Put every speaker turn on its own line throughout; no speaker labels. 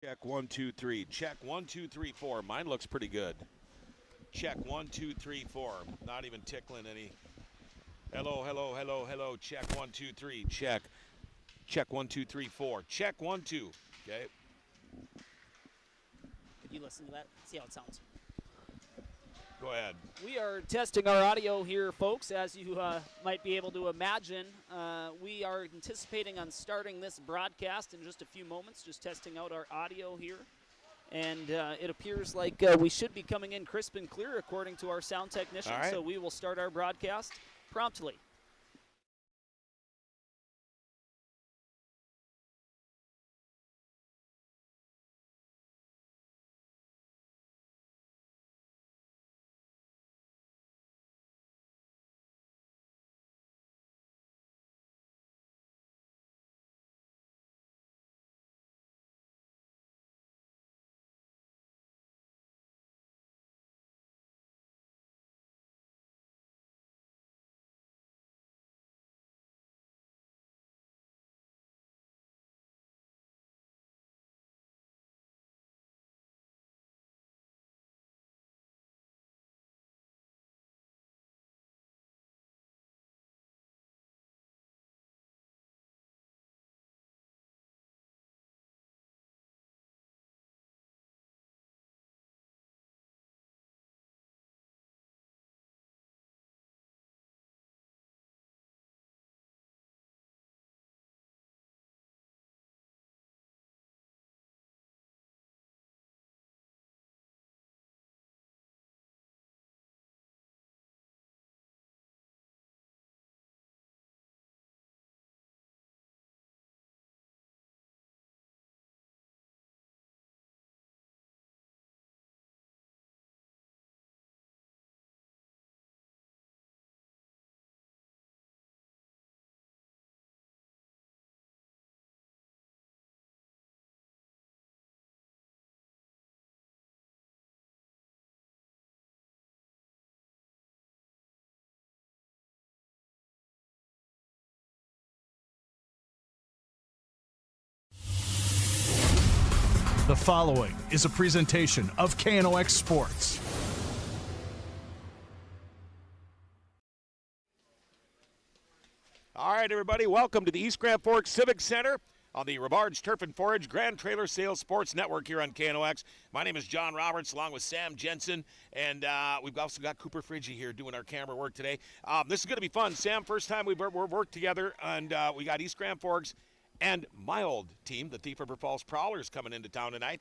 Check 1, 2, 3. Check 1, 2, 3, 4. Mine looks pretty good. Check 1, 2, 3, 4. Not even tickling any. Hello, hello, hello, hello. Check 1, 2, 3. Check. Check 1, 2, 3, 4. Check 1, 2. Okay.
Could you listen to that? See how it sounds.
Go ahead.
We are testing our audio here, folks. As you might be able to imagine, we are anticipating on starting this broadcast in just a few moments, just testing out our audio here. And it appears like we should be coming in crisp and clear according to our sound technician.
All right.
So we will start our broadcast promptly.
The following is a presentation of KNOX Sports.
All right, everybody, welcome to the East Grand Forks Civic Center on the Ribarge Turf and Forage Grand Trailer Sales Sports Network here on KNOX. My name is John Roberts, along with Sam Jensen, and we've also got Cooper Friggi here doing our camera work today. This is going to be fun. Sam, first time we've worked together, and we got East Grand Forks and my old team, the Thief River Falls Prowlers, coming into town tonight.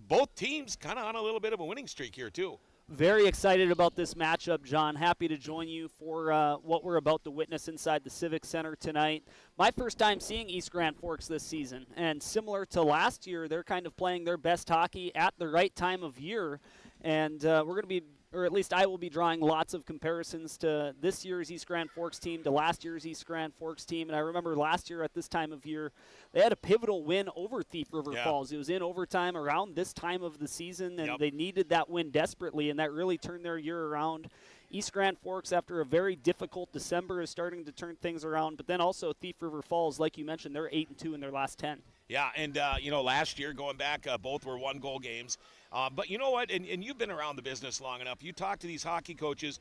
Both teams kind of on a little bit of a winning streak here, too.
Very excited about this matchup, John. Happy to join you for what we're about to witness inside the Civic Center tonight. My first time seeing East Grand Forks this season, and similar to last year, they're kind of playing their best hockey at the right time of year. And we're going to be, or at least I will be, drawing lots of comparisons to this year's East Grand Forks team, to last year's East Grand Forks team. And I remember last year at this time of year, they had a pivotal win over Thief River Falls. It was in overtime around this time of the season, and they needed that win desperately, and that really turned their year around. East Grand Forks, after a very difficult December, is starting to turn things around. But then also Thief River Falls, like you mentioned, they're 8-2 in their last 10.
Yeah, and, last year, going back, both were one-goal games. But you know what, and you've been around the business long enough. You talk to these hockey coaches,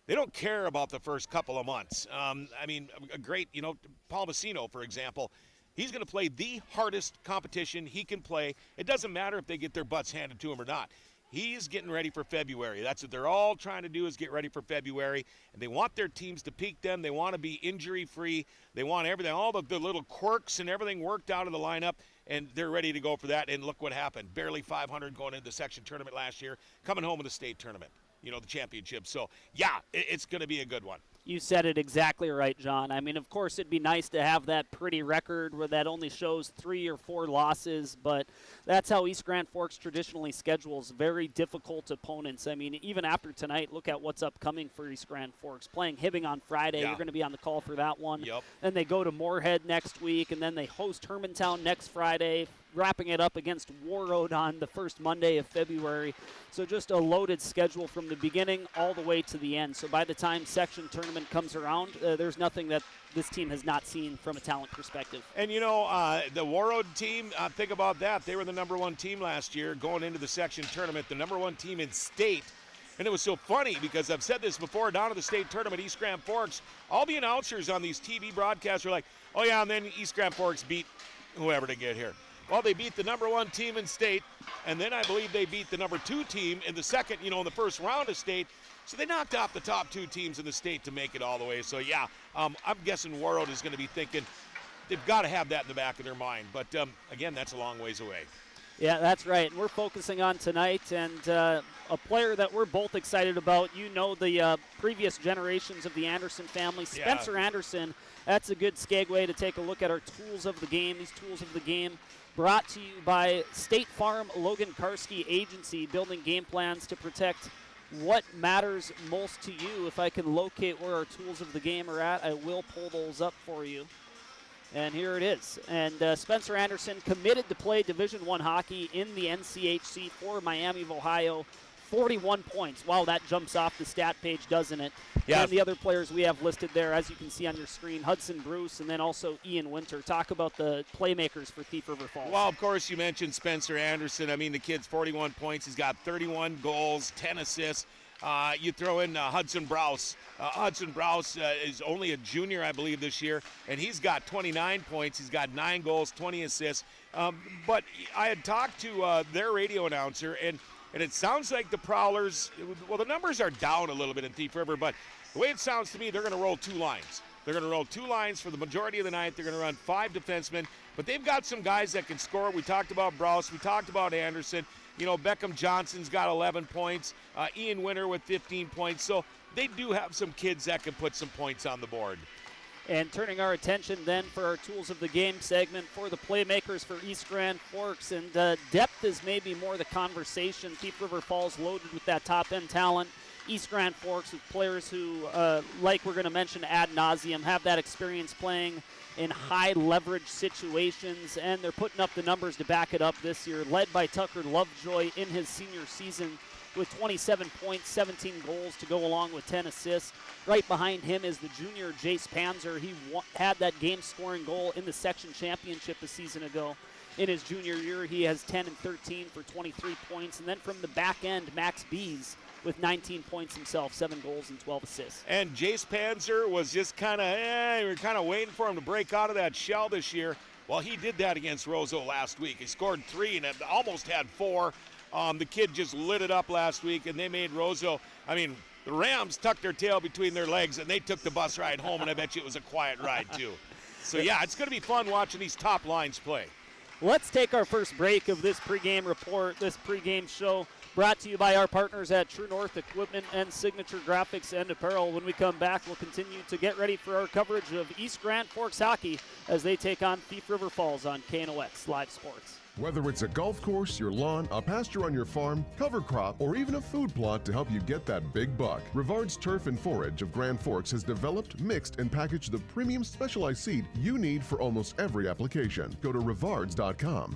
they don't care about the first couple of months. A great, Paul Messino, for example, he's going to play the hardest competition he can play. It doesn't matter if they get their butts handed to him or not. He's getting ready for February. That's what they're all trying to do, is get ready for February. And they want their teams to peak them. They want to be injury-free. They want everything, all the little quirks and everything worked out of the lineup, and they're ready to go for that. And look what happened. Barely 500 going into the section tournament last year, coming home with the state tournament, the championship. So, yeah, it's going to be a good one.
You said it exactly right, John. I mean, of course, it'd be nice to have that pretty record where that only shows 3 or 4 losses, but that's how East Grand Forks traditionally schedules very difficult opponents. I mean, even after tonight, look at what's upcoming for East Grand Forks. Playing Hibbing on Friday, you're going to be on the call for that one.
Yep.
Then they go to Moorhead next week, and then they host Hermantown next Friday, wrapping it up against Warroad on the first Monday of February. So just a loaded schedule from the beginning all the way to the end. So by the time section tournament comes around, there's nothing that this team has not seen from a talent perspective.
And the Warroad team, think about that. They were the #1 team last year going into the section tournament, the #1 team in state. And it was so funny because I've said this before, down at the state tournament, East Grand Forks, all the announcers on these TV broadcasts are like, oh yeah, and then East Grand Forks beat whoever to get here. Well, they beat the #1 team in state, and then I believe they beat the #2 team in the second, in the first round of state. So they knocked out the top 2 teams in the state to make it all the way. So yeah, I'm guessing Warroad is going to be thinking they've got to have that in the back of their mind. But again, that's a long ways away.
Yeah, that's right. We're focusing on tonight, and a player that we're both excited about. The previous generations of the Anderson family. Spencer Anderson, that's a good segue to take a look at our tools of the game. These tools of the game brought to you by State Farm Logan Karski Agency, building game plans to protect what matters most to you. If I can locate where our tools of the game are at, I will pull those up for you. And here it is. And Spencer Anderson committed to play Division I hockey in the NCHC for Miami of Ohio. 41 points. Wow, that jumps off the stat page, doesn't it?
Yeah.
And the other players we have listed there, as you can see on your screen, Hudson Bruce and then also Ian Winter. Talk about the playmakers for Thief River Falls.
Well, of course, you mentioned Spencer Anderson. I mean, the kid's 41 points. He's got 31 goals, 10 assists. You throw in Hudson Browse. Hudson Browse is only a junior, I believe, this year, and he's got 29 points. He's got 9 goals, 20 assists. But I had talked to their radio announcer, and it sounds like the Prowlers, well, the numbers are down a little bit in Thief River, but the way it sounds to me, they're going to roll 2 lines. They're going to roll 2 lines for the majority of the night. They're going to run 5 defensemen, but they've got some guys that can score. We talked about Browse. We talked about Anderson. Beckham Johnson's got 11 points. Ian Winter with 15 points. So they do have some kids that can put some points on the board.
And turning our attention then for our Tools of the Game segment for the playmakers for East Grand Forks. And depth is maybe more the conversation. Thief River Falls loaded with that top-end talent. East Grand Forks with players who, like we're going to mention ad nauseum, have that experience playing in high-leverage situations, and they're putting up the numbers to back it up this year, led by Tucker Lovejoy in his senior season with 27 points, 17 goals to go along with 10 assists. Right behind him is the junior Jace Panzer. He had that game-scoring goal in the section championship a season ago. In his junior year, he has 10 and 13 for 23 points. And then from the back end, Max Bees with 19 points himself, 7 goals and 12 assists.
And Jace Panzer was just we were kind of waiting for him to break out of that shell this year. Well, he did that against Roseau last week. He scored 3 and almost had 4. The kid just lit it up last week, and they made Roseau, the Rams tucked their tail between their legs, and they took the bus ride home, and I bet you it was a quiet ride, too. So, yeah, it's going to be fun watching these top lines play.
Let's take our first break of this pregame report, this pregame show, brought to you by our partners at True North Equipment and Signature Graphics and Apparel. When we come back, we'll continue to get ready for our coverage of East Grand Forks hockey as they take on Thief River Falls on KNOX Live Sports.
Whether it's a golf course, your lawn, a pasture on your farm, cover crop, or even a food plot to help you get that big buck, Rivard's Turf and Forage of Grand Forks has developed, mixed, and packaged the premium specialized seed you need for almost every application. Go to rivards.com.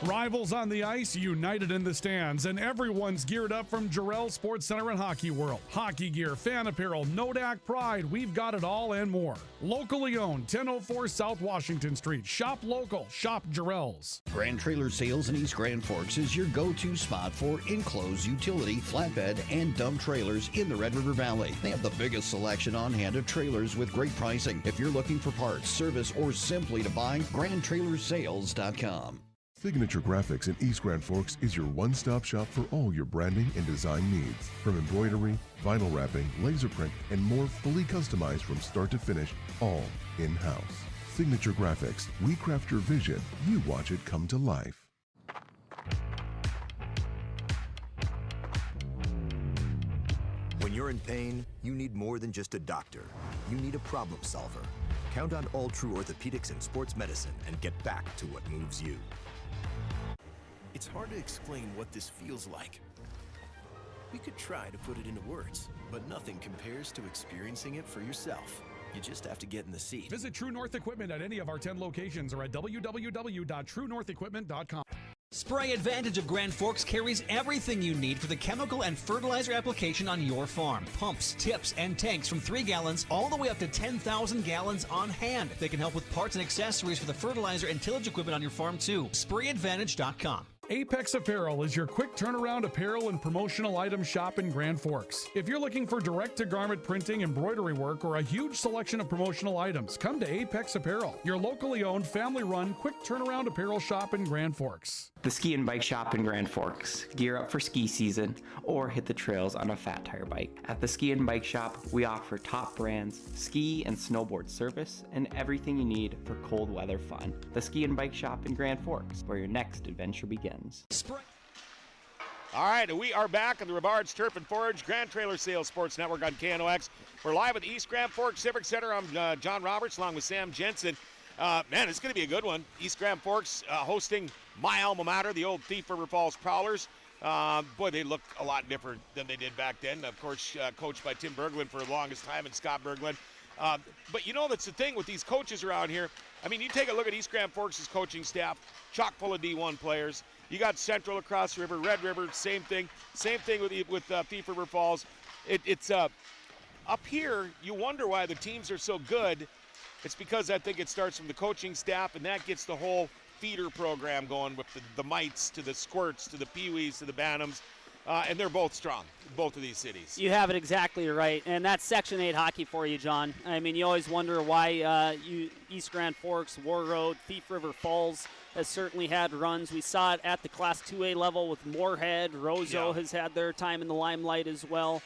Rivals on the ice, united in the stands, and everyone's geared up from Jarrell Sports Center and Hockey World. Hockey gear, fan apparel, Nodak Pride, we've got it all and more. Locally owned, 1004 South Washington Street. Shop local, shop Jarrell's.
Grand Trailer Sales in East Grand Forks is your go-to spot for enclosed utility, flatbed, and dump trailers in the Red River Valley. They have the biggest selection on hand of trailers with great pricing. If you're looking for parts, service, or simply to buy, GrandTrailersSales.com.
Signature Graphics in East Grand Forks is your one-stop shop for all your branding and design needs. From embroidery, vinyl wrapping, laser print, and more, fully customized from start to finish, all in-house. Signature Graphics. We craft your vision. You watch it come to life.
When you're in pain, you need more than just a doctor. You need a problem solver. Count on All True Orthopedics and Sports Medicine and get back to what moves you.
It's hard to explain what this feels like. We could try to put it into words, but nothing compares to experiencing it for yourself. You just have to get in the seat.
Visit True North Equipment at any of our 10 locations or at www.truenorthequipment.com.
Spray Advantage of Grand Forks carries everything you need for the chemical and fertilizer application on your farm. Pumps, tips, and tanks from 3 gallons all the way up to 10,000 gallons on hand. They can help with parts and accessories for the fertilizer and tillage equipment on your farm too. SprayAdvantage.com.
Apex Apparel is your quick turnaround apparel and promotional item shop in Grand Forks. If you're looking for direct-to-garment printing, embroidery work, or a huge selection of promotional items, come to Apex Apparel, your locally owned, family-run, quick turnaround apparel shop in Grand Forks.
The Ski and Bike Shop in Grand Forks. Gear up for ski season or hit the trails on a fat tire bike. At the Ski and Bike Shop, we offer top brands, ski and snowboard service, and everything you need for cold weather fun. The Ski and Bike Shop in Grand Forks, where your next adventure begins.
All right, we are back on the Ribards Turf and Forage Grand Trailer Sales Sports Network on KNOX. We're live at the East Grand Forks Civic Center. I'm John Roberts along with Sam Jensen. Man, it's going to be a good one. East Grand Forks hosting my alma mater, the old Thief River Falls Prowlers. Boy, they look a lot different than they did back then. Of course, coached by Tim Berglund for the longest time and Scott Berglund. But you know, that's the thing with these coaches around here. I mean, you take a look at East Grand Forks' coaching staff, chock full of D1 players. You got Central across the river, Red River, same thing. Same thing with Thief River Falls. It's up here, you wonder why the teams are so good. It's because I think it starts from the coaching staff, and that gets the whole feeder program going with the mites to the squirts to the peewees to the bantams. And they're both strong, both of these cities.
You have it exactly right, and that's Section 8 hockey for you, John. I mean, you always wonder why East Grand Forks, War Road, Thief River Falls has certainly had runs. We saw it at the Class 2A level with Moorhead. Roseau has had their time in the limelight as well.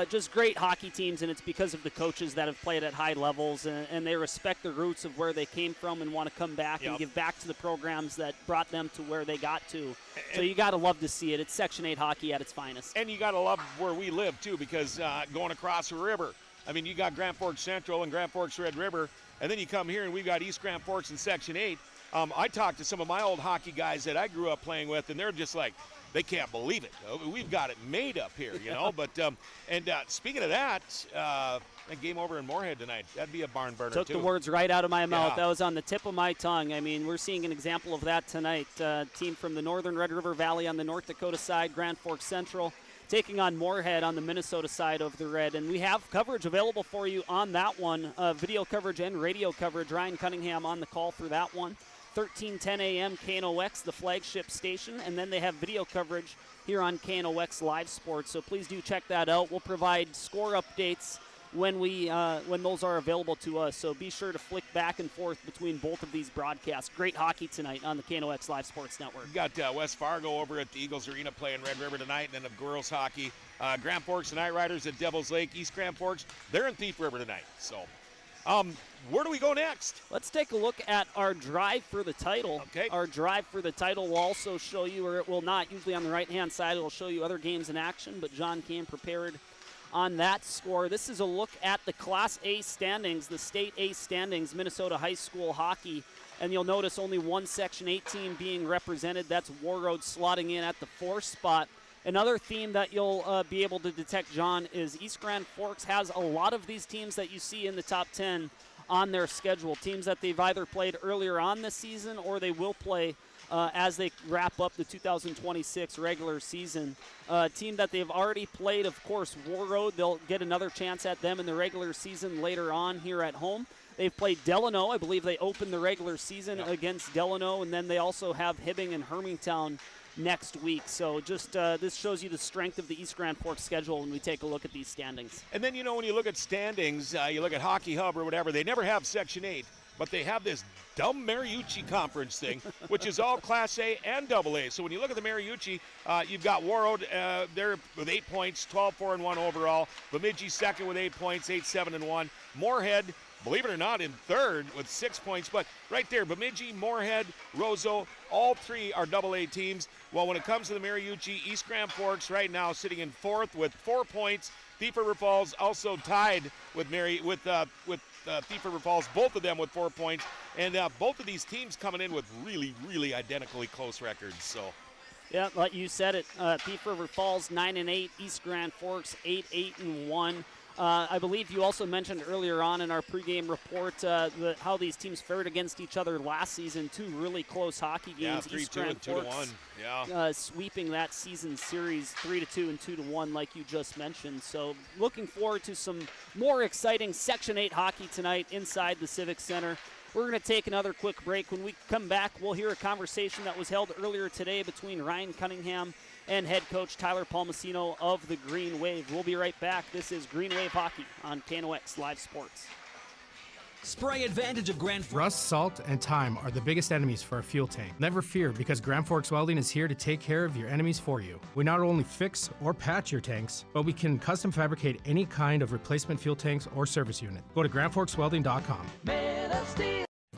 Just great hockey teams, and it's because of the coaches that have played at high levels, and they respect the roots of where they came from and want to come back and give back to the programs that brought them to where they got to. So you got to love to see it. It's Section 8 hockey at its finest.
And you got to love where we live, too, because going across the river, I mean, you got Grand Forks Central and Grand Forks Red River, and then you come here and we've got East Grand Forks in Section 8. I talked to some of my old hockey guys that I grew up playing with, and they're just like, they can't believe it. We've got it made up here, you know. But speaking of that, a game over in Moorhead tonight. That'd be a barn burner,
Took
too.
the words right out of my mouth. That was on the tip of my tongue. I mean, we're seeing an example of that tonight. Team from the northern Red River Valley on the North Dakota side, Grand Forks Central, taking on Moorhead on the Minnesota side of the Red. And we have coverage available for you on that one, video coverage and radio coverage. Ryan Cunningham on the call for that one. 13:10 a.m. KNOX, the flagship station, and then they have video coverage here on KNOX Live Sports. So please do check that out. We'll provide score updates when those are available to us. So be sure to flick back and forth between both of these broadcasts. Great hockey tonight on the KNOX Live Sports Network.
We got West Fargo over at the Eagles Arena playing Red River tonight, and then of girls hockey. Grand Forks and Night Riders at Devil's Lake. East Grand Forks, they're in Thief River tonight. So. Where do we go next?
Let's take a look at our drive for the title.
Okay.
Our drive for the title will also show you, or it will not, usually on the right-hand side, it will show you other games in action, but John came prepared on that score. This is a look at the Class A standings, the State A standings, Minnesota High School hockey, and you'll notice only one Section 8 team being represented. That's War Road slotting in at the 4th spot. Another theme that you'll be able to detect, John, is East Grand Forks has a lot of these teams that you see in the top 10 on their schedule, teams that they've either played earlier on this season or they will play as they wrap up the 2026 regular season. Team that they've already played, of course, War Road. They'll get another chance at them in the regular season later on here at home. They've played Delano. I believe they opened the regular season against Delano, and then they also have Hibbing and Hermingtown next week. So just this shows you the strength of the East Grand Forks schedule when we take a look at these standings.
And then, you know, when you look at standings, you look at Hockey Hub or whatever, they never have Section 8, but they have this dumb Mariucci Conference thing, which is all Class A and AA. So when you look at the Mariucci, you've got Warroad there with 8 points, 12-4-1 overall. Bemidji second with 8 points, 8-7-1. Moorhead, believe it or not, in third with 6 points. But right there, Bemidji, Moorhead, Roseau, all three are AA teams. Well, when it comes to the Mariucci, East Grand Forks right now sitting in fourth with 4 points. Thief River Falls also tied with Thief River Falls, both of them with 4 points. And both of these teams coming in with really, really identically close records. So.
Yeah, like you said it, Thief River Falls 9-8, East Grand Forks 8-8-1. I believe you also mentioned earlier on in our pregame report how these teams fared against each other last season. 2 really close hockey games.
Yeah, 3-2 and 2-1.
Sweeping that season series 3-2 and 2-1 like you just mentioned. So looking forward to some more exciting Section 8 hockey tonight inside the Civic Center. We're going to take another quick break. When we come back, we'll hear a conversation that was held earlier today between Ryan Cunningham and head coach Tyler Palmasino of the Green Wave. We'll be right back. This is Green Wave Hockey on KNOX Live Sports.
Spray Advantage of Grand Forks.
Rust, salt, and time are the biggest enemies for a fuel tank. Never fear, because Grand Forks Welding is here to take care of your enemies for you. We not only fix or patch your tanks, but we can custom fabricate any kind of replacement fuel tanks or service unit. Go to grandforkswelding.com.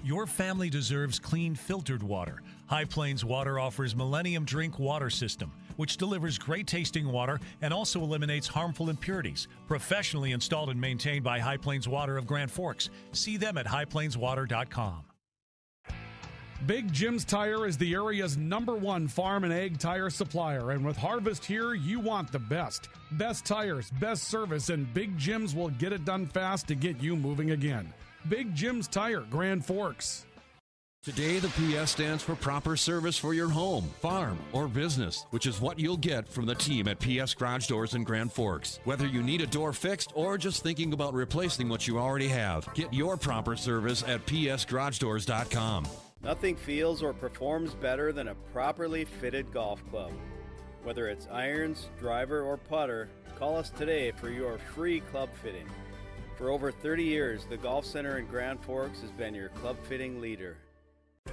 Your family deserves clean, filtered water. High Plains Water offers Millennium Drink Water System, which delivers great-tasting water and also eliminates harmful impurities. Professionally installed and maintained by High Plains Water of Grand Forks. See them at highplainswater.com.
Big Jim's Tire is the area's #1 farm and ag tire supplier, and with harvest here, you want the best. Best tires, best service, and Big Jim's will get it done fast to get you moving again. Big Jim's Tire, Grand Forks.
Today, the PS stands for proper service for your home, farm, or business, which is what you'll get from the team at PS Garage Doors in Grand Forks. Whether you need a door fixed or just thinking about replacing what you already have, get your proper service at psgaragedoors.com.
Nothing feels or performs better than a properly fitted golf club. Whether it's irons, driver, or putter, call us today for your free club fitting. For over 30 years, the Golf Center in Grand Forks has been your club fitting leader.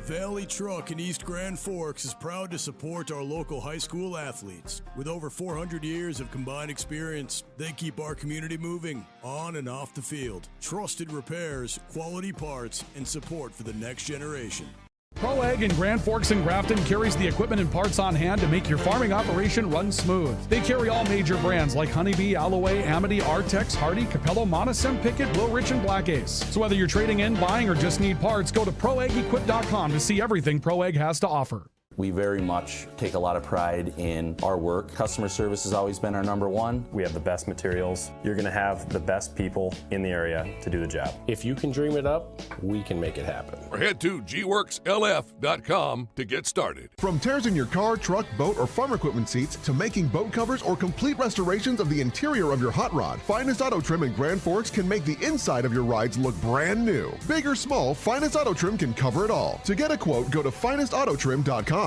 Valley Truck in East Grand Forks is proud to support our local high school athletes. With over 400 years of combined experience, they keep our community moving on and off the field. Trusted repairs, quality parts, and support for the next generation.
Pro Ag in Grand Forks and Grafton carries the equipment and parts on hand to make your farming operation run smooth. They carry all major brands like Honeybee, Alloway, Amity, Artex, Hardy, Capello, Monosem, Pickett, Blue-Rich, and Black Ace. So whether you're trading in, buying, or just need parts, go to ProAgEquip.com to see everything Pro Ag has to offer.
We very much take a lot of pride in our work. Customer service has always been our #1.
We have the best materials. You're going to have the best people in the area to do the job. If you can dream it up, we can make it happen.
Or head to gworkslf.com to get started.
From tears in your car, truck, boat, or farm equipment seats to making boat covers or complete restorations of the interior of your hot rod, Finest Auto Trim in Grand Forks can make the inside of your rides look brand new. Big or small, Finest Auto Trim can cover it all. To get a quote, go to finestautotrim.com.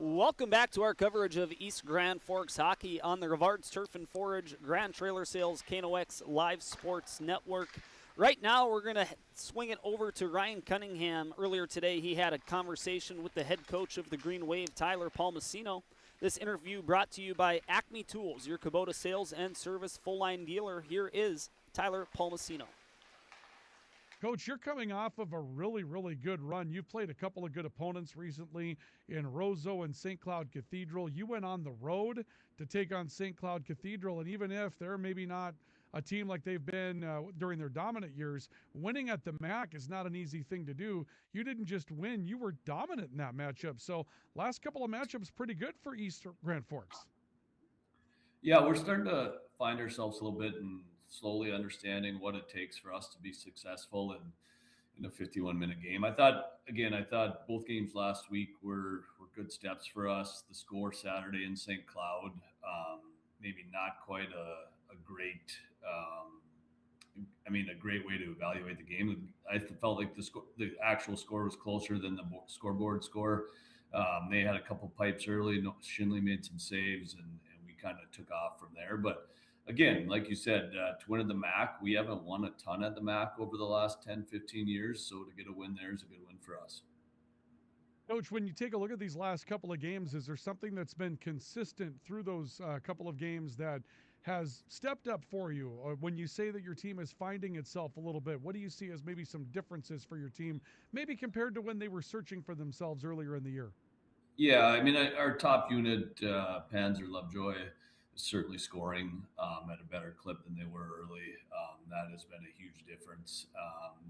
Welcome back to our coverage of East Grand Forks hockey on the Rivard's Turf and Forage Grand Trailer Sales KNOX Live Sports Network. Right now, we're going to swing it over to Ryan Cunningham. Earlier today, he had a conversation with the head coach of the Green Wave, Tyler Palmasino. This interview brought to you by Acme Tools, your Kubota sales and service full-line dealer. Here is Tyler Palmasino.
Coach, you're coming off of a really, really good run. You've played a couple of good opponents recently in Roseau and St. Cloud Cathedral. You went on the road to take on St. Cloud Cathedral, and even if they're maybe not a team like they've been during their dominant years, winning at the MAC is not an easy thing to do. You didn't just win, you were dominant in that matchup. So last couple of matchups pretty good for East Grand Forks.
Yeah, we're starting to find ourselves a little bit and slowly understanding what it takes for us to be successful in a 51-minute game. I thought both games last week were good steps for us. The score Saturday in St. Cloud, maybe not quite a great way to evaluate the game. I felt like the actual score was closer than the scoreboard score. They had a couple pipes early. Shinley made some saves, and we kind of took off from there. But again, like you said, to win at the MAC, we haven't won a ton at the MAC over the last 10, 15 years. So to get a win there is a good win for us.
Coach, when you take a look at these last couple of games, is there something that's been consistent through those couple of games that has stepped up for you? Or when you say that your team is finding itself a little bit, what do you see as maybe some differences for your team, maybe compared to when they were searching for themselves earlier in the year?
Yeah, our top unit, Panzer Lovejoy, is certainly scoring at a better clip than they were early. That has been a huge difference.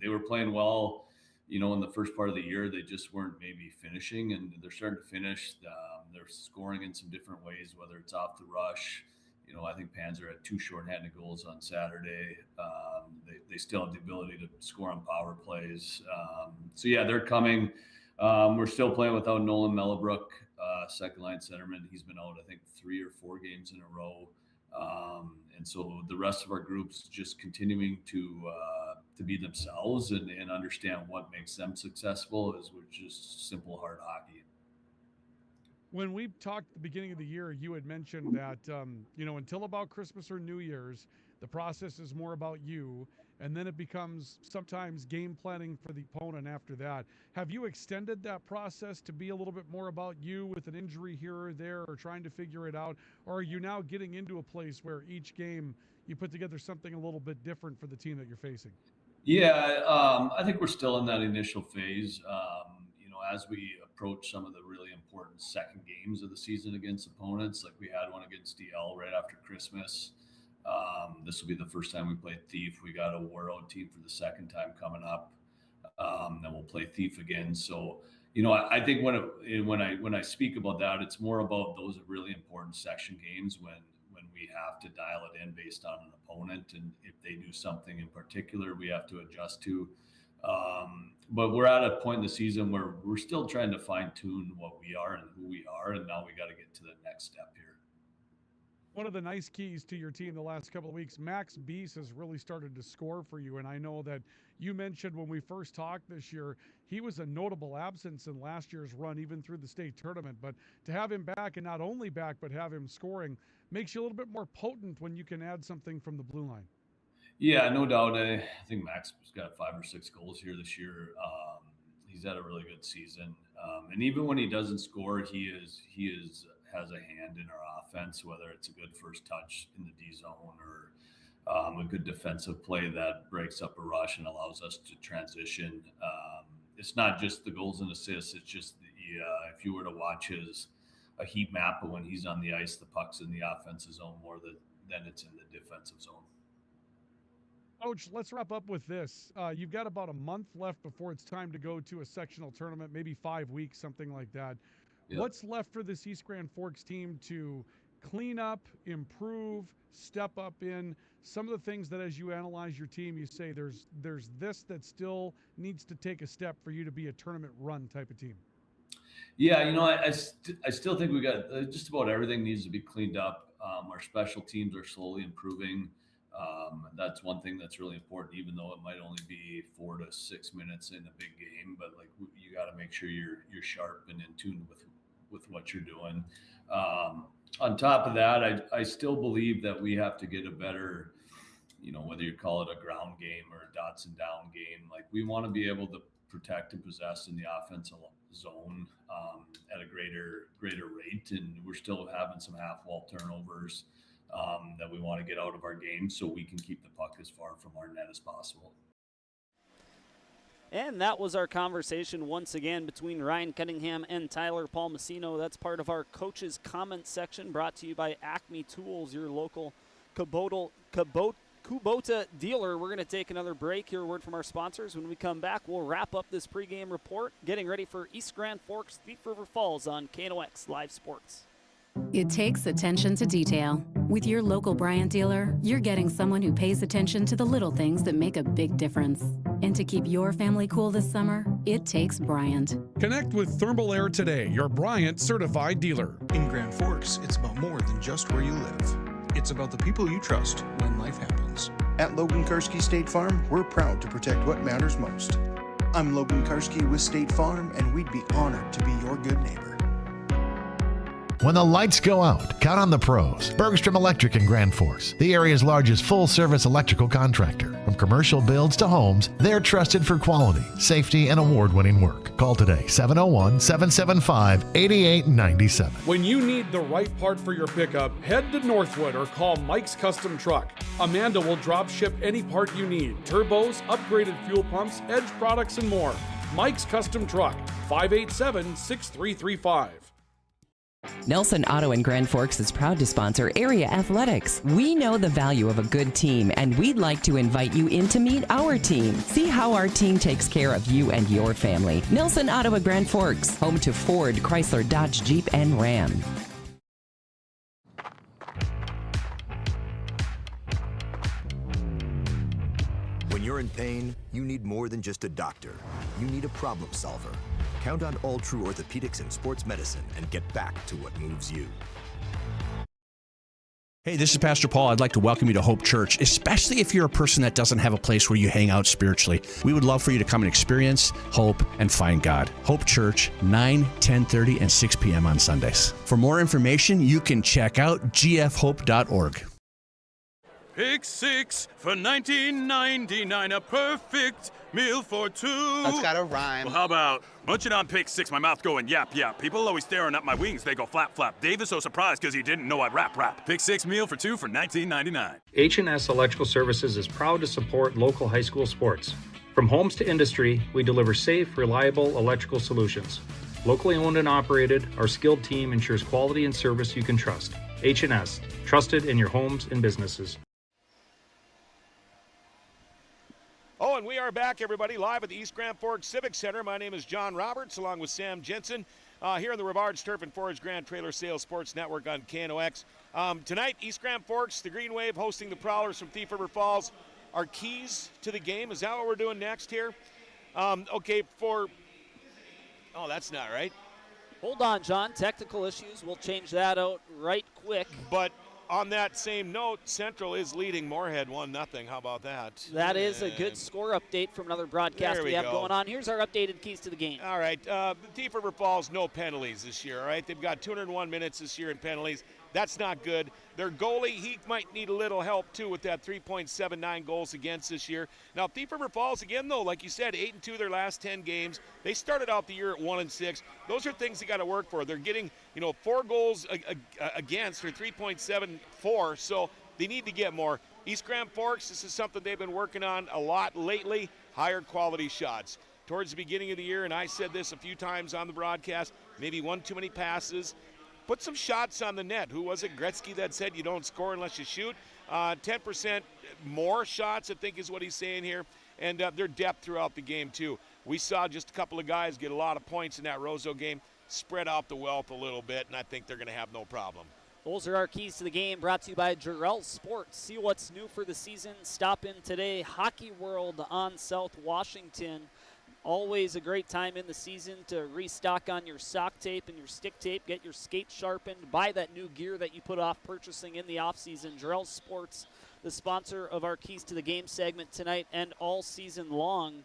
They were playing well, in the first part of the year. They just weren't maybe finishing, and they're starting to finish. They're scoring in some different ways, whether it's off the rush, I think Panzer had 2 shorthanded goals on Saturday. They still have the ability to score on power plays. So yeah, they're coming. We're still playing without Nolan Mellebrook, second line centerman. He's been out, I think, 3 or 4 games in a row. And so the rest of our group's just continuing to be themselves and understand what makes them successful is just simple, hard hockey.
When we talked at the beginning of the year, you had mentioned that, until about Christmas or New Year's, the process is more about you, and then it becomes sometimes game planning for the opponent after that. Have you extended that process to be a little bit more about you with an injury here or there or trying to figure it out? Or are you now getting into a place where each game you put together something a little bit different for the team that you're facing?
Yeah, I think we're still in that initial phase. As we approach some of the really important second games of the season against opponents, like we had one against DL right after Christmas. This will be the first time we played Thief. We got a Warroad team for the second time coming up. Then we'll play Thief again. So, I think when I speak about that, it's more about those really important section games when we have to dial it in based on an opponent, and if they do something in particular, we have to adjust to. But we're at a point in the season where we're still trying to fine tune what we are and who we are, and now we got to get to the next step here.
One of the nice keys to your team the last couple of weeks, Max Beese has really started to score for you. And I know that you mentioned when we first talked this year, he was a notable absence in last year's run, even through the state tournament. But to have him back, and not only back, but have him scoring, makes you a little bit more potent when you can add something from the blue line.
Yeah, no doubt. I think Max has got 5 or 6 goals here this year. He's had a really good season. And even when he doesn't score, he has a hand in our offense, whether it's a good first touch in the D zone or a good defensive play that breaks up a rush and allows us to transition. It's not just the goals and assists. It's just if you were to watch a heat map of when he's on the ice, the puck's in the offensive zone more than it's in the defensive zone.
Coach, let's wrap up with this. You've got about a month left before it's time to go to a sectional tournament, maybe 5 weeks, something like that. Yep. What's left for this East Grand Forks team to clean up, improve, step up in? Some of the things that as you analyze your team, you say there's this that still needs to take a step for you to be a tournament run type of team.
Yeah, I still think we got just about everything needs to be cleaned up. Our special teams are slowly improving. That's one thing that's really important, even though it might only be 4 to 6 minutes in a big game, but like you got to make sure you're sharp and in tune with what you're doing. On top of that, I still believe that we have to get a better, whether you call it a ground game or a dots and down game, like we want to be able to protect and possess in the offensive zone at a greater rate. And we're still having some half wall turnovers that we want to get out of our game so we can keep the puck as far from our net as possible.
And that was our conversation once again between Ryan Cunningham and Tyler Palmasino. That's part of our coaches' comment section brought to you by Acme Tools, your local Kubota dealer. We're going to take another break, hear a word from our sponsors. When we come back, we'll wrap up this pregame report, getting ready for East Grand Forks, Thief River Falls on KNOX Live Sports.
It takes attention to detail. With your local Bryant dealer, you're getting someone who pays attention to the little things that make a big difference. And to keep your family cool this summer, it takes Bryant.
Connect with Thermal Air today, your Bryant certified dealer.
In Grand Forks, it's about more than just where you live. It's about the people you trust when life happens.
At Logan Karski State Farm, we're proud to protect what matters most. I'm Logan Karski with State Farm, and we'd be honored to be your good neighbor.
When the lights go out, count on the pros. Bergstrom Electric in Grand Forks, the area's largest full-service electrical contractor. From commercial builds to homes, they're trusted for quality, safety, and award-winning work. Call today, 701-775-8897.
When you need the right part for your pickup, head to Northwood or call Mike's Custom Truck. Amanda will drop ship any part you need. Turbos, upgraded fuel pumps, Edge products, and more. Mike's Custom Truck, 587-6335.
Nelson Auto in Grand Forks is proud to sponsor area athletics. We know the value of a good team, and we'd like to invite you in to meet our team. See how our team takes care of you and your family. Nelson Auto in Grand Forks, home to Ford, Chrysler, Dodge, Jeep, and Ram.
pain, you need more than just a doctor. You need a problem solver. Count on All True Orthopedics and Sports Medicine and get back to what moves you.
Hey, this is Pastor Paul. I'd like to welcome you to Hope Church, especially if you're a person that doesn't have a place where you hang out spiritually. We would love for you to come and experience hope and find God. Hope Church, 9, 10:30, and 6 p.m. on Sundays. For more information, you can check out gfhope.org.
Pick 6 for $19.99, a perfect meal for two.
That's gotta rhyme.
Well, how about munching on Pick 6, my mouth going yap, yap. People always staring at my wings, they go flap, flap. Dave is so surprised because he didn't know I'd rap. Pick 6 meal for two for $19.99.
H&S Electrical Services is proud to support local high school sports. From homes to industry, we deliver safe, reliable electrical solutions. Locally owned and operated, our skilled team ensures quality and service you can trust. H&S, trusted in your homes and businesses.
Oh, and we are back, everybody, live at the East Grand Forks Civic Center. My name is John Roberts, along with Sam Jensen, here on the Rivards Turf and Forage Grand Trailer Sales Sports Network on KNOX. Tonight, East Grand Forks, the Green Wave, hosting the Prowlers from Thief River Falls. Our keys to the game, is that what we're doing next here? Okay, oh, that's not right.
Hold on, John. Technical issues. We'll change that out right quick.
But on that same note, Central is leading Moorhead 1-0. How about that?
That is a good score update from another broadcast we have going on. Here's our updated keys to the game.
All right. Thief River Falls, no penalties this year, all right? They've got 201 minutes this year in penalties. That's not good. Their goalie, he might need a little help, too, with that 3.79 goals against this year. Now, Thief River Falls, again, though, like you said, 8-2 their last 10 games. They started out the year at 1-6. Those are things they got to work for. They're getting, 4 goals against, or 3.74, so they need to get more. East Grand Forks, this is something they've been working on a lot lately, higher quality shots. Towards the beginning of the year, and I said this a few times on the broadcast, maybe one too many passes. Put some shots on the net. Who was it? Gretzky that said you don't score unless you shoot. 10% more shots, I think, is what he's saying here. And their depth throughout the game, too. We saw just a couple of guys get a lot of points in that Roseau game, spread out the wealth a little bit, and I think they're going to have no problem.
Those are our keys to the game, brought to you by Jarrell Sports. See what's new for the season. Stop in today. Hockey World on South Washington. Always a great time in the season to restock on your sock tape and your stick tape, get your skates sharpened, buy that new gear that you put off purchasing in the offseason. Jarrell Sports, the sponsor of our Keys to the Game segment tonight and all season long.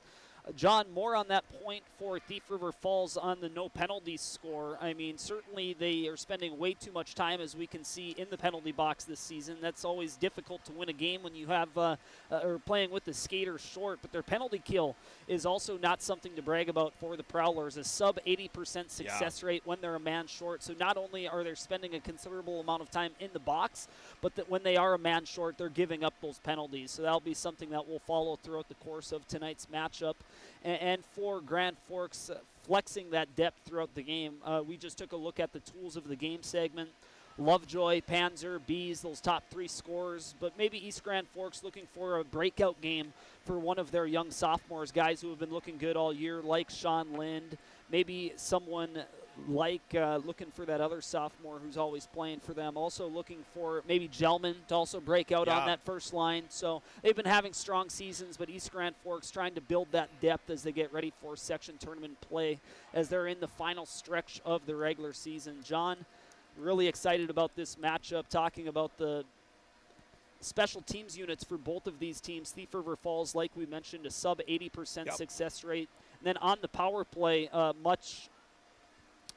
John, more on that point for Thief River Falls on the no penalties score. I mean, certainly they are spending way too much time, as we can see, in the penalty box this season. That's always difficult to win a game when you have or playing with the skater short. But their penalty kill is also not something to brag about for the Prowlers. A sub 80% success rate when they're a man short. So not only are they spending a considerable amount of time in the box, but that when they are a man short, they're giving up those penalties. So that'll be something that we'll follow throughout the course of tonight's matchup. And for Grand Forks, flexing that depth throughout the game, we just took a look at the tools of the game segment. Lovejoy, Panzer, Bees, those top 3 scorers, but maybe East Grand Forks looking for a breakout game for one of their young sophomores, guys who have been looking good all year, like Sean Lind, maybe someone like looking for that other sophomore who's always playing for them. Also looking for maybe Gelman to also break out on that first line. So they've been having strong seasons, but East Grand Forks trying to build that depth as they get ready for section tournament play as they're in the final stretch of the regular season. John, really excited about this matchup, talking about the special teams units for both of these teams. Thief River Falls, like we mentioned, a sub 80% success rate. And then on the power play, much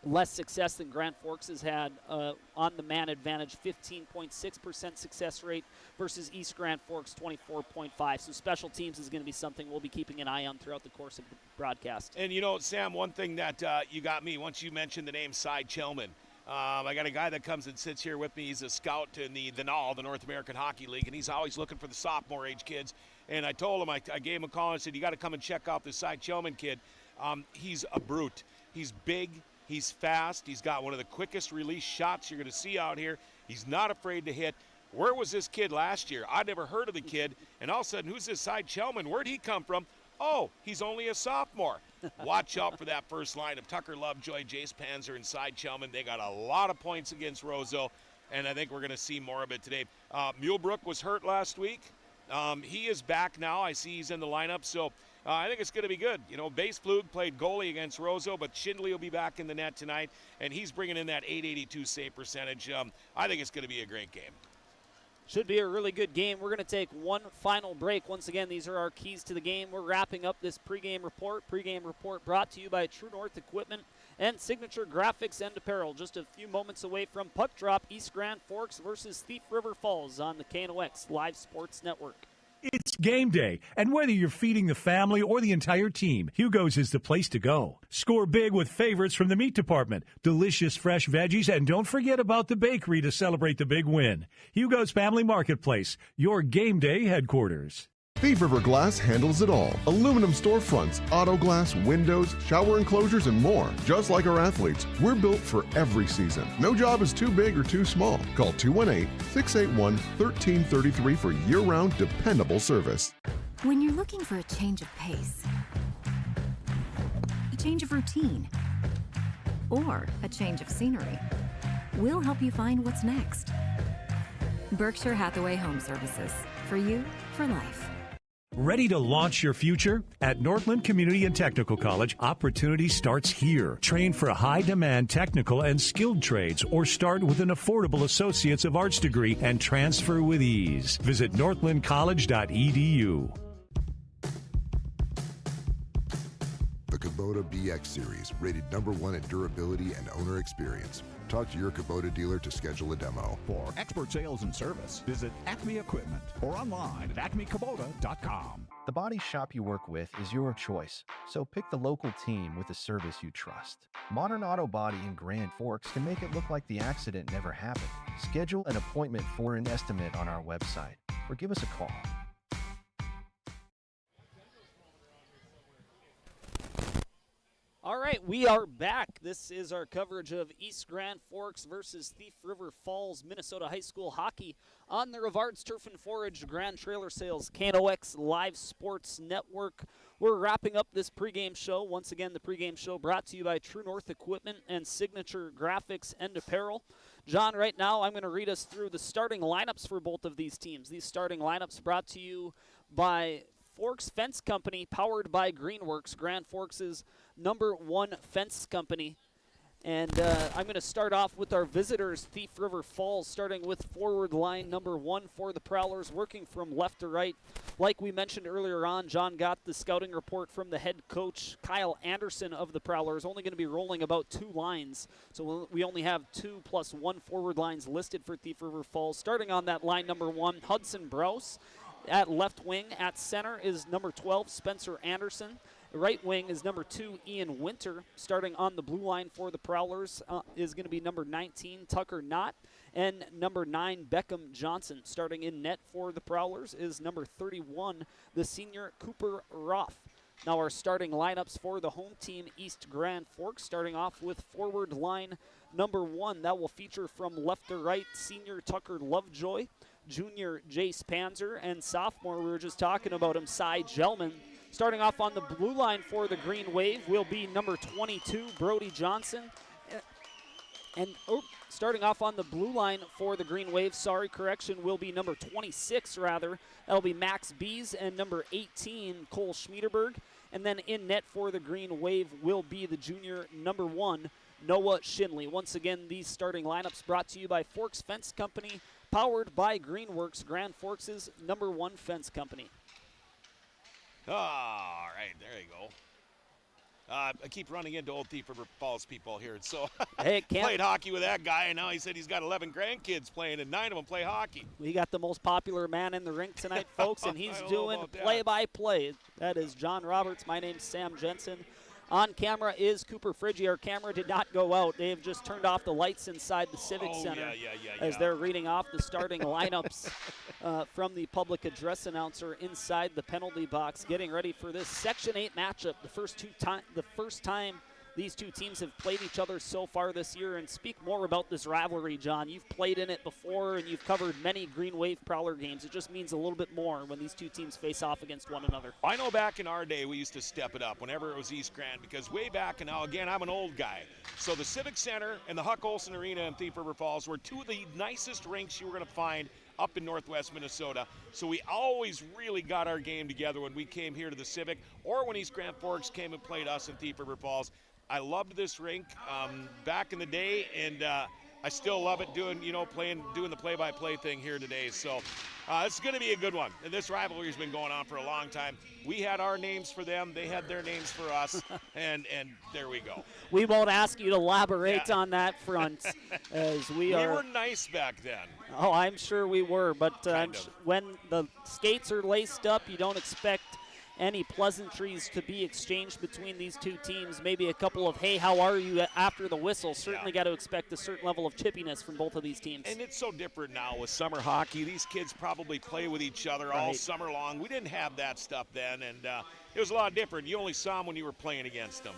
less success than Grand Forks has had on the man advantage, 15.6% success rate versus East Grand Forks 24.5. So special teams is going to be something we'll be keeping an eye on throughout the course of the broadcast.
And Sam, one thing that you got me once you mentioned the name Cy Chelman. I got a guy that comes and sits here with me. He's a scout in the NAL, the North American Hockey League, and he's always looking for the sophomore age kids. And I told him, I gave him a call and said, you got to come and check out this Cy Chelman kid. He's a brute. He's big. He's fast. He's got one of the quickest release shots you're going to see out here. He's not afraid to hit. Where was this kid last year? I'd never heard of the kid. And all of a sudden, who's this Cy Chelman? Where'd he come from? Oh, he's only a sophomore. Watch out for that first line of Tucker Lovejoy, Jace Panzer, and Cy Chelman. They got a lot of points against Roseau, and I think we're going to see more of it today. Mulebrook was hurt last week. He is back now. I see he's in the lineup, so I think it's going to be good. You know, Base Flug played goalie against Roseau, but Schindley will be back in the net tonight, and he's bringing in that .882 save percentage. I think it's going to be a great game.
Should be a really good game. We're going to take one final break. Once again, these are our keys to the game. We're wrapping up this pregame report. Pregame report brought to you by True North Equipment and Signature Graphics and Apparel. Just a few moments away from puck drop, East Grand Forks versus Thief River Falls on the KNOX Live Sports Network.
It's game day, and whether you're feeding the family or the entire team, Hugo's is the place to go. Score big with favorites from the meat department, delicious fresh veggies, and don't forget about the bakery to celebrate the big win. Hugo's Family Marketplace, your game day headquarters.
Thief River Glass handles it all. Aluminum storefronts, auto glass, windows, shower enclosures, and more. Just like our athletes, we're built for every season. No job is too big or too small. Call 218-681-1333 for year-round dependable service.
When you're looking for a change of pace, a change of routine, or a change of scenery, we'll help you find what's next. Berkshire Hathaway Home Services. For you, for life.
Ready to launch your future? At Northland Community and Technical College, opportunity starts here. Train for high-demand technical and skilled trades or start with an affordable Associates of Arts degree and transfer with ease. Visit northlandcollege.edu.
The Kubota BX Series, rated #1 in durability and owner experience. Talk to your Kubota dealer to schedule a demo.
For expert sales and service, visit Acme Equipment or online at acmekubota.com.
The body shop you work with is your choice, so pick the local team with the service you trust. Modern Auto Body in Grand Forks can make it look like the accident never happened. Schedule an appointment for an estimate on our website or give us a call.
All right, we are back. This is our coverage of East Grand Forks versus Thief River Falls, Minnesota High School hockey on the Rivards Turf and Forage Grand Trailer Sales KNOX Live Sports Network. We're wrapping up this pregame show. Once again, the pregame show brought to you by True North Equipment and Signature Graphics and Apparel. John, right now I'm going to read us through the starting lineups for both of these teams. These starting lineups brought to you by Forks Fence Company, powered by Greenworks, Grand Forks' #1 fence company. And I'm going to start off with our visitors, Thief River Falls, starting with forward line #1 for the Prowlers, working from left to right. Like we mentioned earlier on, John got the scouting report from the head coach, Kyle Anderson of the Prowlers, only going to be rolling about 2 lines. So we only have 2 + 1 forward lines listed for Thief River Falls. Starting on that line #1, Hudson Brous. At left wing, at center is #12, Spencer Anderson. Right wing is #2, Ian Winter. Starting on the blue line for the Prowlers is going to be #19, Tucker Knott. And #9, Beckham Johnson. Starting in net for the Prowlers is #31, the senior Cooper Roth. Now our starting lineups for the home team, East Grand Forks, starting off with forward line #1. That will feature from left to right, senior Tucker Lovejoy, junior Jace Panzer, and sophomore, we were just talking about him, Cy Gelman. Starting off on the blue line for the Green Wave will be #22, Brody Johnson. Starting off on the blue line for the Green Wave, will be #26 rather. That'll be Max Bees, and #18, Cole Schmiederberg. And then in net for the Green Wave will be the junior #1, Noah Shinley. Once again, these starting lineups brought to you by Forks Fence Company, powered by Greenworks, Grand Forks' #1 fence company.
All right, there you go. I keep running into old Thief River Falls people here. So
hey,
played hockey with that guy, and now he said he's got 11 grandkids playing, and 9 of them play hockey.
We got the most popular man in the rink tonight, folks, and he's doing play-by-play. That is John Roberts. My name's Sam Jensen. On camera is Cooper Friggi. Our camera did not go out. They have just turned off the lights inside the Civic Center as they're reading off the starting lineups from the public address announcer inside the penalty box, getting ready for this Section 8 matchup. The first time these two teams have played each other so far this year. And speak more about this rivalry, John. You've played in it before, and you've covered many Green Wave Prowler games. It just means a little bit more when these two teams face off against one another.
I know back in our day we used to step it up whenever it was East Grand, because way back, and now again I'm an old guy, so the Civic Center and the Huck Olson Arena in Thief River Falls were two of the nicest rinks you were going to find up in northwest Minnesota. So we always really got our game together when we came here to the Civic or when East Grand Forks came and played us in Thief River Falls. I loved this rink back in the day, and I still love it doing the play-by-play thing here today. So it's going to be a good one. And this rivalry has been going on for a long time. We had our names for them. They had their names for us. and there we go.
We won't ask you to elaborate on that front as we
were nice back then.
Oh, I'm sure we were. But when the skates are laced up, you don't expect any pleasantries to be exchanged between these two teams. Maybe a couple of, hey, how are you after the whistle. Certainly got to expect a certain level of chippiness from both of these teams.
And it's so different now with summer hockey. These kids probably play with each other all summer long. We didn't have that stuff then, and it was a lot different. You only saw them when you were playing against them.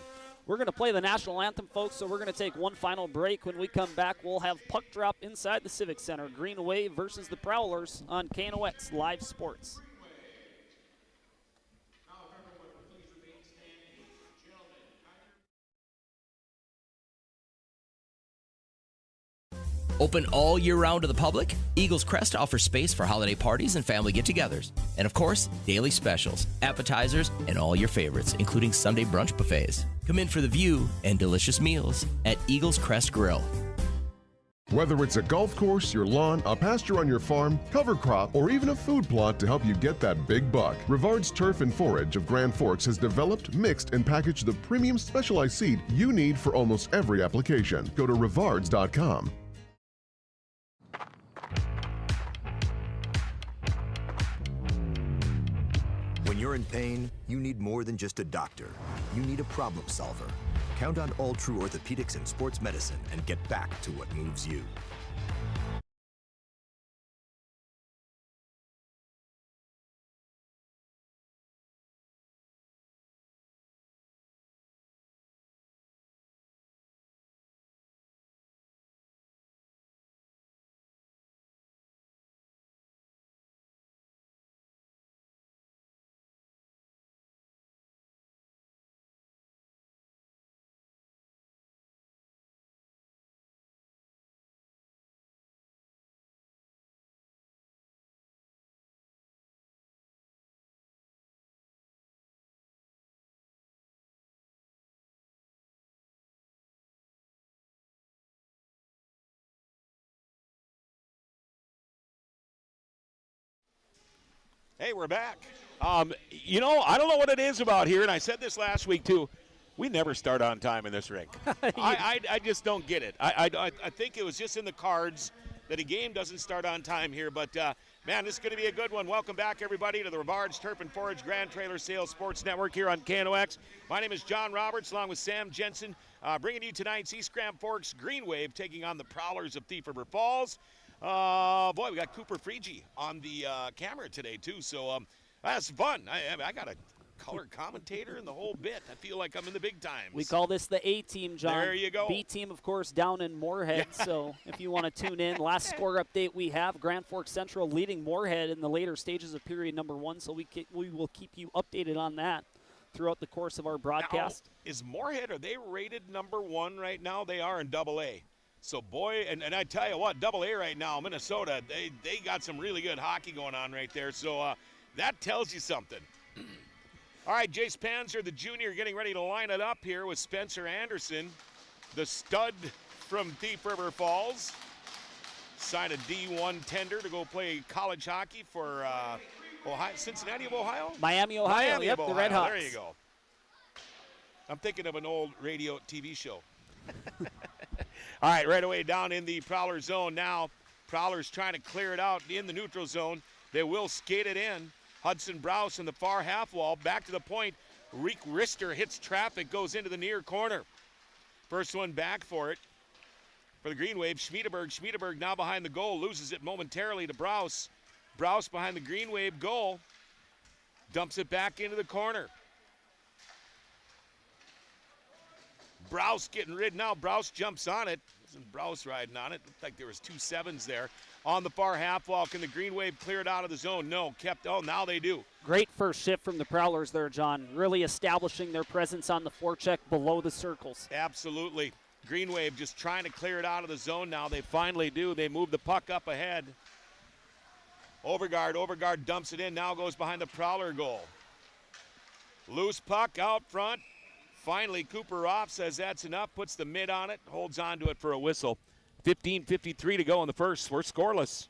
We're going to play the national anthem, folks, so we're going to take one final break. When we come back, we'll have puck drop inside the Civic Center. Green Wave versus the Prowlers on KNOX Live Sports.
Open all year round to the public, Eagles Crest offers space for holiday parties and family get-togethers. And of course, daily specials, appetizers, and all your favorites, including Sunday brunch buffets. Come in for the view and delicious meals at Eagles Crest Grill.
Whether it's a golf course, your lawn, a pasture on your farm, cover crop, or even a food plot to help you get that big buck, Rivard's Turf and Forage of Grand Forks has developed, mixed, and packaged the premium specialized seed you need for almost every application. Go to rivards.com.
When you're in pain, you need more than just a doctor. You need a problem solver. Count on All True Orthopedics and Sports Medicine and get back to what moves you.
Hey, we're back. I don't know what it is about here, and I said this last week too. We never start on time in this rink. I just don't get it. I think it was just in the cards that a game doesn't start on time here. But, man, this is going to be a good one. Welcome back, everybody, to the Rivard's Turf and Forage Grand Trailer Sales Sports Network here on KNOX. My name is John Roberts, along with Sam Jensen, bringing you tonight's East Grand Forks Green Wave, taking on the Prowlers of Thief River Falls. Boy, we got Cooper Freege on the camera today, too, so that's fun. I got a color commentator and the whole bit. I feel like I'm in the big times.
We call this the A-team, John.
There you go.
B-team, of course, down in Moorhead, so if you want to tune in. Last score update we have, Grand Forks Central leading Moorhead in the later stages of period number 1, so we will keep you updated on that throughout the course of our broadcast.
Now, is Moorhead, are they rated number 1 right now? They are in AA. So, boy, and I tell you what, AA right now, Minnesota, they got some really good hockey going on right there. So that tells you something. All right, Jace Panzer, the junior, getting ready to line it up here with Spencer Anderson, the stud from Thief River Falls. Signed a D1 tender to go play college hockey for Ohio, Cincinnati of Ohio?
Miami, Ohio. Yep, the Red Hawks.
There you go. I'm thinking of an old radio TV show. All right, right away down in the Prowler zone now. Prowler's trying to clear it out in the neutral zone. They will skate it in. Hudson Browse in the far half wall. Back to the point. Reek Rister hits traffic, goes into the near corner. First one back for it. For the Green Wave, Schmiedeberg. Schmiedeberg now behind the goal. Loses it momentarily to Browse. Browse behind the Green Wave goal. Dumps it back into the corner. Browse getting rid now. Browse jumps on it. Isn't Browse riding on it? Looked like there was 2 7s there. On the far half wall, can the Green Wave clear it out of the zone? No, kept. Oh, now they do.
Great first shift from the Prowlers there, John. Really establishing their presence on the forecheck below the circles.
Absolutely. Green Wave just trying to clear it out of the zone now. They finally do. They move the puck up ahead. Overgaard dumps it in, now goes behind the Prowler goal. Loose puck out front. Finally, Cooper Roth says that's enough, puts the mid on it, holds on to it for a whistle. 15:53 to go in the first. We're scoreless.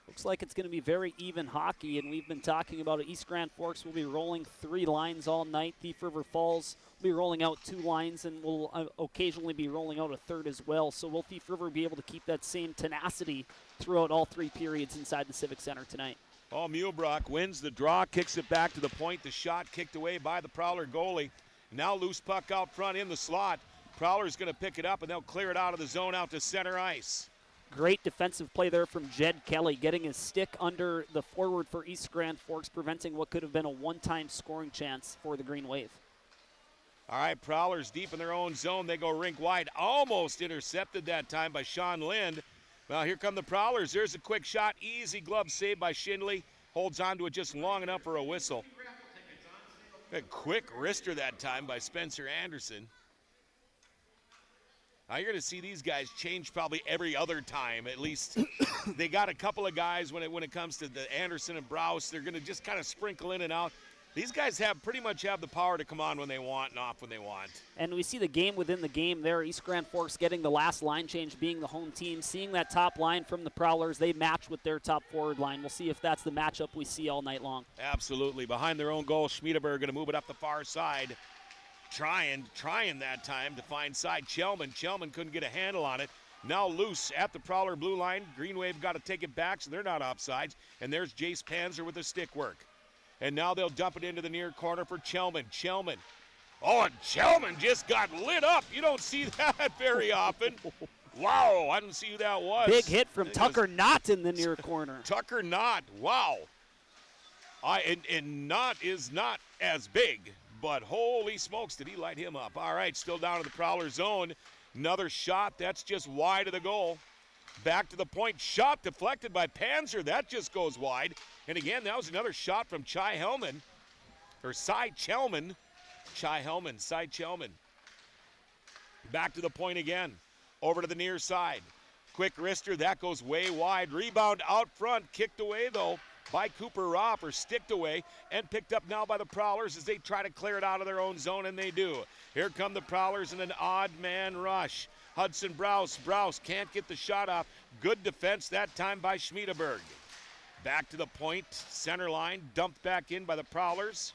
Looks like it's going to be very even hockey, and we've been talking about it. East Grand Forks will be rolling 3 lines all night. Thief River Falls will be rolling out 2 lines, and will occasionally be rolling out a third as well. So will Thief River be able to keep that same tenacity throughout all 3 periods inside the Civic Center tonight?
Oh, Mulebrock wins the draw, kicks it back to the point. The shot kicked away by the Prowler goalie. Now loose puck out front in the slot. Prowler's going to pick it up, and they'll clear it out of the zone out to center ice.
Great defensive play there from Jed Kelly, getting his stick under the forward for East Grand Forks, preventing what could have been a one-time scoring chance for the Green Wave.
All right, Prowlers deep in their own zone. They go rink wide. Almost intercepted that time by Sean Lind. Well, here come the Prowlers. There's a quick shot. Easy glove save by Schindley. Holds on to it just long enough for a whistle. A quick wrister that time by Spencer Anderson. Now you're going to see these guys change probably every other time. At least they got a couple of guys when it comes to the Anderson and Browse. They're going to just kind of sprinkle in and out. These guys pretty much have the power to come on when they want and off when they want.
And we see the game within the game there. East Grand Forks getting the last line change, being the home team. Seeing that top line from the Prowlers, they match with their top forward line. We'll see if that's the matchup we see all night long.
Absolutely. Behind their own goal, Schmiedeberg going to move it up the far side. Trying that time to find side Chelman. Chelman couldn't get a handle on it. Now loose at the Prowler blue line. Green Wave got to take it back, so they're not offsides. And there's Jace Panzer with the stick work. And now they'll dump it into the near corner for Chelman. Chelman. Oh, and Chelman just got lit up. You don't see that very often. Wow, I didn't see who that was.
Big hit from Tucker Knott in the near corner.
Tucker Knott, wow. And Knott is not as big, but holy smokes, did he light him up. All right, still down to the Prowler zone. Another shot, that's just wide of the goal. Back to the point, shot deflected by Panzer. That just goes wide. And again, that was another shot from Cy Chelman. Back to the point again. Over to the near side. Quick wrister, that goes way wide. Rebound out front, kicked away though by Cooper Roth, or sticked away, and picked up now by the Prowlers as they try to clear it out of their own zone, and they do. Here come the Prowlers in an odd man rush. Hudson Browse can't get the shot off. Good defense that time by Schmiedeberg. Back to the point, center line, dumped back in by the Prowlers.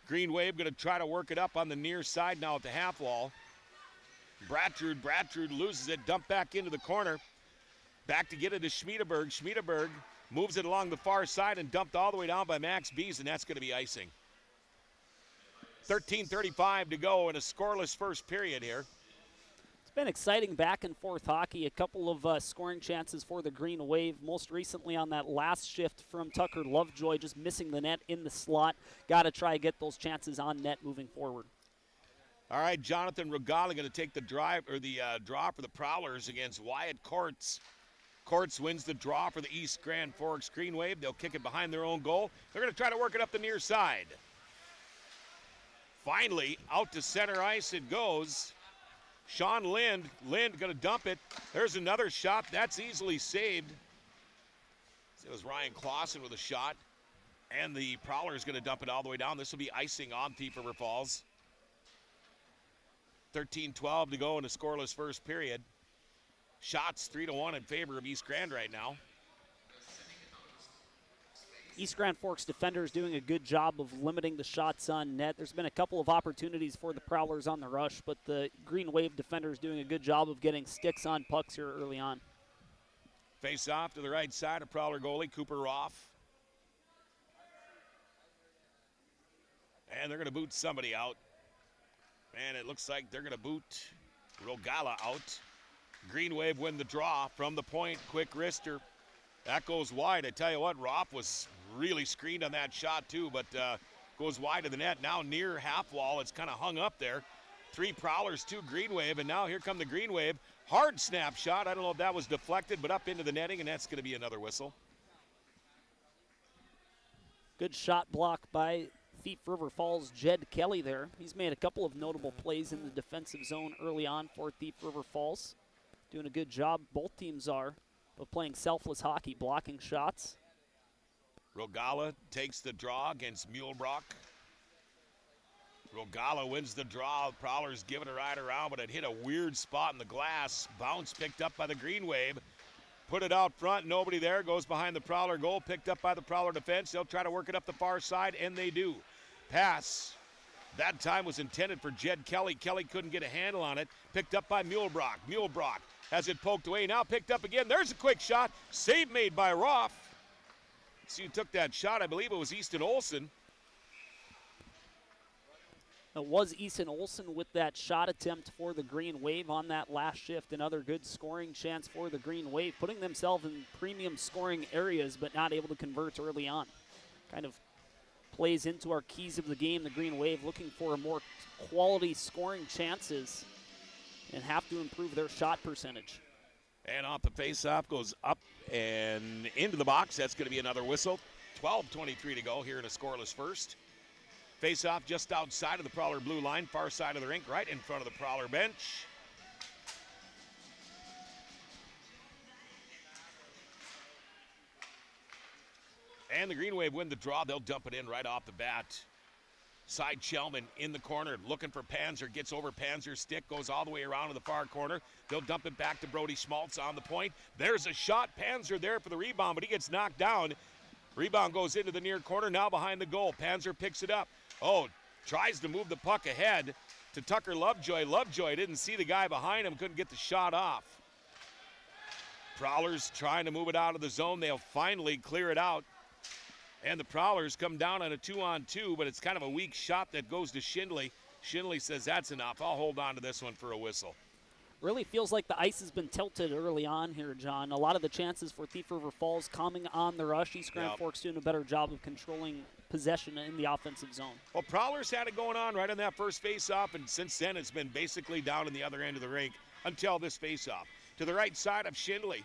Green Wave going to try to work it up on the near side now at the half wall. Bratrud loses it, dumped back into the corner. Back to get it to Schmiedeberg. Schmiedeberg moves it along the far side and dumped all the way down by Max Bees, and that's going to be icing. 13:35 to go in a scoreless first period here.
It's been exciting back and forth hockey. A couple of scoring chances for the Green Wave, most recently on that last shift from Tucker Lovejoy, just missing the net in the slot. Got to try to get those chances on net moving forward.
All right, Jonathan Regali going to take the draw for the Prowlers against Wyatt Courts. Courts wins the draw for the East Grand Forks Green Wave. They'll kick it behind their own goal. They're going to try to work it up the near side. Finally, out to center ice it goes. Sean Lind going to dump it. There's another shot. That's easily saved. It was Ryan Clausen with a shot. And the Prowler's going to dump it all the way down. This will be icing on Thief River Falls. 13:12 to go in a scoreless first period. Shots 3-1 in favor of East Grand right now.
East Grand Forks defenders doing a good job of limiting the shots on net. There's been a couple of opportunities for the Prowlers on the rush, but the Green Wave defenders doing a good job of getting sticks on pucks here early on.
Face off to the right side of Prowler goalie Cooper Roth. And they're going to boot somebody out. And it looks like they're going to boot Rogala out. Green Wave win the draw from the point. Quick wrister. That goes wide. I tell you what, Roth was really screened on that shot too, but goes wide of the net. Now near half wall, it's kind of hung up there. 3 Prowlers, 2 Green Wave, and now here come the Green Wave. Hard snap shot. I don't know if that was deflected, but up into the netting, and that's going to be another whistle.
Good shot block by Thief River Falls' Jed Kelly there. He's made a couple of notable plays in the defensive zone early on for Thief River Falls. Doing a good job, both teams are, of playing selfless hockey, blocking shots.
Rogala takes the draw against Muhlbrock. Rogala wins the draw. Prowlers give it a ride around, but it hit a weird spot in the glass. Bounce picked up by the Green Wave. Put it out front, nobody there. Goes behind the Prowler goal, picked up by the Prowler defense. They'll try to work it up the far side, and they do. Pass. That time was intended for Jed Kelly. Kelly couldn't get a handle on it. Picked up by Muhlbrock. Muhlbrock has it poked away. Now picked up again. There's a quick shot. Save made by Roth. See who took that shot. I believe it was Easton Olsen.
It was Easton Olsen with that shot attempt for the Green Wave on that last shift. Another good scoring chance for the Green Wave, putting themselves in premium scoring areas but not able to convert early on. Kind of plays into our keys of the game. The Green Wave looking for a more quality scoring chances and have to improve their shot percentage.
And off the faceoff goes up and into the box. That's going to be another whistle. 12:23 to go here in a scoreless first. Face-off just outside of the Prowler blue line, far side of the rink, right in front of the Prowler bench. And the Green Wave win the draw. They'll dump it in right off the bat. Side Shellman in the corner, looking for Panzer, gets over Panzer's stick, goes all the way around to the far corner. They'll dump it back to Brody Schmaltz on the point. There's a shot. Panzer there for the rebound, but he gets knocked down. Rebound goes into the near corner, now behind the goal. Panzer picks it up. Oh, tries to move the puck ahead to Tucker Lovejoy. Lovejoy didn't see the guy behind him, couldn't get the shot off. Prowlers trying to move it out of the zone. They'll finally clear it out. And the Prowlers come down on a 2-on-2, but it's kind of a weak shot that goes to Schindley. Schindley says, that's enough. I'll hold on to this one for a whistle.
Really feels like the ice has been tilted early on here, John. A lot of the chances for Thief River Falls coming on the rush. East Grand Forks doing a better job of controlling possession in the offensive zone.
Well, Prowlers had it going on right on that first face-off, and since then it's been basically down in the other end of the rink until this face-off. To the right side of Schindley.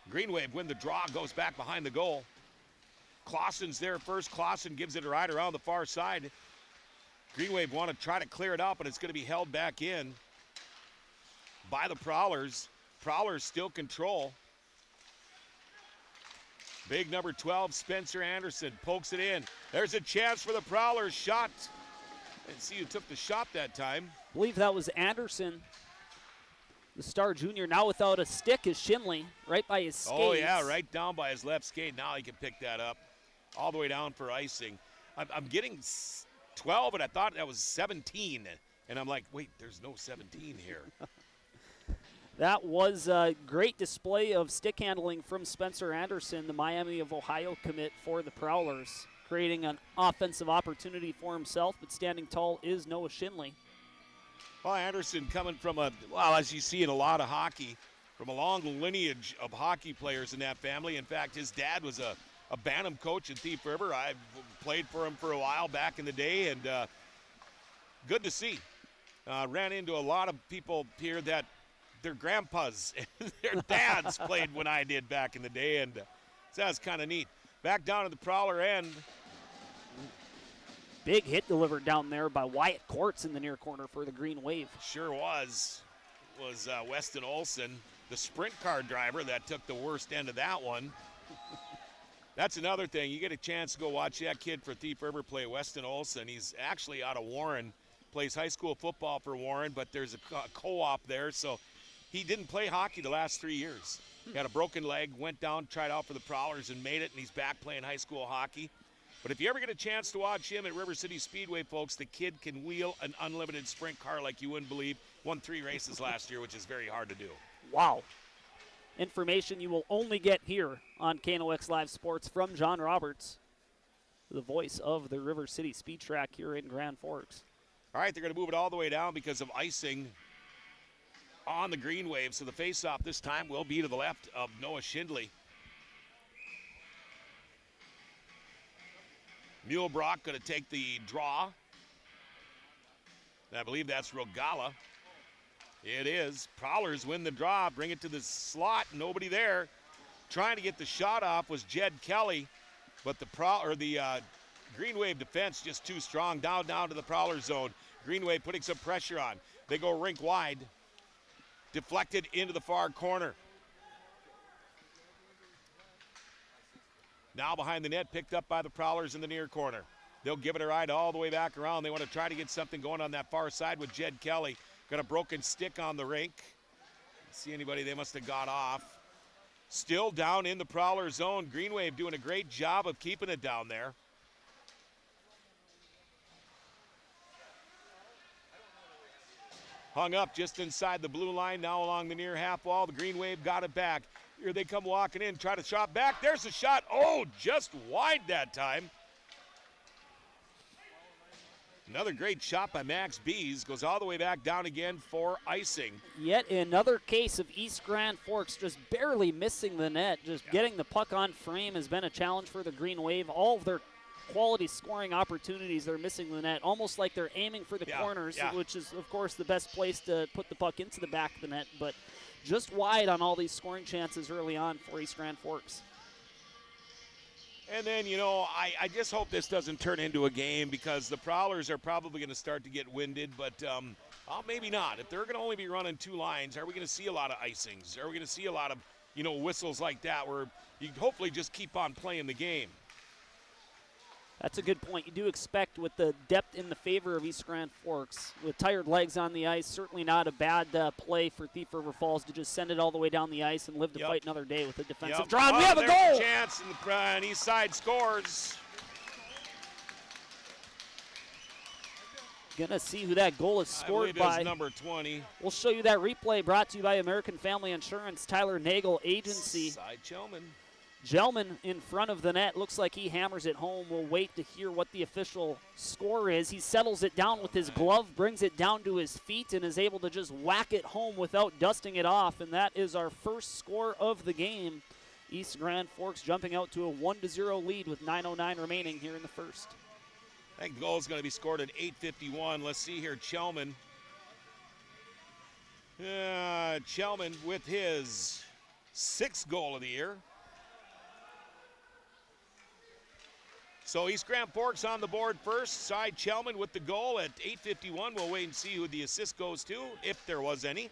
Green Wave win the draw, goes back behind the goal. Clausen's there first. Clausen gives it a ride around the far side. Green Wave want to try to clear it out, but it's going to be held back in by the Prowlers. Prowlers still control. Big number 12, Spencer Anderson, pokes it in. There's a chance for the Prowlers. Shot. And see who took the shot that time.
I believe that was Anderson. The star junior now without a stick is Schindley, right by his skates.
Oh, yeah, right down by his left skate. Now he can pick that up all the way down for icing. I'm getting 12, and I thought that was 17. And I'm like, wait, there's no 17 here.
That was a great display of stick handling from Spencer Anderson, the Miami of Ohio commit for the Prowlers, creating an offensive opportunity for himself, but standing tall is Noah Schindley.
Well, Anderson coming from as you see in a lot of hockey, from a long lineage of hockey players in that family. In fact, his dad was a Bantam coach at Thief River. I played for him for a while back in the day, and good to see. Ran into a lot of people here that their grandpas and their dads played when I did back in the day, and so that's kind of neat. Back down to the Prowler end.
Big hit delivered down there by Wyatt Courts in the near corner for the Green Wave.
Sure was Weston Olsen, the sprint car driver, that took the worst end of that one. That's another thing. You get a chance to go watch that kid for Thief River play, Weston Olsen. He's actually out of Warren, plays high school football for Warren, but there's a co-op there, so he didn't play hockey the last 3 years. He had a broken leg, went down, tried out for the Prowlers, and made it, and he's back playing high school hockey. But if you ever get a chance to watch him at River City Speedway, folks, the kid can wheel an unlimited sprint car like you wouldn't believe. Won 3 races last year, which is very hard to do.
Wow. Information you will only get here on KNOX Live Sports from John Roberts, the voice of the River City Speed Track here in Grand Forks.
All right, they're going to move it all the way down because of icing on the Green Wave. So the face-off this time will be to the left of Noah Schindley. Muhlbrock going to take the draw. And I believe that's Rogala. It is. Prowlers win the draw, bring it to the slot, nobody there. Trying to get the shot off was Jed Kelly, but the Green Wave defense just too strong. Down to the Prowler zone. Green Wave putting some pressure on. They go rink wide. Deflected into the far corner. Now behind the net, picked up by the Prowlers in the near corner. They'll give it a ride all the way back around. They want to try to get something going on that far side with Jed Kelly. Got a broken stick on the rink. See anybody they must have got off. Still down in the Prowler zone. Green Wave doing a great job of keeping it down there. Hung up just inside the blue line, now along the near half wall. The Green Wave got it back. Here they come walking in, try to shot back. There's the shot. Oh, just wide that time. Another great shot by Max Bees. Goes all the way back down again for icing.
Yet another case of East Grand Forks just barely missing the net. Just getting the puck on frame has been a challenge for the Green Wave. All of their quality scoring opportunities, they're missing the net. Almost like they're aiming for the corners, which is, of course, the best place to put the puck into the back of the net. But just wide on all these scoring chances early on for East Grand Forks.
And then, I just hope this doesn't turn into a game because the Prowlers are probably going to start to get winded, but maybe not. If they're going to only be running 2 lines, are we going to see a lot of icings? Are we going to see a lot of, whistles like that where you hopefully just keep on playing the game?
That's a good point. You do expect with the depth in the favor of East Grand Forks, with tired legs on the ice, certainly not a bad play for Thief River Falls to just send it all the way down the ice and live to fight another day with a defensive draw. We have a goal!
Chance, and East Side scores.
Gonna see who that goal is scored by.
I believe it was number 20.
We'll show you that replay brought to you by American Family Insurance, Tyler Nagel Agency.
Side Chelman.
Gelman in front of the net. Looks like he hammers it home. We'll wait to hear what the official score is. He settles it down with his glove, brings it down to his feet, and is able to just whack it home without dusting it off. And that is our first score of the game. East Grand Forks jumping out to a 1-0 lead with 9:09 remaining here in the first.
That goal is going to be scored at 8:51. Let's see here, Chelman. Chelman with his 6th goal of the year. So East Grand Forks on the board first. Side Chelman with the goal at 8:51. We'll wait and see who the assist goes to, if there was any.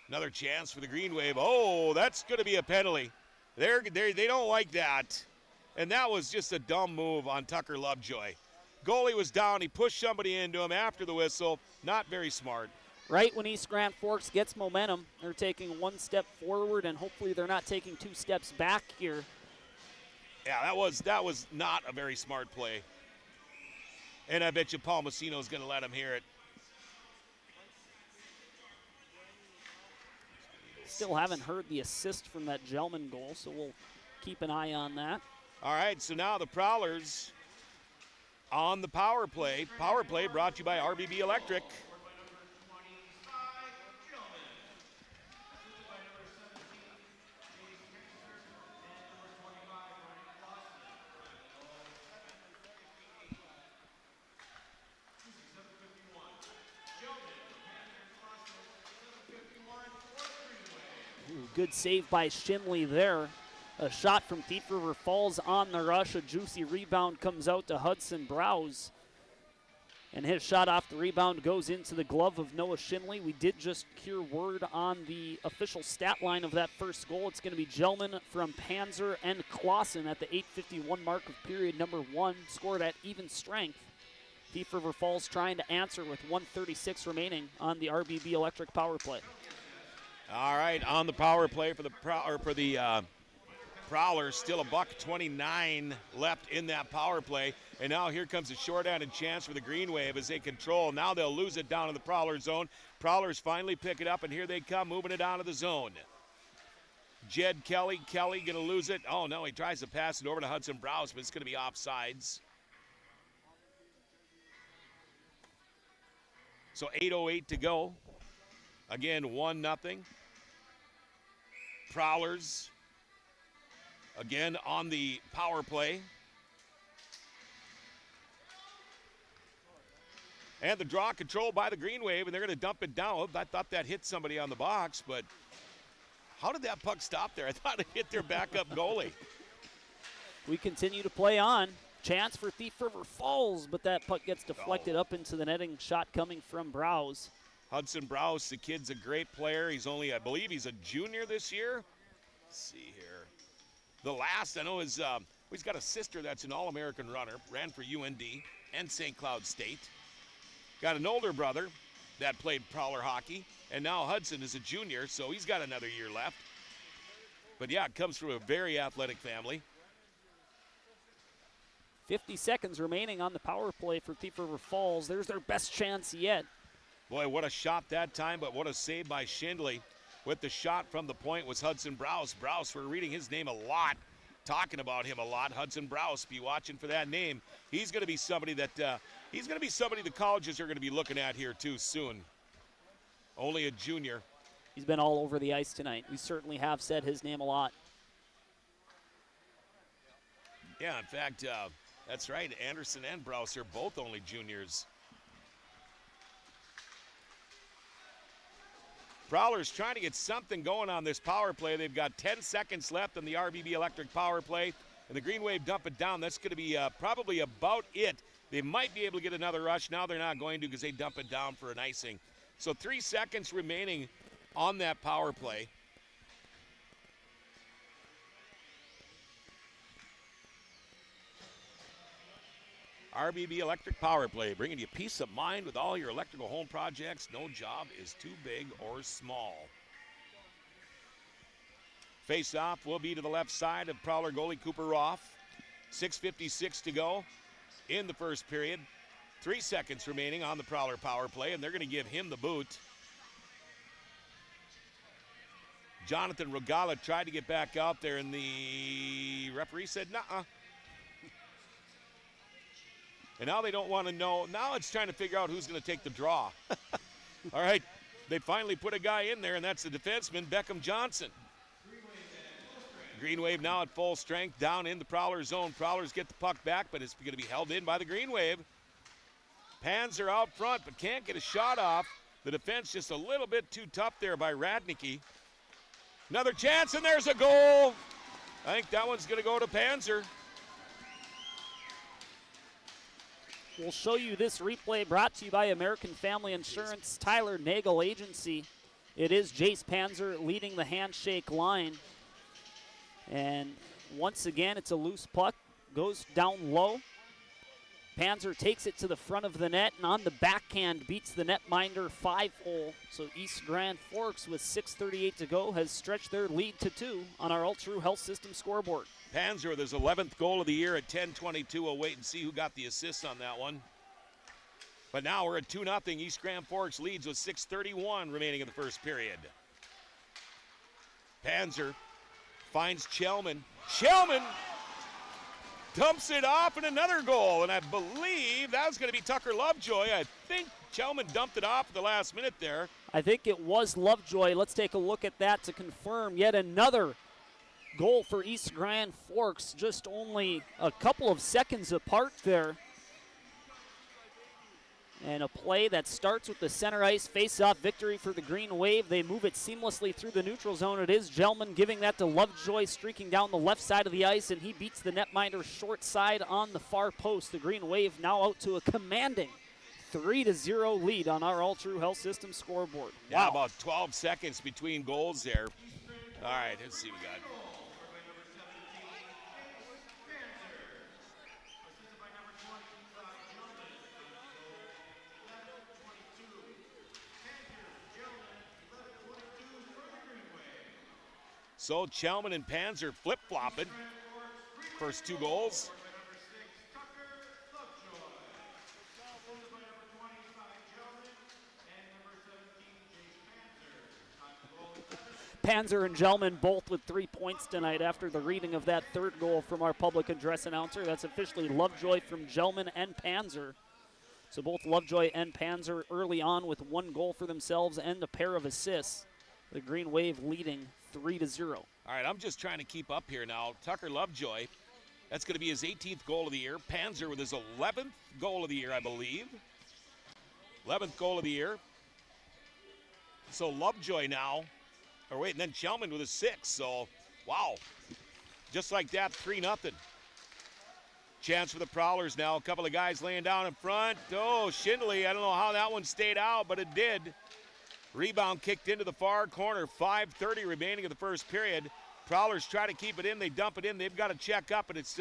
Another chance for the Green Wave. Oh, that's going to be a penalty. They don't like that. And that was just a dumb move on Tucker Lovejoy. Goalie was down. He pushed somebody into him after the whistle. Not very smart.
Right when East Grand Forks gets momentum, they're taking 1 step forward, and hopefully they're not taking 2 steps back here.
Yeah, that was not a very smart play. And I bet you Paul Messino's going to let him hear it.
Still haven't heard the assist from that Gelman goal, so we'll keep an eye on that.
All right, so now the Prowlers on the power play. Power play brought to you by RBB Electric.
Good save by Shinley there. A shot from Thief River Falls on the rush. A juicy rebound comes out to Hudson Browse. And his shot off the rebound goes into the glove of Noah Shinley. We did just hear word on the official stat line of that first goal. It's going to be Gelman from Panzer and Clausen at the 8:51 mark of period number 1, scored at even strength. Thief River Falls trying to answer with 1:36 remaining on the RBB Electric power play.
All right, on the power play for the Prowlers, still $1:29 left in that power play. And now here comes a short-handed chance for the Green Wave as they control. Now they'll lose it down in the Prowler zone. Prowlers finally pick it up, and here they come, moving it out of the zone. Jed Kelly going to lose it. Oh, no, he tries to pass it over to Hudson Browse, but it's going to be offsides. So 8:08 to go. Again, 1-0. Prowlers, again, on the power play. And the draw controlled by the Green Wave, and they're going to dump it down. I thought that hit somebody on the box, but how did that puck stop there? I thought it hit their backup goalie.
We continue to play on. Chance for Thief River Falls, but that puck gets deflected up into the netting. Shot coming from Browse.
Hudson Browse, the kid's a great player. He's only, I believe he's a junior this year. Let's see here. The last, I know, is He's got a sister that's an All-American runner, ran for UND and St. Cloud State. Got an older brother that played Prowler hockey, and now Hudson is a junior, so he's got another year left. But yeah, it comes from a very athletic family.
50 seconds remaining on the power play for Thief River Falls. There's their best chance yet.
Boy, what a shot that time, but what a save by Schindley. With the shot from the point was Hudson Browse. Browse, we're reading his name a lot, talking about him a lot. Hudson Browse, be watching for that name. He's going to be somebody that the colleges are going to be looking at here too soon. Only a junior.
He's been all over the ice tonight. We certainly have said his name a lot.
Yeah, in fact, that's right. Anderson and Browse are both only juniors. Prowler's trying to get something going on this power play. They've got 10 seconds left on the RBB Electric power play, and the Green Wave dump it down. That's going to be probably about it. They might be able to get another rush. Now they're not going to because they dump it down for an icing. So 3 seconds remaining on that power play. RBB Electric Power Play, bringing you peace of mind with all your electrical home projects. No job is too big or small. Face-off will be to the left side of Prowler goalie Cooper Roth. 6:56 to go in the first period. 3 seconds remaining on the Prowler power play, and they're going to give him the boot. Jonathan Regala tried to get back out there, and the referee said, nuh-uh. And now they don't want to know. Now it's trying to figure out who's going to take the draw. All right, they finally put a guy in there, and that's the defenseman, Beckham Johnson. Green Wave now at full strength down in the Prowler zone. Prowlers get the puck back, but it's going to be held in by the Green Wave. Panzer out front, but can't get a shot off. The defense just a little bit too tough there by Radnicki. Another chance, and there's a goal. I think that one's going to go to Panzer.
We'll show you this replay brought to you by American Family Insurance, Tyler Nagel Agency. It is Jace Panzer leading the handshake line. And once again, it's a loose puck, goes down low. Panzer takes it to the front of the net, and on the backhand beats the netminder 5-0. So East Grand Forks, with 6:38 to go, has stretched their lead to 2 on our All-True Health System scoreboard.
Panzer with his 11th goal of the year at 10:22. We'll wait and see who got the assist on that one. But now we're at 2-0. East Grand Forks leads with 6:31 remaining in the first period. Panzer finds Chelman. Chelman dumps it off, and another goal. And I believe that was going to be Tucker Lovejoy. I think Chelman dumped it off at the last minute there.
I think it was Lovejoy. Let's take a look at that to confirm yet another goal for East Grand Forks, just only a couple of seconds apart there. And a play that starts with the center ice face-off victory for the Green Wave. They move it seamlessly through the neutral zone. It is Gelman giving that to Lovejoy, streaking down the left side of the ice, and he beats the netminder short side on the far post. The Green Wave now out to a commanding 3-0 lead on our All-True Health System scoreboard.
Yeah, wow. About 12 seconds between goals there. All right, let's see what we got. So Chelman and Panzer flip-flopping. First 2 goals.
Panzer and Gelman both with 3 points tonight after the reading of that third goal from our public address announcer. That's officially Lovejoy from Gelman and Panzer. So both Lovejoy and Panzer early on with 1 goal for themselves and a pair of assists. The Green Wave leading 3-0.
All right, I'm just trying to keep up here now. Tucker Lovejoy, that's going to be his 18th goal of the year. Panzer with his 11th goal of the year, I believe. 11th goal of the year. So Lovejoy now, or wait, and then Chelman with his 6th. So, wow. Just like that, 3-0. Chance for the Prowlers now. A couple of guys laying down in front. Oh, Schindley, I don't know how that one stayed out, but it did. Rebound kicked into the far corner. 5:30 remaining of the first period. Prowlers try to keep it in. They dump it in. They've got to check up, and it's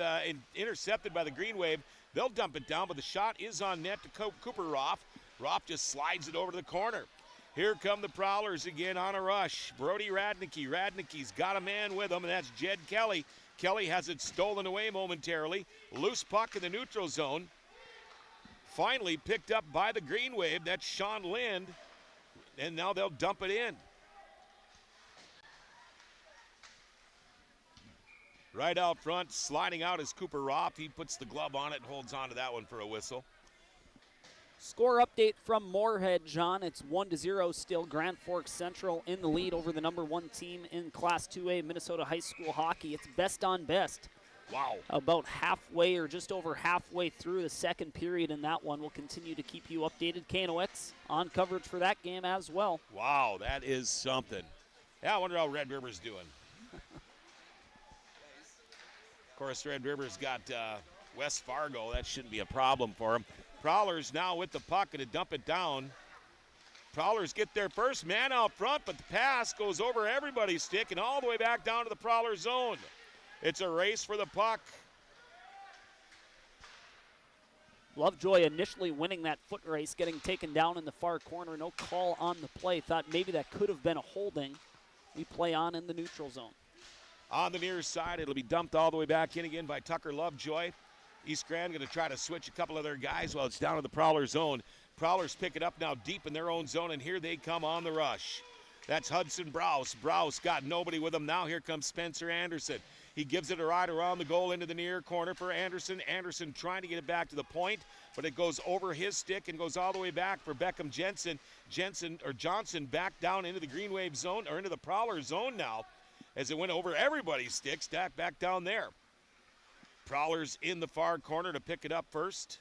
intercepted by the Green Wave. They'll dump it down, but the shot is on net to Cooper Roth. Roth just slides it over to the corner. Here come the Prowlers again on a rush. Brody Radnicki. Radnicki's got a man with him, and that's Jed Kelly. Kelly has it stolen away momentarily. Loose puck in the neutral zone. Finally picked up by the Green Wave. That's Sean Lind. And now they'll dump it in. Right out front, sliding out is Cooper Roth. He puts the glove on it and holds on to that one for a whistle.
Score update from Moorhead, John. It's 1-0 still. Grand Forks Central in the lead over the number 1 team in Class 2A Minnesota High School hockey. It's best on best.
Wow.
About halfway or just over halfway through the second period in that one. We'll continue to keep you updated. KNOX on coverage for that game as well.
Wow, that is something. Yeah, I wonder how Red River's doing. Of course, Red River's got West Fargo. That shouldn't be a problem for them. Prowlers now with the puck and to dump it down. Prowlers get their first man out front, but the pass goes over everybody's stick and all the way back down to the Prowler zone. It's a race for the puck.
Lovejoy initially winning that foot race, getting taken down in the far corner. No call on the play. Thought maybe that could have been a holding. We play on in the neutral zone.
On the near side, it'll be dumped all the way back in again by Tucker Lovejoy. East Grand going to try to switch a couple of their guys while it's down to the Prowler zone. Prowlers pick it up now deep in their own zone, and here they come on the rush. That's Hudson Browse. Browse got nobody with him. Now here comes Spencer Anderson. He gives it a ride around the goal into the near corner for Anderson. Anderson trying to get it back to the point, but it goes over his stick and goes all the way back for Beckham Jensen. Johnson back down into the Green Wave zone, or into the Prowler zone now, as it went over everybody's stick, stacked back down there. Prowlers in the far corner to pick it up first.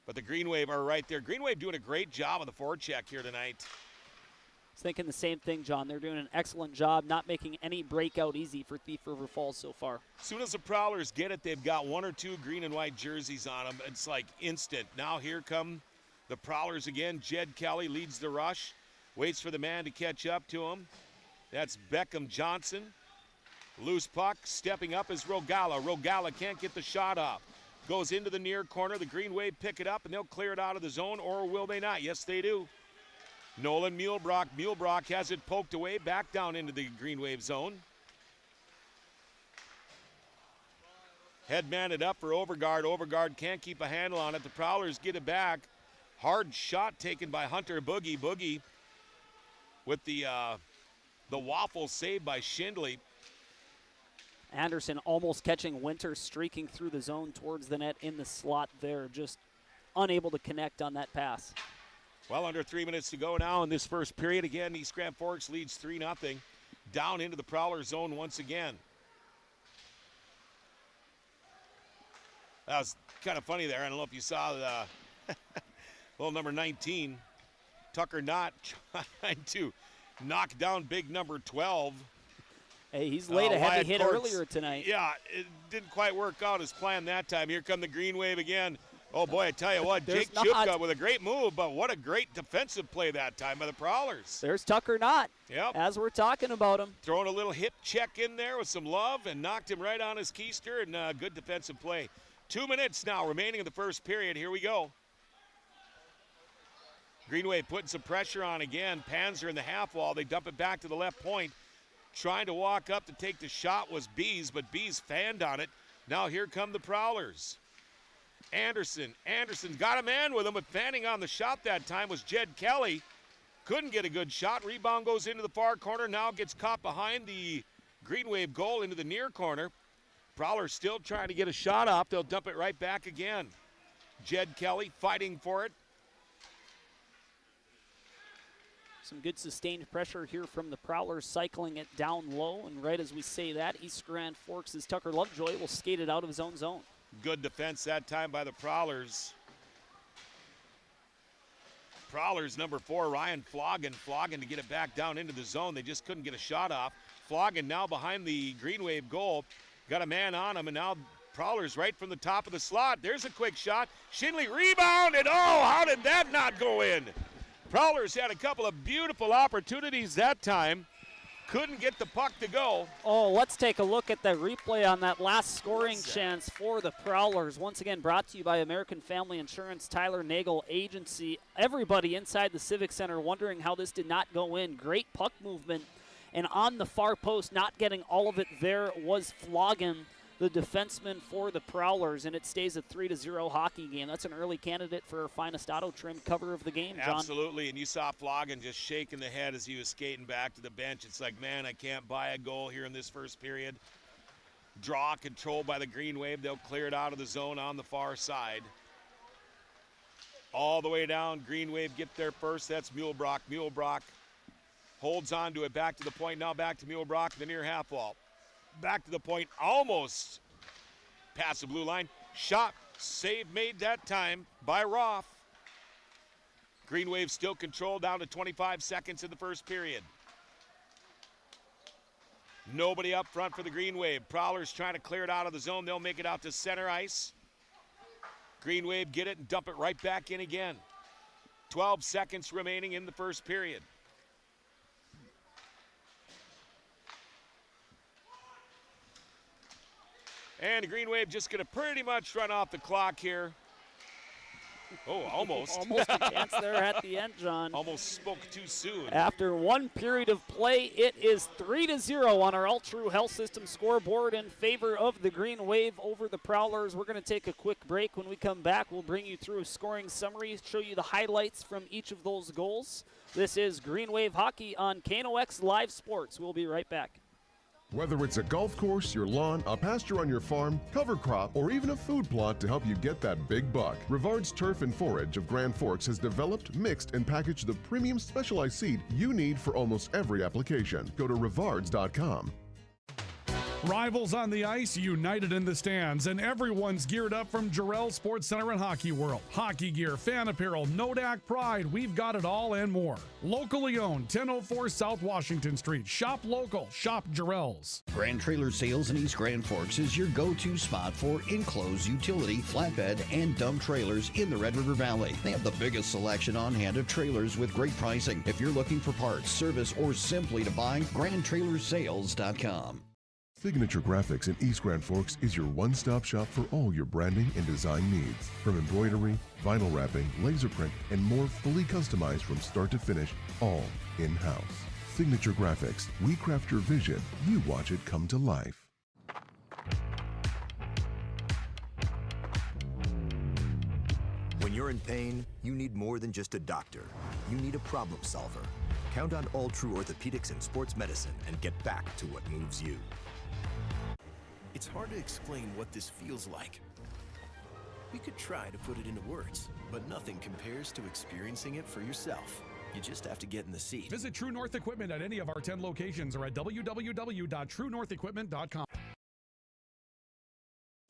But the Green Wave are right there. Green Wave doing a great job of the forecheck here tonight.
I was thinking the same thing, John. They're doing an excellent job not making any breakout easy for Thief River Falls so far.
As soon as the Prowlers get it, they've got 1 or 2 green and white jerseys on them. It's like instant. Now here come the Prowlers again. Jed Kelly leads the rush. Waits for the man to catch up to him. That's Beckham Johnson. Loose puck, stepping up is Rogala. Rogala can't get the shot off. Goes into the near corner. The Green Wave pick it up, and they'll clear it out of the zone, or will they not? Yes, they do. Nolan Muhlbrock. Muhlbrock has it poked away, back down into the Green Wave zone. Headman it up for Overgaard. Overgaard can't keep a handle on it. The Prowlers get it back. Hard shot taken by Hunter Boogie. Boogie with the waffle saved by Schindley.
Anderson almost catching Winter, streaking through the zone towards the net in the slot there, just unable to connect on that pass.
Well, under 3 minutes to go now in this first period. Again, East Grand Forks leads 3-0. Down into the Prowler zone once again. That was kind of funny there. I don't know if you saw the little number 19, Tucker Knott, trying to knock down big number 12.
Hey, he's laid a heavy hit earlier tonight.
Yeah, it didn't quite work out as planned that time. Here come the Green Wave again. Oh, boy, I tell you what, Jake Chupka with a great move, but what a great defensive play that time by the Prowlers.
There's Tucker Knott,
yep,
as we're talking about him.
Throwing a little hip check in there with some love and knocked him right on his keister, and good defensive play. 2 minutes now remaining in the first period. Here we go. Green Wave putting some pressure on again. Panzer in the half wall. They dump it back to the left point. Trying to walk up to take the shot was Bees, but Bees fanned on it. Now here come the Prowlers. Anderson's got a man with him, but fanning on the shot that time was Jed Kelly. Couldn't get a good shot. Rebound goes into the far corner. Now gets caught behind the Green Wave goal into the near corner. Prowlers still trying to get a shot off. They'll dump it right back again. Jed Kelly fighting for it.
Some good sustained pressure here from the Prowlers, cycling it down low. And right as we say that, East Grand Forks' Tucker Lovejoy will skate it out of his own zone.
Good defense that time by the Prowlers. Prowlers number 4, Ryan Floggin. Floggin to get it back down into the zone. They just couldn't get a shot off. Floggin now behind the Green Wave goal. Got a man on him, and now Prowlers right from the top of the slot. There's a quick shot. Schindley rebound, and oh, how did that not go in? Prowlers had a couple of beautiful opportunities that time. couldn't get the puck to go.
Oh, let's take a look at the replay on that last scoring chance for the Prowlers. Once again, brought to you by American Family Insurance, Tyler Nagel Agency. Everybody inside the Civic Center wondering how this did not go in. Great puck movement. And on the far post, not getting all of it there, was Floggin, the defenseman for the Prowlers, and it stays a 3-0 hockey game. That's an early candidate for our finest auto trim cover of the game, John.
Absolutely, and you saw Floggin just shaking the head as he was skating back to the bench. It's like, man, I can't buy a goal here in this first period. Draw controlled by the Green Wave. They'll clear it out of the zone on the far side. All the way down, Green Wave get there first. That's Muhlbrock. Muhlbrock holds on to it, back to the point. Now back to Muhlbrock, the near half wall. Back to the point, almost past the blue line. Shot, save made that time by Roth. Green Wave still controlled, down to 25 seconds in the first period. Nobody up front for the Green Wave. Prowlers trying to clear it out of the zone. They'll make it out to center ice. Green Wave get it and dump it right back in again. 12 seconds remaining in the first period. And the Green Wave just going to pretty much run off the clock here. Oh, almost.
Almost a chance there at the end, John.
Almost spoke too soon.
After one period of play, it is 3-0 on our All True Health System scoreboard in favor of the Green Wave over the Prowlers. We're going to take a quick break. When we come back, we'll bring you through a scoring summary, show you the highlights from each of those goals. This is Green Wave Hockey on KNOX Live Sports. We'll be right back.
Whether it's a golf course, your lawn, a pasture on your farm, cover crop, or even a food plot to help you get that big buck, Rivard's Turf and Forage of Grand Forks has developed, mixed, and packaged the premium specialized seed you need for almost every application. Go to rivards.com.
Rivals on the ice, united in the stands, and everyone's geared up from Jarrell Sports Center and Hockey World. Hockey gear, fan apparel, Nodak Pride, we've got it all and more. Locally owned, 1004 South Washington Street. Shop local, shop Jarrell's.
Grand Trailer Sales in East Grand Forks is your go-to spot for enclosed utility, flatbed, and dump trailers in the Red River Valley. They have the biggest selection on hand of trailers with great pricing. If you're looking for parts, service, or simply to buy, GrandTrailersSales.com.
Signature Graphics in East Grand Forks is your one-stop shop for all your branding and design needs. From embroidery, vinyl wrapping, laser print, and more, fully customized from start to finish, all in-house. Signature Graphics. We craft your vision. You watch it come to life.
When you're in pain, you need more than just a doctor. You need a problem solver. Count on All True Orthopedics and Sports Medicine and get back to what moves you.
It's hard to explain what this feels like. We could try to put it into words, but nothing compares to experiencing it for yourself. You just have to get in the seat.
Visit True North Equipment at any of our 10 locations or at www.truenorthequipment.com.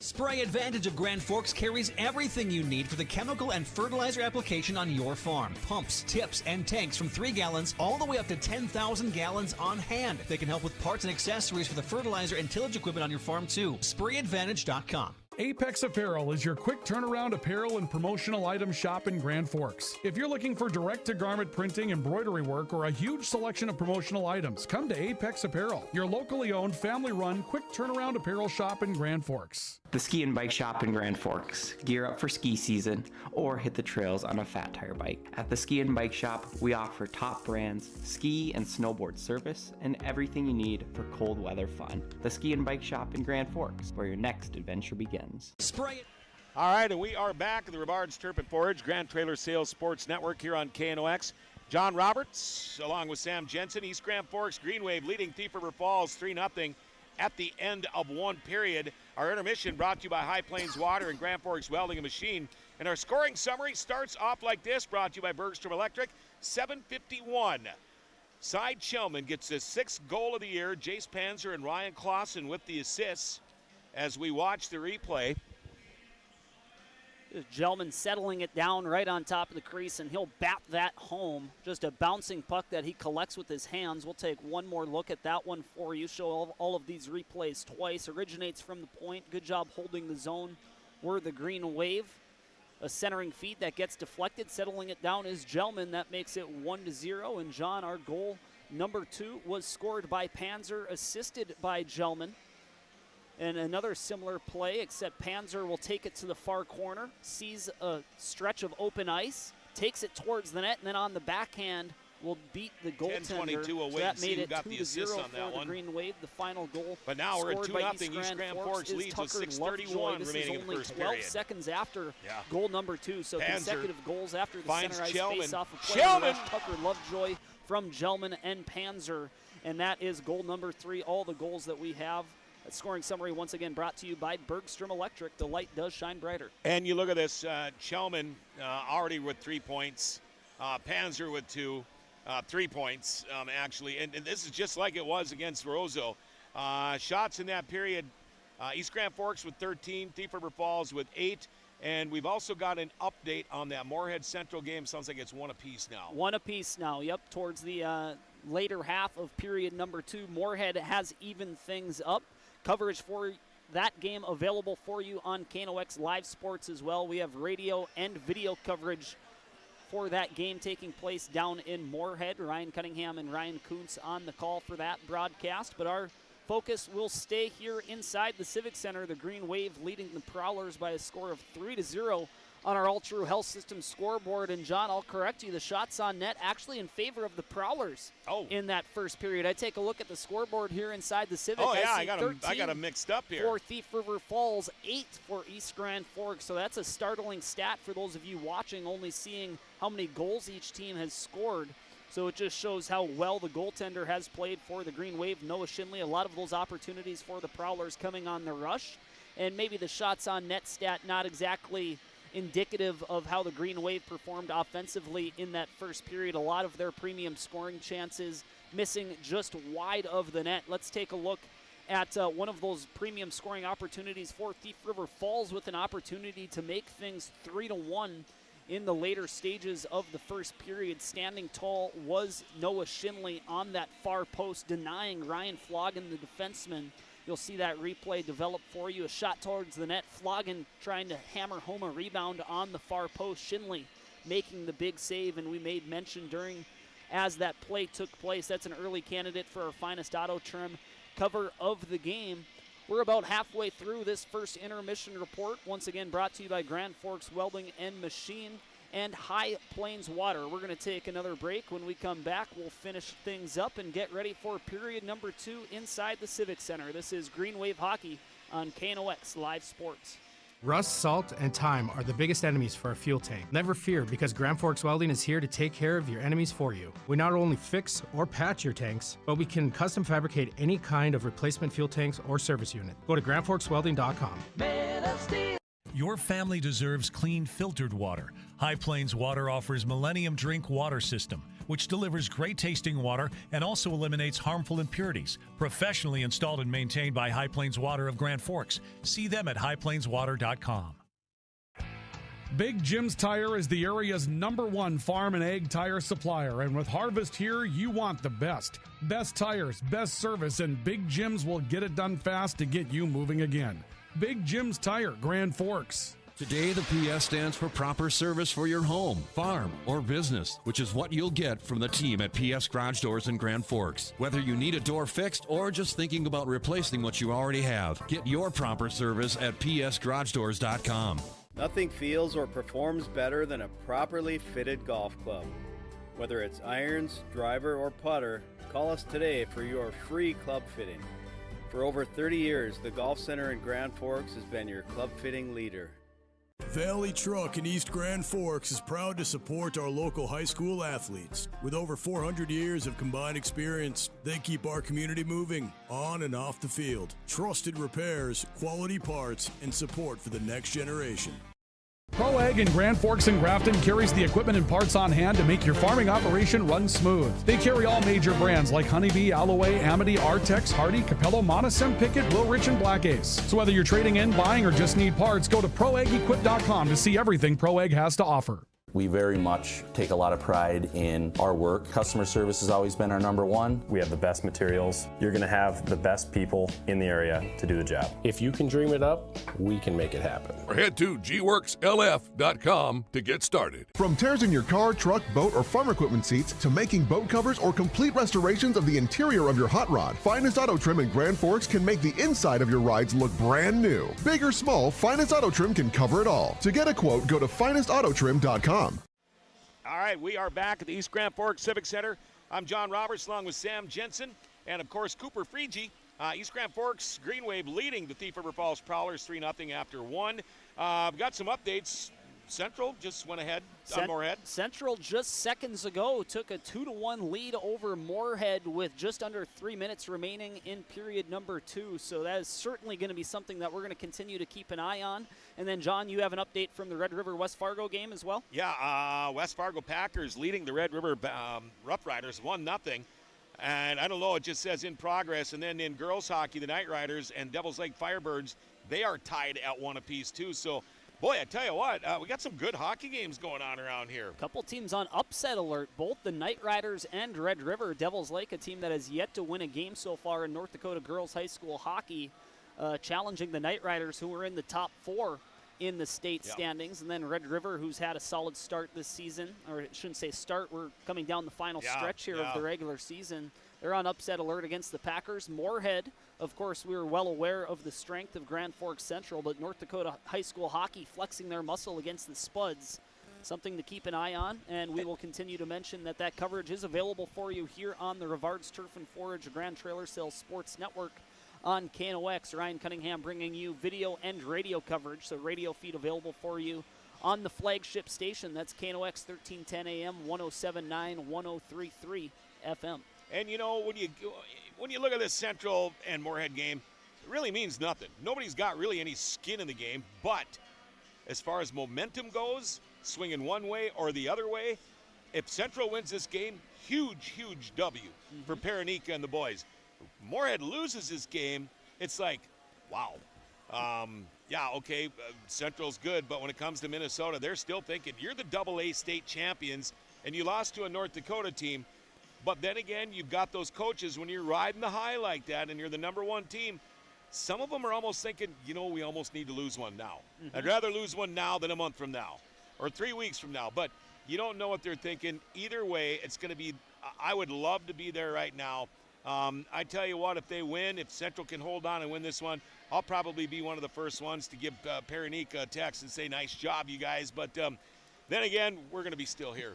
Spray Advantage of Grand Forks carries everything you need for the chemical and fertilizer application on your farm. Pumps, tips, and tanks from 3 gallons all the way up to 10,000 gallons on hand. They can help with parts and accessories for the fertilizer and tillage equipment on your farm too. SprayAdvantage.com.
Apex Apparel is your quick turnaround apparel and promotional item shop in Grand Forks. If you're looking for direct-to-garment printing, embroidery work, or a huge selection of promotional items, come to Apex Apparel, your locally owned, family-run, quick turnaround apparel shop in Grand Forks.
The Ski and Bike Shop in Grand Forks. Gear up for ski season or hit the trails on a fat tire bike. At the Ski and Bike Shop, we offer top brands, ski and snowboard service, and everything you need for cold weather fun. The Ski and Bike Shop in Grand Forks, where your next adventure begins.
Spray it. All right, and we are back at the Rivards Turf and Forage Grand Trailer Sales Sports Network here on KNOX. John Roberts, along with Sam Jensen, East Grand Forks Green Wave leading Thief River Falls 3-0 at the end of one period. Our intermission brought to you by High Plains Water and Grand Forks Welding and Machine. And our scoring summary starts off like this, brought to you by Bergstrom Electric, 7:51. Cy Chelman gets his 6th goal of the year. Jace Panzer and Ryan Clausen with the assists as we watch the replay.
Gelman settling it down right on top of the crease, and he'll bat that home. Just a bouncing puck that he collects with his hands. We'll take one more look at that one for you. Show all of these replays twice. Originates from the point. Good job holding the zone. We're the Green Wave. A centering feed that gets deflected. Settling it down is Gelman. That makes it 1-0. And John, our goal number 2 was scored by Panzer, assisted by Gelman. And another similar play, except Panzer will take it to the far corner, sees a stretch of open ice, takes it towards the net, and then on the backhand will beat the goaltender.
10-22 away.
So that made it
got the
2-0
on
for
that
the
one.
Green Wave. The final goal.
But now we're at 2-0.
East Grand Forks
leads with
Tucker
6:31
Lovejoy. This
remaining
is
in the
only
first
12
period.
seconds after goal number 2. So
Panzer
consecutive goals after the
finds
center ice
Gelman.
face-off of play. Tucker Lovejoy from Gelman and Panzer. And that is goal number 3. All the goals that we have. A scoring summary once again brought to you by Bergstrom Electric. The light does shine brighter.
And you look at this, Chelman already with 3 points, Panzer with 2, 3 points actually, and this is just like it was against Roseau. Shots in that period, East Grand Forks with 13, Thief River Falls with 8, and we've also got an update on that Moorhead Central game. Sounds like it's 1 apiece now.
1 apiece now, yep, towards the later half of period number 2. Moorhead has evened things up. Coverage for that game available for you on KNOX Live Sports as well. We have radio and video coverage for that game taking place down in Moorhead. Ryan Cunningham and Ryan Kuntz on the call for that broadcast. But our focus will stay here inside the Civic Center. The Green Wave leading the Prowlers by a score of 3-0 on our All True Health System scoreboard. And John, I'll correct you, the shots on net actually in favor of the Prowlers in that first period. I take a look at the scoreboard here inside the Civic.
Oh, yeah,
I
got them mixed up here.
For Thief River Falls, 8 for East Grand Forks. So that's a startling stat for those of you watching, only seeing how many goals each team has scored. So it just shows how well the goaltender has played for the Green Wave. Noah Shinley, a lot of those opportunities for the Prowlers coming on the rush. And maybe the shots on net stat not exactly indicative of how the Green Wave performed offensively in that first period. A lot of their premium scoring chances missing just wide of the net. Let's take a look at one of those premium scoring opportunities for Thief River Falls, with an opportunity to make things 3-1 in the later stages of the first period. Standing tall was Noah Shinley on that far post, denying Ryan Floggen, the defenseman. You'll see that replay develop for you. A shot towards the net. Floggen trying to hammer home a rebound on the far post. Shinley making the big save, and we made mention as that play took place. That's an early candidate for our finest auto trim cover of the game. We're about halfway through this first intermission report. Once again brought to you by Grand Forks Welding and Machine and High Plains Water. We're going to take another break. When we come back, we'll finish things up and get ready for period number 2 inside the Civic Center. This is Green Wave Hockey on KNOX Live Sports.
Rust, salt, and time are the biggest enemies for a fuel tank. Never fear, because Grand Forks Welding is here to take care of your enemies for you. We not only fix or patch your tanks, but we can custom fabricate any kind of replacement fuel tanks or service unit. Go to grandforkswelding.com.
Your family deserves clean, filtered water. High Plains Water offers Millennium Drink Water System, which delivers great-tasting water and also eliminates harmful impurities. Professionally installed and maintained by High Plains Water of Grand Forks. See them at highplainswater.com.
Big Jim's Tire is the area's #1 farm and ag tire supplier, and with harvest here, you want the best. Best tires, best service, and Big Jim's will get it done fast to get you moving again. Big Jim's Tire, Grand Forks.
Today, the PS stands for proper service for your home, farm, or business, which is what you'll get from the team at PS Garage Doors in Grand Forks. Whether you need a door fixed or just thinking about replacing what you already have, get your proper service at psgaragedoors.com.
Nothing feels or performs better than a properly fitted golf club. Whether it's irons, driver, or putter, call us today for your free club fitting. For over 30 years, the Golf Center in Grand Forks has been your club fitting leader.
Valley Truck in East Grand Forks is proud to support our local high school athletes. With over 400 years of combined experience, they keep our community moving on and off the field. Trusted repairs, quality parts, and support for the next generation.
Pro Ag in Grand Forks and Grafton carries the equipment and parts on hand to make your farming operation run smooth. They carry all major brands like Honeybee, Alloway, Amity, Artex, Hardy, Capello, Monosem, Pickett, Wilrich, and Black Ace. So whether you're trading in, buying, or just need parts, go to ProAgEquip.com to see everything Pro Ag has to offer.
We very much take a lot of pride in our work. Customer service has always been our number one.
We have the best materials. You're going to have the best people in the area to do the job.
If you can dream it up, we can make it happen.
Or head to gworkslf.com to get started.
From tears in your car, truck, boat, or farm equipment seats to making boat covers or complete restorations of the interior of your hot rod, Finest Auto Trim in Grand Forks can make the inside of your rides look brand new. Big or small, Finest Auto Trim can cover it all. To get a quote, go to finestautotrim.com.
All right, we are back at the East Grand Forks Civic Center. I'm John Roberts along with Sam Jensen and, of course, Cooper Freege. East Grand Forks Green Wave leading the Thief River Falls Prowlers 3-0 after one. We've got some updates. Central just went ahead on Moorhead.
Central just seconds ago took a 2-1 lead over Moorhead with just under 3 minutes remaining in period number 2. So that is certainly going to be something that we're going to continue to keep an eye on. And then, John, you have an update from the Red River West Fargo game as well?
Yeah, West Fargo Packers leading the Red River Rough Riders 1-0. And I don't know, it just says in progress. And then in girls hockey, the Night Riders and Devils Lake Firebirds, they are tied at 1 apiece too. So, boy, I tell you what, we got some good hockey games going on around here.
A couple teams on upset alert, both the Night Riders and Red River. Devils Lake, a team that has yet to win a game so far in North Dakota girls high school hockey, challenging the Night Riders, who are in the top 4 in the state standings. And then Red River, who's had a solid start this season, or I shouldn't say start, we're coming down the final stretch here of the regular season. They're on upset alert against the Packers. Moorhead, of course, we were well aware of the strength of Grand Forks Central, but North Dakota high school hockey flexing their muscle against the Spuds. Something to keep an eye on, and we will continue to mention that coverage is available for you here on the Rivards Turf and Forage Grand Trailer Sales Sports Network on KNOX. Ryan Cunningham bringing you video and radio coverage, so radio feed available for you on the flagship station. That's KNOX 1310 AM, 107.9, 103.3 FM.
And, you know, when you look at this Central and Moorhead game, it really means nothing. Nobody's got really any skin in the game, but as far as momentum goes, swinging one way or the other way, if Central wins this game, huge, huge W for Paranika and the boys. Moorhead loses this game, it's like, wow. Central's good, but when it comes to Minnesota, they're still thinking, you're the AA state champions, and you lost to a North Dakota team. But then again, you've got those coaches, when you're riding the high like that and you're the number one team, some of them are almost thinking, you know, we almost need to lose one now. I'd rather lose one now than a month from now or 3 weeks from now. But you don't know what they're thinking. Either way, it's going to be – I would love to be there right now. I tell you what, if they win, if Central can hold on and win this one, I'll probably be one of the first ones to give Paranika a text and say, nice job, you guys. But then again, we're going to be still here.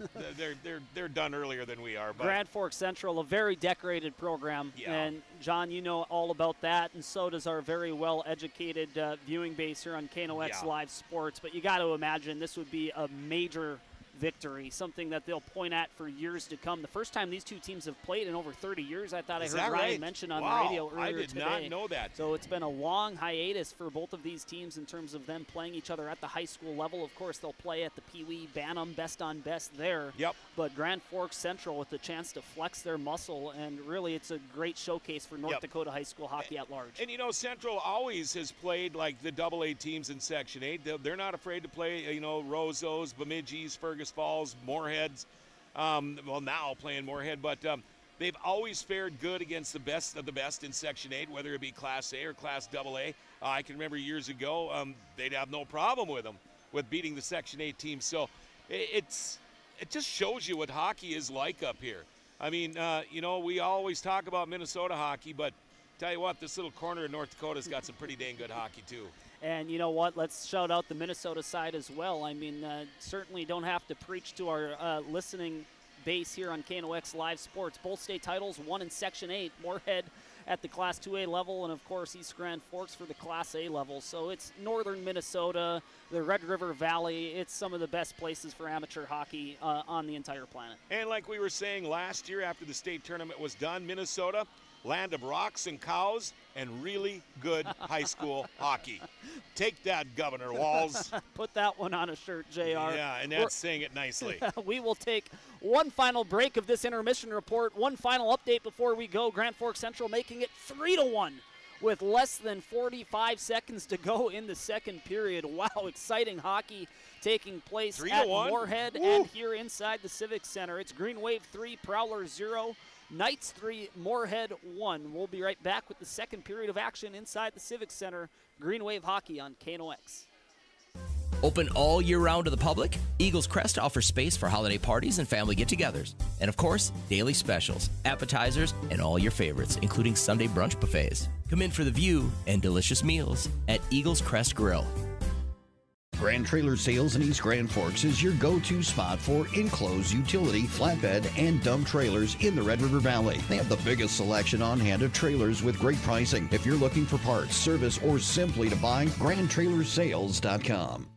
They're done earlier than we are. But
Grand Forks Central, a very decorated program.
Yeah.
And, John, you know all about that, and so does our very well-educated viewing base here on KNOX Live Sports. But you got to imagine this would be a major victory, something that they'll point at for years to come. The first time these two teams have played in over 30 years, I thought I heard Ryan mention on the radio earlier today.
I did not know that.
So it's been a long hiatus for both of these teams in terms of them playing each other at the high school level. Of course, they'll play at the Pee Wee Bantam best on best there.
Yep.
But Grand Forks Central with the chance to flex their muscle, and really it's a great showcase for North Dakota high school hockey at large.
And, you know, Central always has played like the AA teams in Section 8. They're not afraid to play, you know, Rozos, Bemidji's, Fergus Falls, Moorheads. Now playing Moorhead, but they've always fared good against the best of the best in Section 8, whether it be Class A or Class AA. I can remember years ago, they'd have no problem with them, with beating the Section 8 team. So it just shows you what hockey is like up here. I mean, you know, we always talk about Minnesota hockey, but tell you what, this little corner of North Dakota's got some pretty dang good hockey too.
And you know what? Let's shout out the Minnesota side as well. I mean, certainly don't have to preach to our listening base here on KNOX Live Sports. Both state titles won in Section 8. Moorhead at the Class 2A level, and of course East Grand Forks for the Class A level. So it's northern Minnesota, the Red River Valley. It's some of the best places for amateur hockey on the entire planet.
And like we were saying last year after the state tournament was done, Minnesota, land of rocks and cows and really good high school hockey. Take that, Governor Walz.
Put that one on a shirt, JR.
Yeah, and that's saying it nicely.
We will take one final break of this intermission report, one final update before we go. Grand Forks Central making it 3-1 with less than 45 seconds to go in the second period. Wow, exciting hockey taking place at
3-1.
Moorhead and here inside the Civic Center. It's Green Wave 3, Prowlers 0, Knights 3, Moorhead 1. We'll be right back with the second period of action inside the Civic Center. Green Wave Hockey on KNOX.
Open all year round to the public, Eagles Crest offers space for holiday parties and family get-togethers. And of course, daily specials, appetizers, and all your favorites, including Sunday brunch buffets. Come in for the view and delicious meals at Eagles Crest Grill.
Grand Trailer Sales in East Grand Forks is your go-to spot for enclosed utility, flatbed, and dump trailers in the Red River Valley. They have the biggest selection on hand of trailers with great pricing. If you're looking for parts, service, or simply to buy, GrandTrailersSales.com.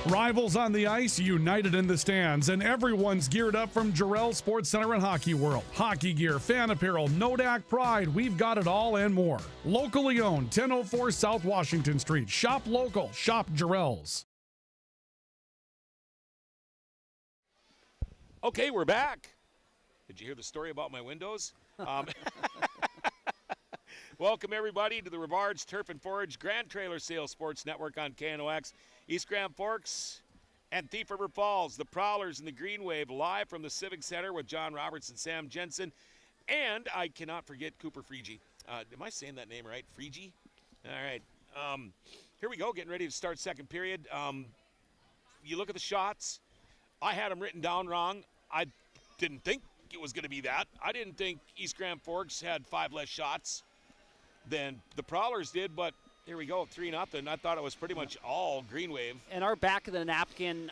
Rivals on the ice, united in the stands, and everyone's geared up from Jarrell Sports Center and Hockey World. Hockey gear, fan apparel, Nodak Pride, we've got it all and more. Locally owned, 1004 South Washington Street. Shop local, shop Jarrell's.
Okay, we're back. Did you hear the story about my windows? Welcome, everybody, to the Rivards Turf and Forage Grand Trailer Sales Sports Network on KNOX. East Grand Forks and Thief River Falls, the Prowlers and the Green Wave, live from the Civic Center with John Roberts and Sam Jensen. And I cannot forget Cooper Freege. Am I saying that name right? Freege? All right. Here we go, getting ready to start second period. You look at the shots. I had them written down wrong. I didn't think it was going to be that. I didn't think East Grand Forks had 5 less shots than the Prowlers did, but here we go, 3-0. I thought it was pretty much all Green Wave.
And our back of the napkin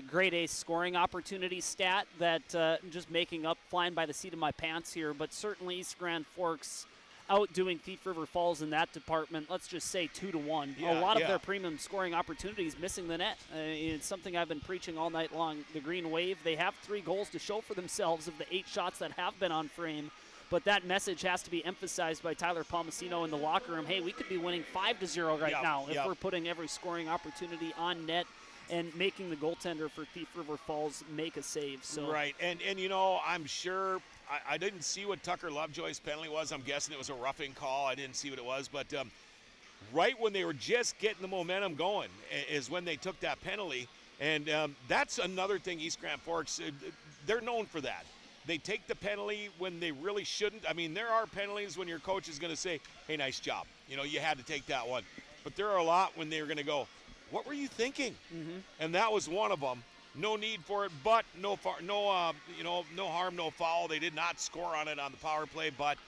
grade A scoring opportunity stat that I'm just making up, flying by the seat of my pants here, but certainly East Grand Forks outdoing Thief River Falls in that department. Let's just say 2-1.
Yeah,
a lot of their premium scoring opportunities missing the net. It's something I've been preaching all night long. The Green Wave, they have 3 goals to show for themselves of the 8 shots that have been on frame. But that message has to be emphasized by Tyler Palmasino in the locker room. Hey, we could be winning 5-0 right now if we're putting every scoring opportunity on net and making the goaltender for Thief River Falls make a save. So
Right, and you know, I'm sure I didn't see what Tucker Lovejoy's penalty was. I'm guessing it was a roughing call. I didn't see what it was, but right when they were just getting the momentum going is when they took that penalty. And that's another thing East Grand Forks, they're known for that. They take the penalty when they really shouldn't. I mean, there are penalties when your coach is going to say, hey, nice job. You know, you had to take that one. But there are a lot when they're going to go, what were you thinking? Mm-hmm. And that was one of them. No need for it, but no harm, no foul. They did not score on it on the power play, but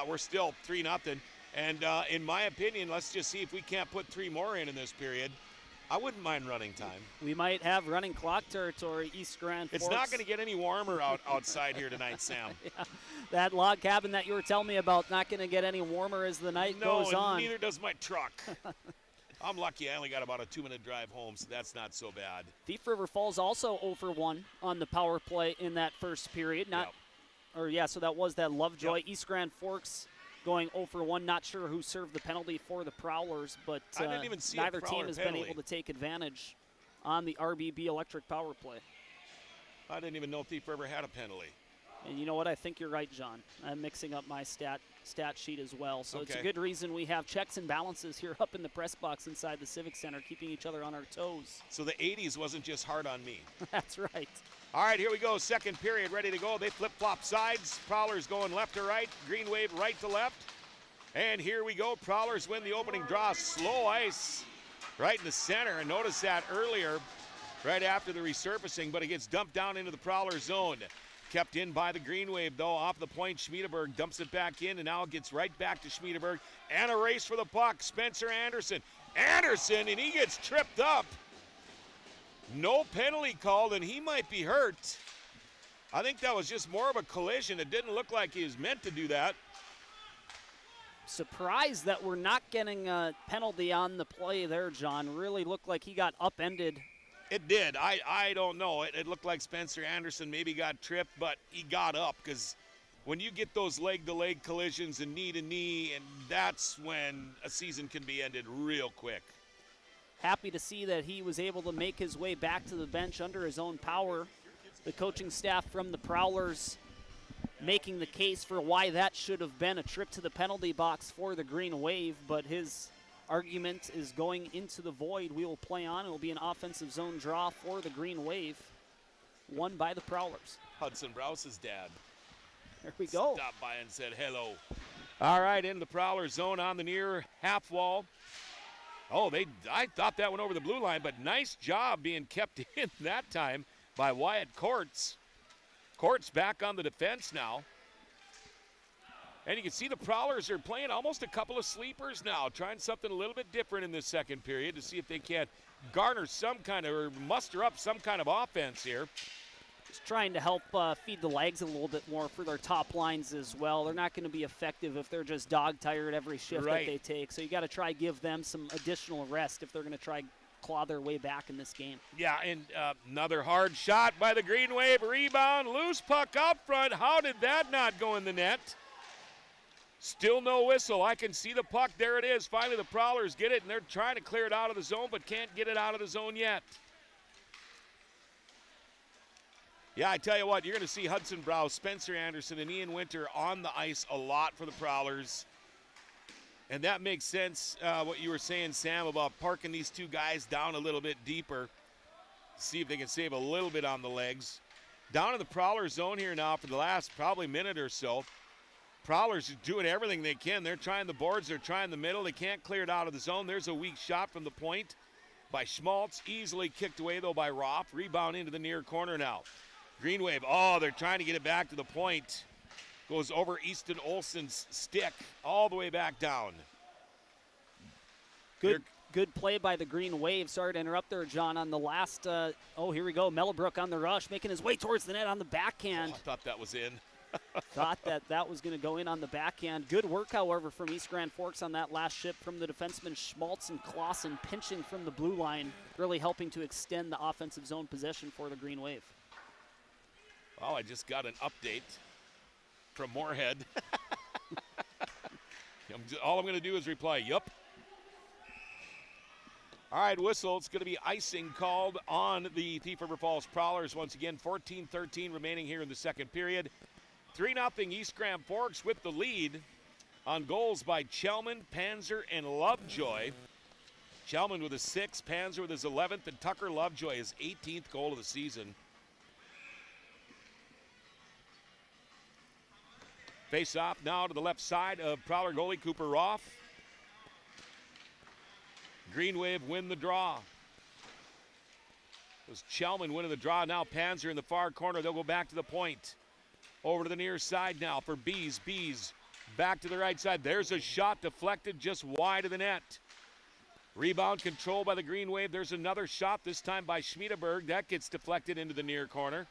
we're still 3-0. And in my opinion, let's just see if we can't put 3 more in this period. I wouldn't mind running time.
We might have running clock territory, East Grand Forks.
It's not going to get any warmer outside here tonight, Sam.
Yeah. That log cabin that you were telling me about, not going to get any warmer as the night goes on.
No, neither does my truck. I'm lucky I only got about a 2-minute drive home, so that's not so bad.
Thief River Falls also 0 for 1 on the power play in that first period. So that was that Lovejoy.
Yep.
East Grand Forks going 0 for 1. Not sure who served the penalty for the Prowlers, but
I didn't even see
neither
a Prowler
team has
penalty.
been able to take advantage on the RBB electric power play.
I didn't even know Thief River had a penalty.
And you know what? I think you're right, John. I'm mixing up my stat sheet as well. So It's a
Okay.
good reason we have checks and balances here up in the press box inside the Civic Center, keeping each other on our toes.
So the 80s wasn't just hard on me.
That's right.
All right, here we go. Second period, ready to go. They flip-flop sides. Prowlers going left to right. Green Wave right to left. And here we go. Prowlers win the opening draw. Slow ice right in the center. And notice that earlier, right after the resurfacing, but it gets dumped down into the Prowler zone. Kept in by the Green Wave, though. Off the point, Schmiedeberg dumps it back in, and now it gets right back to Schmiedeberg. And a race for the puck. Spencer Anderson. And he gets tripped up. No penalty called, and he might be hurt. I think that was just more of a collision. It didn't look like he was meant to do that.
Surprised that we're not getting a penalty on the play there, John. Really looked like he got upended.
It did. I don't know. It looked like Spencer Anderson maybe got tripped, but he got up because when you get those leg-to-leg collisions and knee-to-knee, and that's when a season can be ended real quick.
Happy to see that he was able to make his way back to the bench under his own power. The coaching staff from the Prowlers making the case for why that should have been a trip to the penalty box for the Green Wave, but his argument is going into the void. We will play on. It will be an offensive zone draw for the Green Wave, won by the Prowlers.
Hudson Browse's dad.
There we go.
Stopped by and said hello. All right, in the Prowler zone on the near half wall. Oh, I thought that went over the blue line, but nice job being kept in that time by Wyatt Courts. Courts back on the defense now. And you can see the Prowlers are playing almost a couple of sleepers now, trying something a little bit different in this second period to see if they can garner some kind of, or muster up some kind of offense here.
Just trying to help feed the legs a little bit more for their top lines as well. They're not going to be effective if they're just dog-tired every shift that they take. So you got to try give them some additional rest if they're going to try claw their way back in this game.
Yeah, and another hard shot by the Green Wave. Rebound, loose puck out front. How did that not go in the net? Still no whistle. I can see the puck. There it is. Finally, the Prowlers get it, and they're trying to clear it out of the zone, but can't get it out of the zone yet. Yeah, I tell you what, you're going to see Hudson Browse, Spencer Anderson, and Ian Winter on the ice a lot for the Prowlers. And that makes sense, what you were saying, Sam, about parking these two guys down a little bit deeper. See if they can save a little bit on the legs. Down in the Prowler zone here now for the last probably minute or so. Prowlers are doing everything they can. They're trying the boards. They're trying the middle. They can't clear it out of the zone. There's a weak shot from the point by Schmaltz. Easily kicked away, though, by Roth. Rebound into the near corner now. Green Wave, they're trying to get it back to the point. Goes over Easton Olsen's stick all the way back down.
Good play by the Green Wave. Sorry to interrupt there, John, on the last, here we go. Mellebrook on the rush, making his way towards the net on the backhand.
I thought that was in.
Thought that was going to go in on the backhand. Good work, however, from East Grand Forks on that last ship from the defensemen Schmaltz and Clausen, pinching from the blue line, really helping to extend the offensive zone possession for the Green Wave.
Oh, I just got an update from Moorhead. All I'm going to do is reply, yup. All right, whistle. It's going to be icing called on the Thief River Falls Prowlers. Once again, 14-13 remaining here in the second period. 3-0 East Grand Forks with the lead on goals by Chelman, Panzer, and Lovejoy. Chelman with his 6th, Panzer with his 11th, and Tucker Lovejoy his 18th goal of the season. Face off now to the left side of Prowler goalie Cooper Roth. Green Wave win the draw. It was Chelman winning the draw. Now Panzer in the far corner. They'll go back to the point. Over to the near side now for Bees. Bees back to the right side. There's a shot deflected just wide of the net. Rebound controlled by the Green Wave. There's another shot, this time by Schmiedeberg. That gets deflected into the near corner.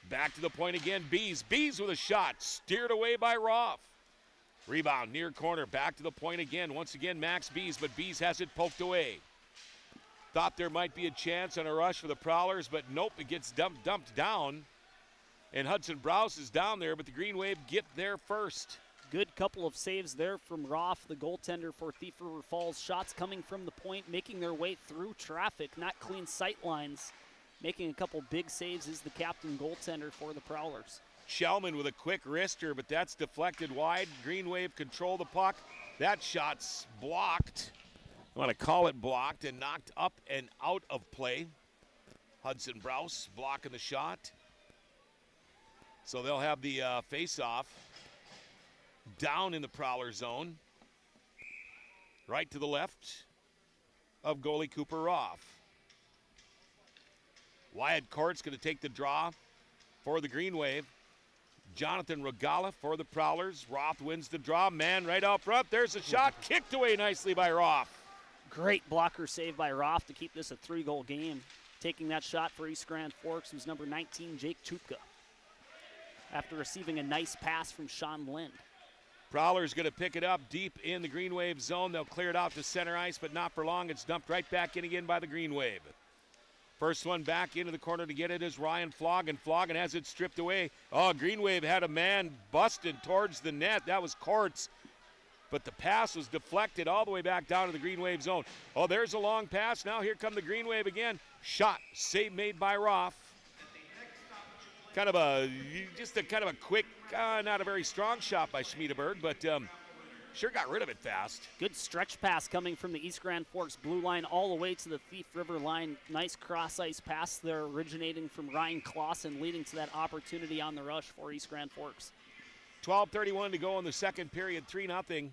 Back to the point again. Bees. Bees with a shot. Steered away by Roth. Rebound near corner. Back to the point again. Once again, Max Bees, but Bees has it poked away. Thought there might be a chance on a rush for the Prowlers, but nope, it gets dumped down. And Hudson Browse is down there, but the Green Wave get there first.
Good couple of saves there from Roth, the goaltender for Thief River Falls. Shots coming from the point, making their way through traffic, not clean sight lines. Making a couple big saves is the captain goaltender for the Prowlers.
Shellman with a quick wrister, but that's deflected wide. Green Wave control the puck. That shot's blocked. I want to call it blocked and knocked up and out of play. Hudson Browse blocking the shot. So they'll have the face-off down in the Prowler zone. Right to the left of goalie Cooper Roth. Wyatt Court's going to take the draw for the Green Wave. Jonathan Regala for the Prowlers. Roth wins the draw. Man right out front. There's a shot kicked away nicely by Roth.
Great blocker save by Roth to keep this a 3-goal game. Taking that shot for East Grand Forks was number 19, Jake Chupka, after receiving a nice pass from Sean Lind.
Prowler's going to pick it up deep in the Green Wave zone. They'll clear it out to center ice, but not for long. It's dumped right back in again by the Green Wave. First one back into the corner to get it is Ryan Floggen. Floggen has it stripped away. Green Wave had a man busted towards the net. That was Courts. But the pass was deflected all the way back down to the Green Wave zone. There's a long pass. Now here come the Green Wave again. Shot. Save made by Roth. kind of a quick, not a very strong shot by Schmiedeberg, but sure got rid of it fast.
Good stretch pass coming from the East Grand Forks blue line all the way to the Thief River line. Nice cross-ice pass there originating from Ryan Clausen, leading to that opportunity on the rush for East Grand Forks.
12:31 to go in the second period, 3-0.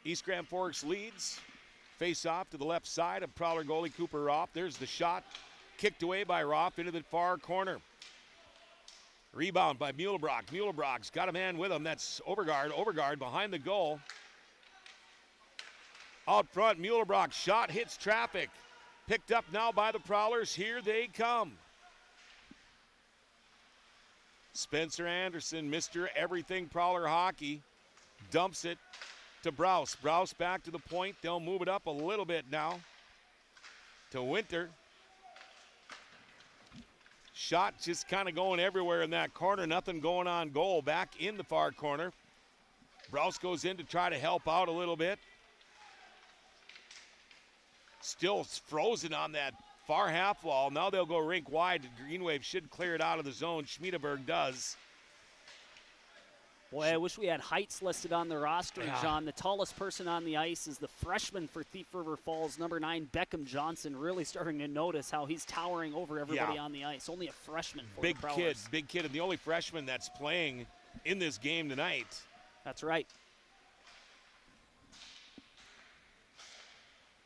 East Grand Forks leads. Face off to the left side of Prowler goalie Cooper Roth. There's the shot, kicked away by Roth into the far corner. Rebound by Muehlebrock. Muehlebrock's got a man with him. That's Overgaard. Overgaard behind the goal. Out front, Muehlebrock's shot hits traffic. Picked up now by the Prowlers. Here they come. Spencer Anderson, Mr. Everything Prowler hockey, dumps it to Brous. Brous back to the point. They'll move it up a little bit now to Winter. Shot just kind of going everywhere in that corner. Nothing going on goal. Back in the far corner. Brous goes in to try to help out a little bit. Still frozen on that far half wall. Now they'll go rink wide. Green Wave should clear it out of the zone. Schmiedeberg does.
Boy, I wish we had heights listed on the roster,
Yeah.
John. The tallest person on the ice is the freshman for Thief River Falls, number 9, Beckham Johnson. Really starting to notice how he's towering over everybody on the ice. Only a freshman for the Prowlers.
Big kid, and the only freshman that's playing in this game tonight.
That's right.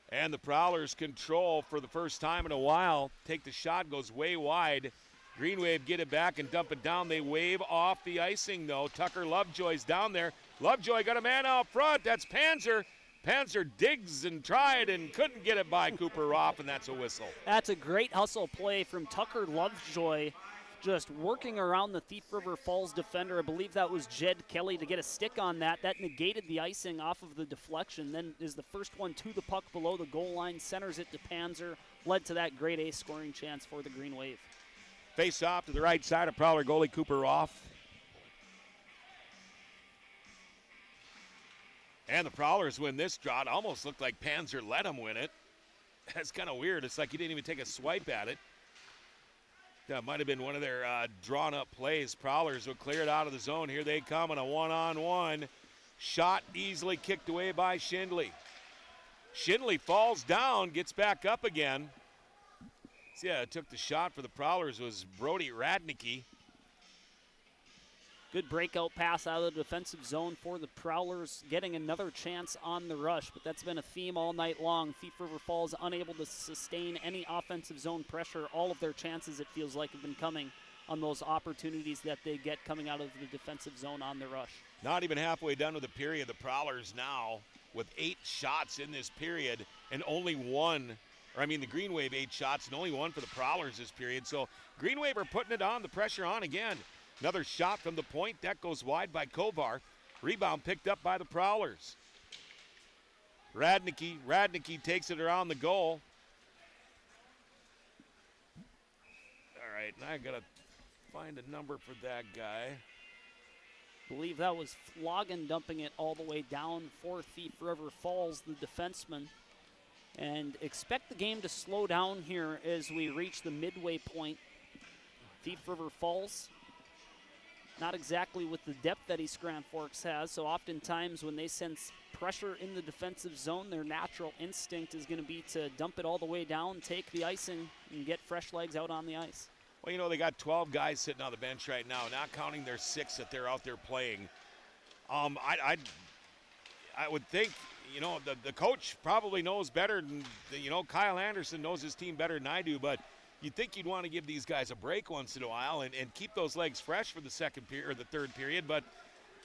And the Prowlers control for the first time in a while. Take the shot, goes way wide. Green Wave get it back and dump it down. They wave off the icing, though. Tucker Lovejoy's down there. Lovejoy got a man out front. That's Panzer. Panzer digs and tried and couldn't get it by Cooper Roth, and that's a whistle.
That's a great hustle play from Tucker Lovejoy, just working around the Thief River Falls defender. I believe that was Jed Kelly to get a stick on that. That negated the icing off of the deflection. Then is the first one to the puck below the goal line, centers it to Panzer, led to that grade A scoring chance for the Green Wave.
Face off to the right side of Prowler goalie Cooper Roth. And the Prowlers win this draw. It almost looked like Panzer let him win it. That's kind of weird. It's like he didn't even take a swipe at it. That might have been one of their drawn-up plays. Prowlers will clear it out of the zone. Here they come on a one-on-one. Shot easily kicked away by Schindley. Schindley falls down, gets back up again. So yeah, took the shot for the Prowlers was Brody Radnicki.
Good breakout pass out of the defensive zone for the Prowlers, getting another chance on the rush, but that's been a theme all night long. Thief River Falls unable to sustain any offensive zone pressure. All of their chances, it feels like, have been coming on those opportunities that they get coming out of the defensive zone on the rush.
Not even halfway done with the period. The Prowlers now with 8 shots in this period and only one, or I mean the Green Wave 8 shots and only one for the Prowlers this period. So Green Wave are putting it on, the pressure on again. Another shot from the point. That goes wide by Kovar. Rebound picked up by the Prowlers. Radnicki takes it around the goal. All right, now I got to find a number for that guy.
I believe that was Flogan dumping it all the way down for Thief River Falls, the defenseman. And expect the game to slow down here as we reach the midway point. Thief River Falls, not exactly with the depth that East Grand Forks has, so oftentimes when they sense pressure in the defensive zone, their natural instinct is going to be to dump it all the way down, take the icing, and get fresh legs out on the ice.
Well, you know, they got 12 guys sitting on the bench right now, not counting their 6 that they're out there playing. I would think, you know, the coach probably knows better than, you know, Kyle Anderson knows his team better than I do, but you'd think you'd want to give these guys a break once in a while and keep those legs fresh for the second period or the third period, but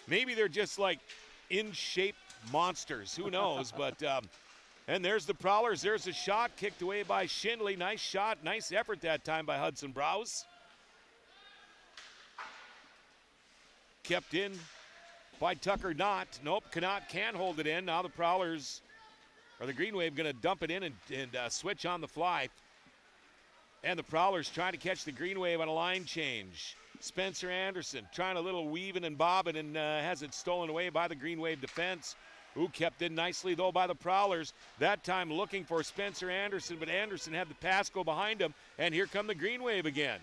maybe they're just like in shape monsters. Who knows? But and there's the Prowlers. There's a shot kicked away by Schindley. Nice shot, nice effort that time by Hudson Browse. Kept in by Tucker Knott. Nope, Knott can hold it in. Now the Prowlers, or the Green Wave, going to dump it in and switch on the fly. And the Prowlers trying to catch the Green Wave on a line change. Spencer Anderson trying a little weaving and bobbing and has it stolen away by the Green Wave defense, who kept in nicely, though, by the Prowlers. That time looking for Spencer Anderson, but Anderson had the pass go behind him, and here come the Green Wave again.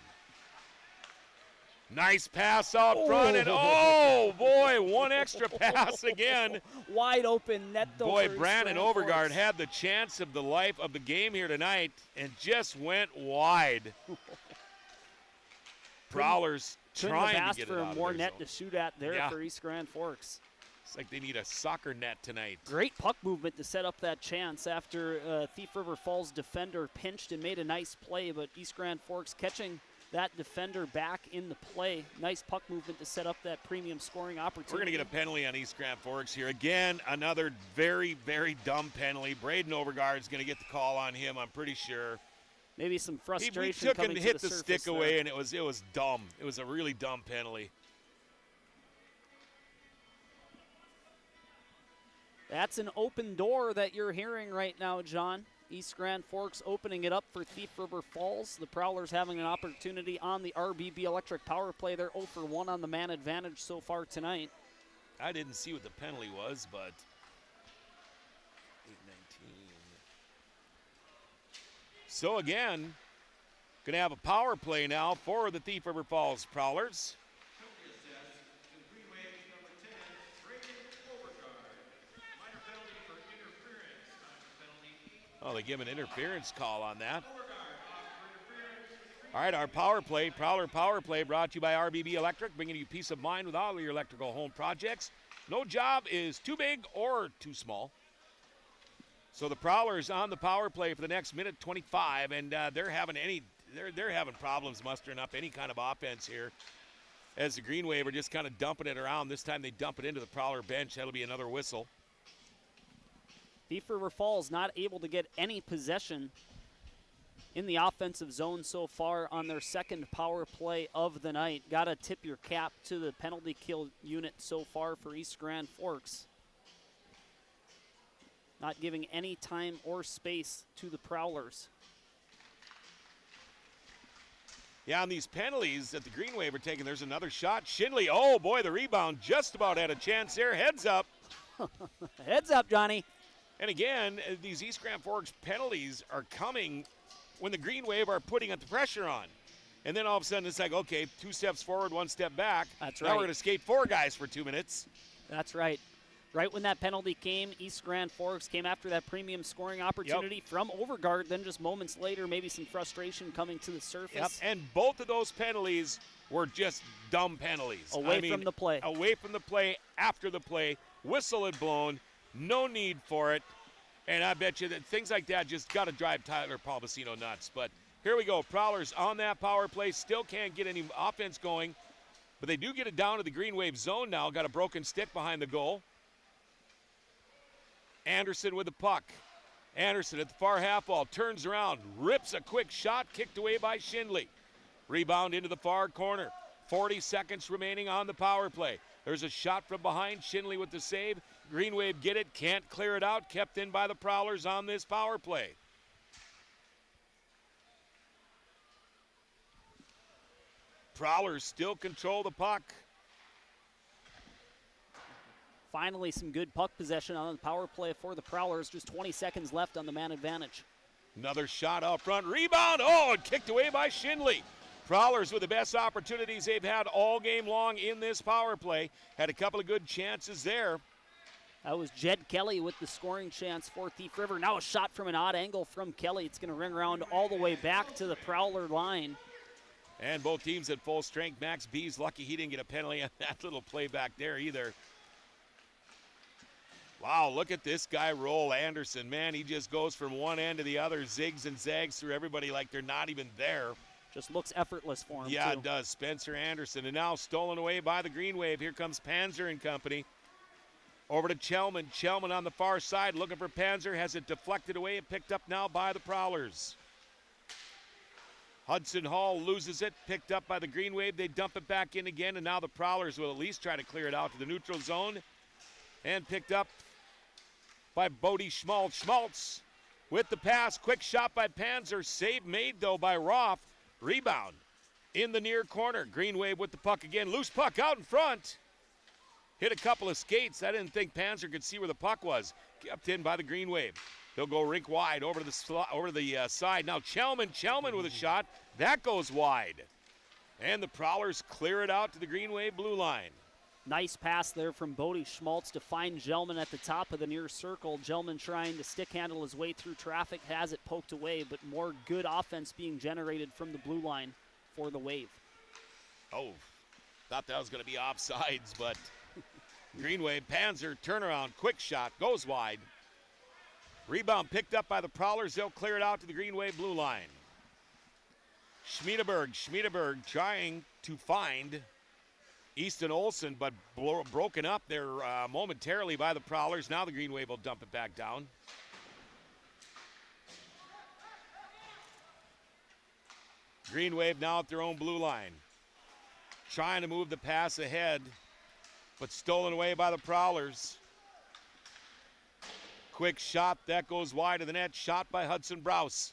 Nice pass out front, and oh boy, one extra pass again.
Wide open net though.
Boy, Brandon Overgaard had the chance of the life of the game here tonight and just went wide. Prowlers trying to get it out of
more
their
net
zone.
to shoot at there
Yeah.
for East Grand Forks.
It's like they need a soccer net tonight.
Great puck movement to set up that chance after Thief River Falls defender pinched and made a nice play, but East Grand Forks catching that defender back in the play. Nice puck movement to set up that premium scoring opportunity.
We're going to get a penalty on East Grand Forks here. Again, another very, very dumb penalty. Braden Overgaard's going to get the call on him, I'm pretty sure.
Maybe some frustration
He took
coming
and
to
hit
the
the
surface
stick away,
there.
and it was dumb. It was a really dumb penalty.
That's an open door that you're hearing right now, John. East Grand Forks opening it up for Thief River Falls. The Prowlers having an opportunity on the RBB Electric power play. They're 0 for 1 on the man advantage so far tonight.
I didn't see what the penalty was, but 8-19. So again, going to have a power play now for the Thief River Falls Prowlers. Oh, they give an interference call on that. All right, our power play, Prowler Power Play, brought to you by RBB Electric, bringing you peace of mind with all of your electrical home projects. No job is too big or too small. So the Prowlers on the power play for the next minute 25, and they're having problems mustering up any kind of offense here. As the Green Wave are just kind of dumping it around. This time they dump it into the Prowler bench. That'll be another whistle.
Thief River Falls not able to get any possession in the offensive zone so far on their second power play of the night. Got to tip your cap to the penalty kill unit so far for East Grand Forks. Not giving any time or space to the Prowlers.
Yeah, on these penalties that the Green Wave are taking, there's another shot. Shinley, oh boy, the rebound just about had a chance there. Heads up.
Heads up, Johnny.
And again, these East Grand Forks penalties are coming when the Green Wave are putting the pressure on. And then all of a sudden it's like, okay, 2 steps forward, 1 step back.
That's
now
right.
We're going to skate 4 guys for 2 minutes.
That's right. Right when that penalty came, East Grand Forks came after that premium scoring opportunity from Overgaard. Then just moments later, maybe some frustration coming to the surface.
Yep, and both of those penalties were just dumb penalties.
Away from the play.
Away from the play, after the play. Whistle had blown. No need for it. And I bet you that things like that just got to drive Tyler Palmacino nuts. But here we go. Prowlers on that power play. Still can't get any offense going. But they do get it down to the Green Wave zone now. Got a broken stick behind the goal. Anderson with the puck. Anderson at the far half wall. Turns around. Rips a quick shot. Kicked away by Schindley. Rebound into the far corner. 40 seconds remaining on the power play. There's a shot from behind. Schindley with the save. Green Wave get it. Can't clear it out. Kept in by the Prowlers on this power play. Prowlers still control the puck.
Finally, some good puck possession on the power play for the Prowlers. Just 20 seconds left on the man advantage.
Another shot out front. Rebound. Oh, and kicked away by Schindley. Prowlers with the best opportunities they've had all game long in this power play. Had a couple of good chances there.
That was Jed Kelly with the scoring chance for Thief River. Now a shot from an odd angle from Kelly. It's going to ring around all the way back to the Prowler line.
And both teams at full strength. Max B's lucky he didn't get a penalty on that little play back there either. Wow, look at this guy roll, Anderson. Man, he just goes from one end to the other, zigs and zags through everybody like they're not even there.
Just looks effortless for him,
Yeah,
too.
it does. Spencer Anderson. And now stolen away by the Green Wave. Here comes Panzer and company. Over to Chelman. Chelman on the far side looking for Panzer. Has it deflected away and picked up now by the Prowlers. Hudson Hall loses it. Picked up by the Green Wave. They dump it back in again. And now the Prowlers will at least try to clear it out to the neutral zone. And picked up by Bodie Schmaltz. Schmaltz with the pass. Quick shot by Panzer. Save made, though, by Roth. Rebound in the near corner. Green Wave with the puck again. Loose puck out in front. Hit a couple of skates. I didn't think Panzer could see where the puck was. Kept in by the Green Wave. They'll go rink wide over to the side. Now Chelman with a shot. That goes wide. And the Prowlers clear it out to the Green Wave blue line.
Nice pass there from Bodie Schmaltz to find Gelman at the top of the near circle. Gelman trying to stick handle his way through traffic, has it poked away, but more good offense being generated from the blue line for the Wave.
Oh, thought that was going to be offsides, but Green Wave, Panzer, turnaround, quick shot, goes wide. Rebound picked up by the Prowlers. They'll clear it out to the Green Wave blue line. Schmiedeberg trying to find Easton Olsen, but broken up there momentarily by the Prowlers. Now the Green Wave will dump it back down. Green Wave now at their own blue line. Trying to move the pass ahead, but stolen away by the Prowlers. Quick shot, that goes wide of the net. Shot by Hudson Browse.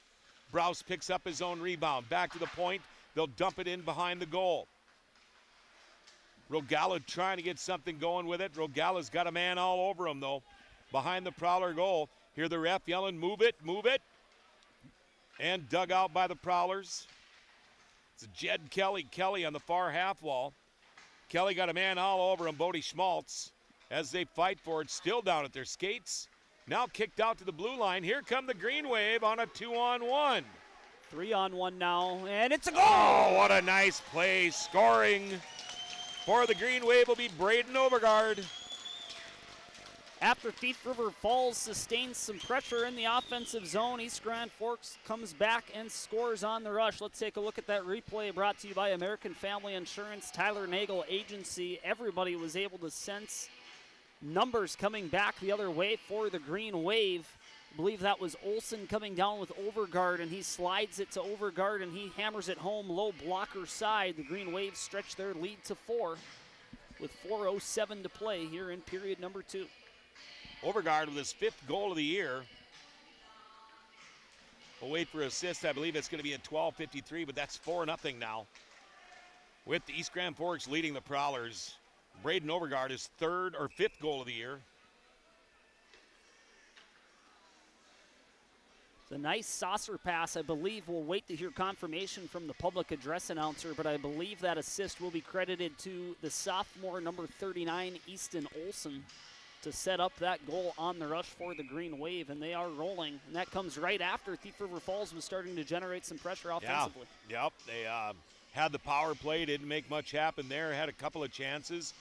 Browse picks up his own rebound. Back to the point. They'll dump it in behind the goal. Rogala trying to get something going with it. Rogala's got a man all over him, though, behind the Prowler goal. Hear the ref yelling, move it, move it. And dug out by the Prowlers. It's Jed Kelly on the far half wall. Kelly got a man all over him, Bodie Schmaltz, as they fight for it, still down at their skates. Now kicked out to the blue line. Here come the Green Wave on a 2-on-1.
3-on-1 now, and it's a goal!
Oh, what a nice play. Scoring for the Green Wave will be Braden Overgaard.
After Thief River Falls sustains some pressure in the offensive zone, East Grand Forks comes back and scores on the rush. Let's take a look at that replay brought to you by American Family Insurance, Tyler Nagel Agency. Everybody was able to sense numbers coming back the other way for the Green Wave. I believe that was Olsen coming down with Overgaard, and he slides it to Overgaard, and he hammers it home low blocker side. The Green Wave stretch their lead to 4 with 4:07 to play here in period number 2.
Overgaard with his 5th goal of the year. We'll wait for assist. I believe it's going to be at 12:53, but that's 4-0 now. With the East Grand Forks leading the Prowlers. Braden Overgaard his 3rd or 5th goal of the year.
It's a nice saucer pass. I believe we'll wait to hear confirmation from the public address announcer, but I believe that assist will be credited to the sophomore number 39, Easton Olsen, to set up that goal on the rush for the Green Wave, and they are rolling. And that comes right after Thief River Falls was starting to generate some pressure offensively.
Yeah, yep, they had the power play, didn't make much happen there, had a couple of chances.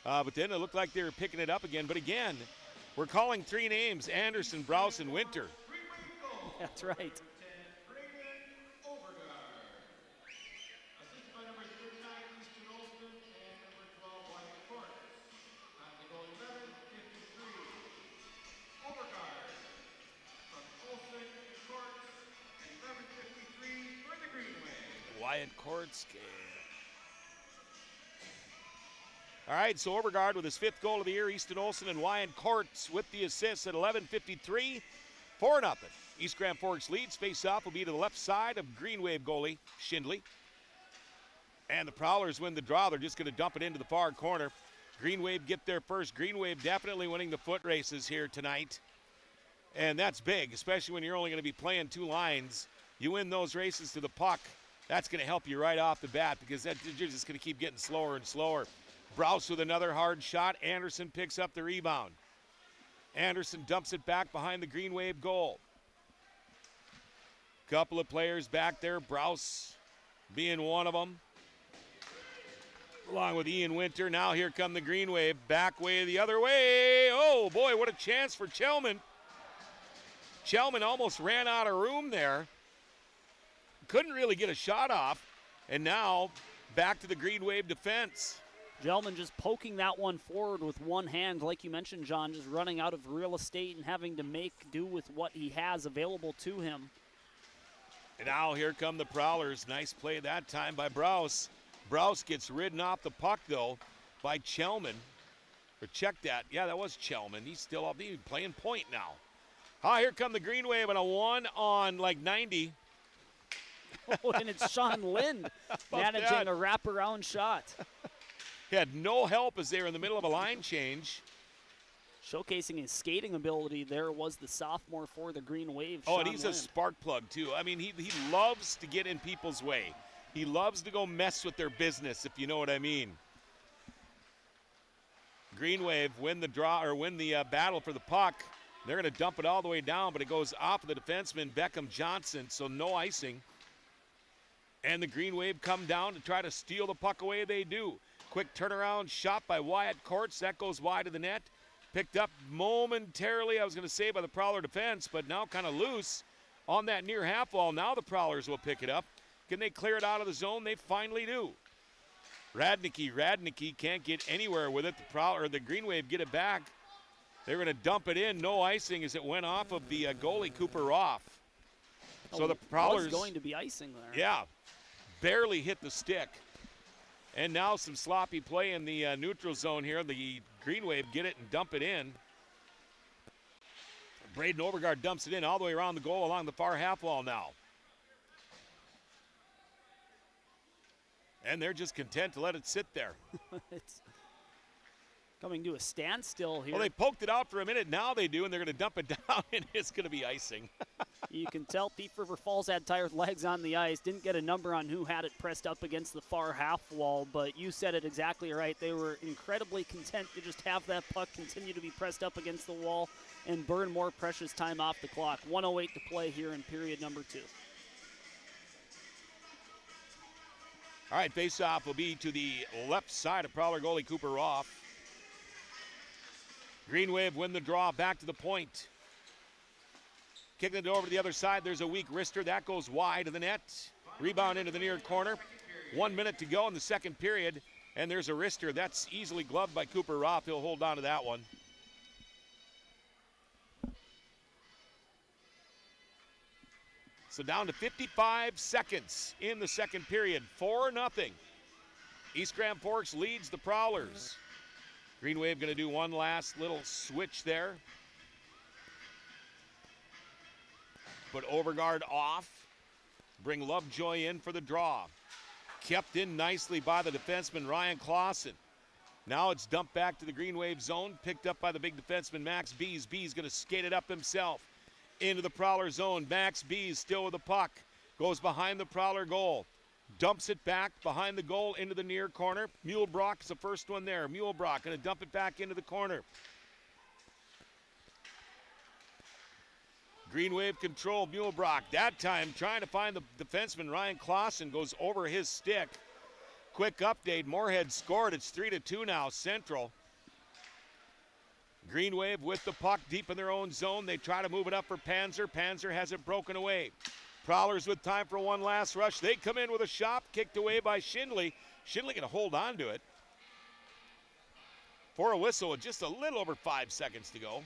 But then it looked like they were picking it up again. But again, we're calling 3 names, Anderson, Browse, and Winter.
That's right.
Wyatt Courts. All right, so Overgaard with his 5th goal of the year. Easton Olsen and Wyatt Courts with the assists at 11:53. 4-0. East Grand Forks leads. Face-off will be to the left side of Green Wave goalie Schindley. And the Prowlers win the draw. They're just going to dump it into the far corner. Green Wave get there first. Green Wave definitely winning the foot races here tonight. And that's big, especially when you're only going to be playing 2 lines. You win those races to the puck. That's going to help you right off the bat because you're just going to keep getting slower and slower. Browse with another hard shot. Anderson picks up the rebound. Anderson dumps it back behind the Green Wave goal. Couple of players back there. Browse being one of them. Along with Ian Winter. Now here come the Green Wave. Back way the other way. Oh, boy, what a chance for Chelman. Chelman almost ran out of room there. Couldn't really get a shot off. And now back to the Green Wave defense.
Gelman just poking that one forward with one hand, like you mentioned, John, just running out of real estate and having to make do with what he has available to him.
And now here come the Prowlers. Nice play that time by Browse. Browse gets ridden off the puck, though, by Chelman. Or check that. Yeah, that was Chelman. He's still up. He's playing point now. Here come the Green Wave on a 1-on-90.
Oh, and it's Sean Lind managing a wraparound shot.
He had no help as they were in the middle of a line change.
Showcasing his skating ability there was the sophomore for the Green Wave.
Oh,
Sean
and he's
Lind.
a spark plug, too. I mean, he loves to get in people's way. He loves to go mess with their business, if you know what I mean. Green Wave win the battle for the puck. They're going to dump it all the way down, but it goes off of the defenseman, Beckham Johnson, so no icing. And the Green Wave come down to try to steal the puck away. They do. Quick turnaround shot by Wyatt Courts. That goes wide of the net. Picked up momentarily, I was going to say, by the Prowler defense, but now kind of loose on that near half wall. Now the Prowlers will pick it up. Can they clear it out of the zone? They finally do. Radnicki can't get anywhere with it. The Green Wave get it back. They're going to dump it in. No icing as it went off of the goalie, Cooper Roth. So the Prowlers
was going to be icing there.
Yeah, barely hit the stick. And now some sloppy play in the neutral zone here. The Green Wave get it and dump it in. Braden Overgaard dumps it in all the way around the goal along the far half wall now. And they're just content to let it sit there.
It's coming to a standstill here.
Well, they poked it out for a minute. Now they do, and they're going to dump it down, and it's going to be icing.
You can tell Thief River Falls had tired legs on the ice. Didn't get a number on who had it pressed up against the far half wall, but you said it exactly right. They were incredibly content to just have that puck continue to be pressed up against the wall and burn more precious time off the clock. 1:08 to play here in period number 2.
All right, face-off will be to the left side of Prowler goalie Cooper Roth. Green Wave win the draw back to the point. Kicking it over to the other side. There's a weak wrister. That goes wide of the net. Rebound into the near corner. 1 minute to go in the second period. And there's a wrister. That's easily gloved by Cooper Roth. He'll hold on to that one. So down to 55 seconds in the second period. 4-0. East Grand Forks leads the Prowlers. Green Wave going to do one last little switch there. Put Overgaard off. Bring Lovejoy in for the draw. Kept in nicely by the defenseman Ryan Clausen. Now it's dumped back to the Green Wave zone. Picked up by the big defenseman Max Bees. Bees going to skate it up himself into the Prowler zone. Max Bees still with the puck. Goes behind the Prowler goal. Dumps it back behind the goal into the near corner. Mulebrock is the first one there. Mulebrock going to dump it back into the corner. Green Wave control. Mulebrock that time trying to find the defenseman Ryan Clausen. Goes over his stick. Quick update. Moorhead scored. It's 3-2 now. Central. Green Wave with the puck deep in their own zone. They try to move it up for Panzer. Panzer has it broken away. Prowlers with time for one last rush. They come in with a shot kicked away by Schindley. Schindley going to hold on to it for a whistle with just a little over 5 seconds to go.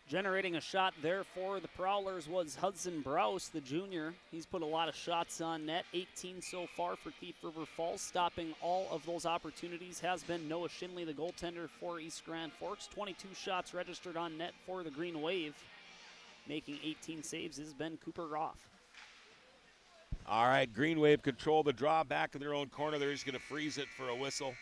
Generating a shot there for the Prowlers was Hudson Browse, the junior. He's put a lot of shots on net, 18 so far for Thief River Falls. Stopping all of those opportunities has been Noah Schindley, the goaltender for East Grand Forks. 22 shots registered on net for the Green Wave. Making 18 saves has been Cooper Roth.
All right, Green Wave control the draw back in their own corner. They're just going to freeze it for a whistle.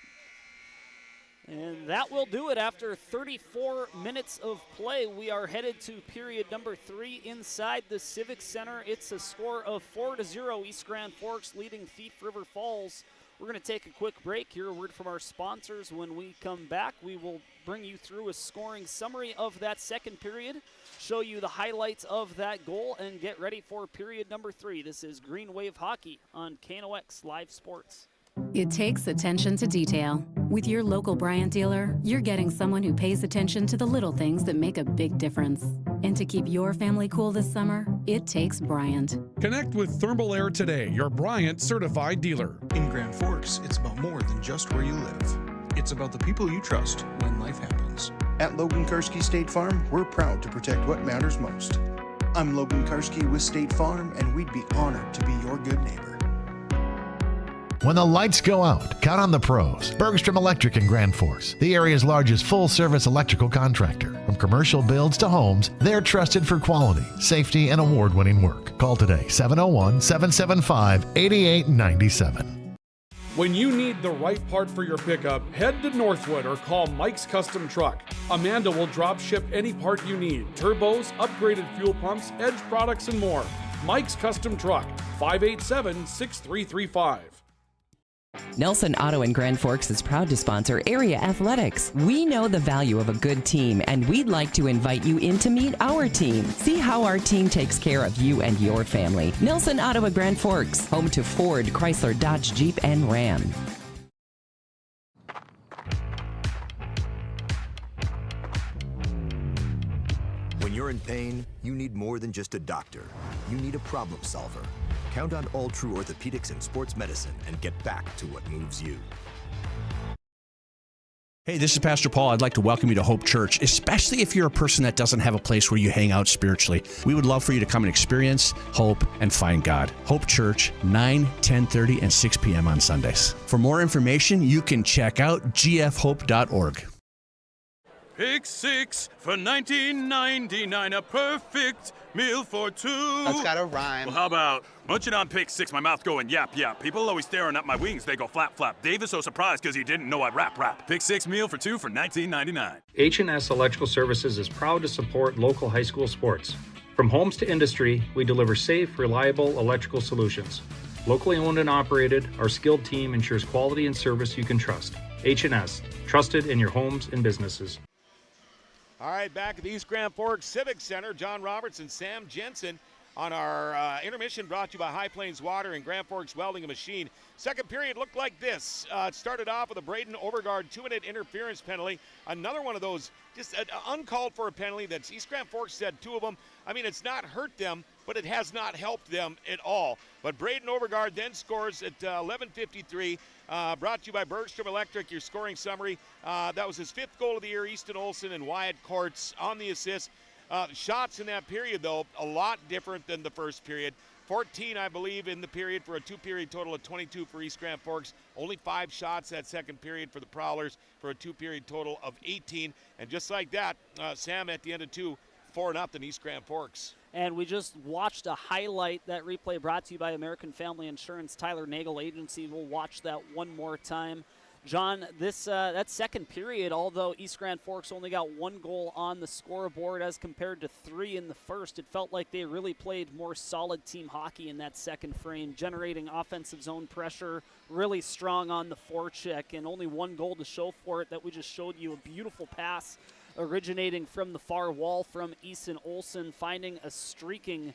And that will do it after 34 minutes of play. We are headed to period number 3 inside the Civic Center. It's a score of 4-0. East Grand Forks leading Thief River Falls. We're going to take a quick break. Hear a word from our sponsors. When we come back, we will bring you through a scoring summary of that second period, show you the highlights of that goal, and get ready for period number 3. This is Green Wave Hockey on KNOX Live Sports.
It takes attention to detail. With your local Bryant dealer, you're getting someone who pays attention to the little things that make a big difference. And to keep your family cool this summer, it takes Bryant.
Connect with Thermal Air today, your Bryant certified dealer.
In Grand Forks, it's about more than just where you live. It's about the people you trust when life happens.
At Logan Karski State Farm, we're proud to protect what matters most. I'm Logan Karski with State Farm, and we'd be honored to be your good neighbor.
When the lights go out, count on the pros. Bergstrom Electric in Grand Forks, the area's largest full-service electrical contractor. From commercial builds to homes, they're trusted for quality, safety, and award-winning work. Call today, 701-775-8897.
When you need the right part for your pickup, head to Northwood or call Mike's Custom Truck. Amanda will drop ship any part you need. Turbos, upgraded fuel pumps, Edge products, and more. Mike's Custom Truck, 587-6335.
Nelson Auto in Grand Forks is proud to sponsor area athletics. We know the value of a good team, and we'd like to invite you in to meet our team. See how our team takes care of you and your family. Nelson Auto at Grand Forks, home to Ford, Chrysler, Dodge, Jeep, and Ram.
When you're in pain, you need more than just a doctor. You need a problem solver. Count on All True Orthopedics and Sports Medicine and get back to what moves you.
Hey, this is Pastor Paul. I'd like to welcome you to Hope Church, especially if you're a person that doesn't have a place where you hang out spiritually. We would love for you to come and experience hope and find God. Hope Church, 9, 10:30, and 6 p.m. on Sundays. For more information, you can check out gfhope.org.
Pick 6 for $19.99, a perfect meal for two.
That's gotta rhyme.
Well, how about munching on Pick 6, my mouth going yap, yap. People always staring at my wings, they go flap, flap. Dave is so surprised because he didn't know I'd rap. Pick 6 meal for two for $19.99.
H&S Electrical Services is proud to support local high school sports. From homes to industry, we deliver safe, reliable electrical solutions. Locally owned and operated, our skilled team ensures quality and service you can trust. H&S, trusted in your homes and businesses.
All right, back at the East Grand Forks Civic Center, John Roberts and Sam Jensen on our intermission, brought to you by High Plains Water and Grand Forks Welding and Machine. Second period looked like this. It started off with a Braden Overgaard 2-minute interference penalty. Another one of those, just an uncalled for a penalty that East Grand Forks said 2 of them. I mean, it's not hurt them, but it has not helped them at all. But Braden Overgaard then scores at 11:53. Brought to you by Bergstrom Electric, your scoring summary. That was his 5th goal of the year. Easton Olsen and Wyatt Courts on the assist. Shots in that period, though, a lot different than the first period. 14, I believe, in the period for a 2-period total of 22 for East Grand Forks. Only 5 shots that second period for the Prowlers for a 2-period total of 18. And just like that, Sam at the end of 2, 4-0 East Grand Forks.
And we just watched a highlight. That replay brought to you by American Family Insurance, Tyler Nagel Agency. We'll watch that one more time. John, that second period, although East Grand Forks only got 1 goal on the scoreboard as compared to 3 in the first, it felt like they really played more solid team hockey in that second frame, generating offensive zone pressure, really strong on the forecheck, and only 1 goal to show for it. That we just showed you a beautiful pass originating from the far wall from Easton Olsen, finding a streaking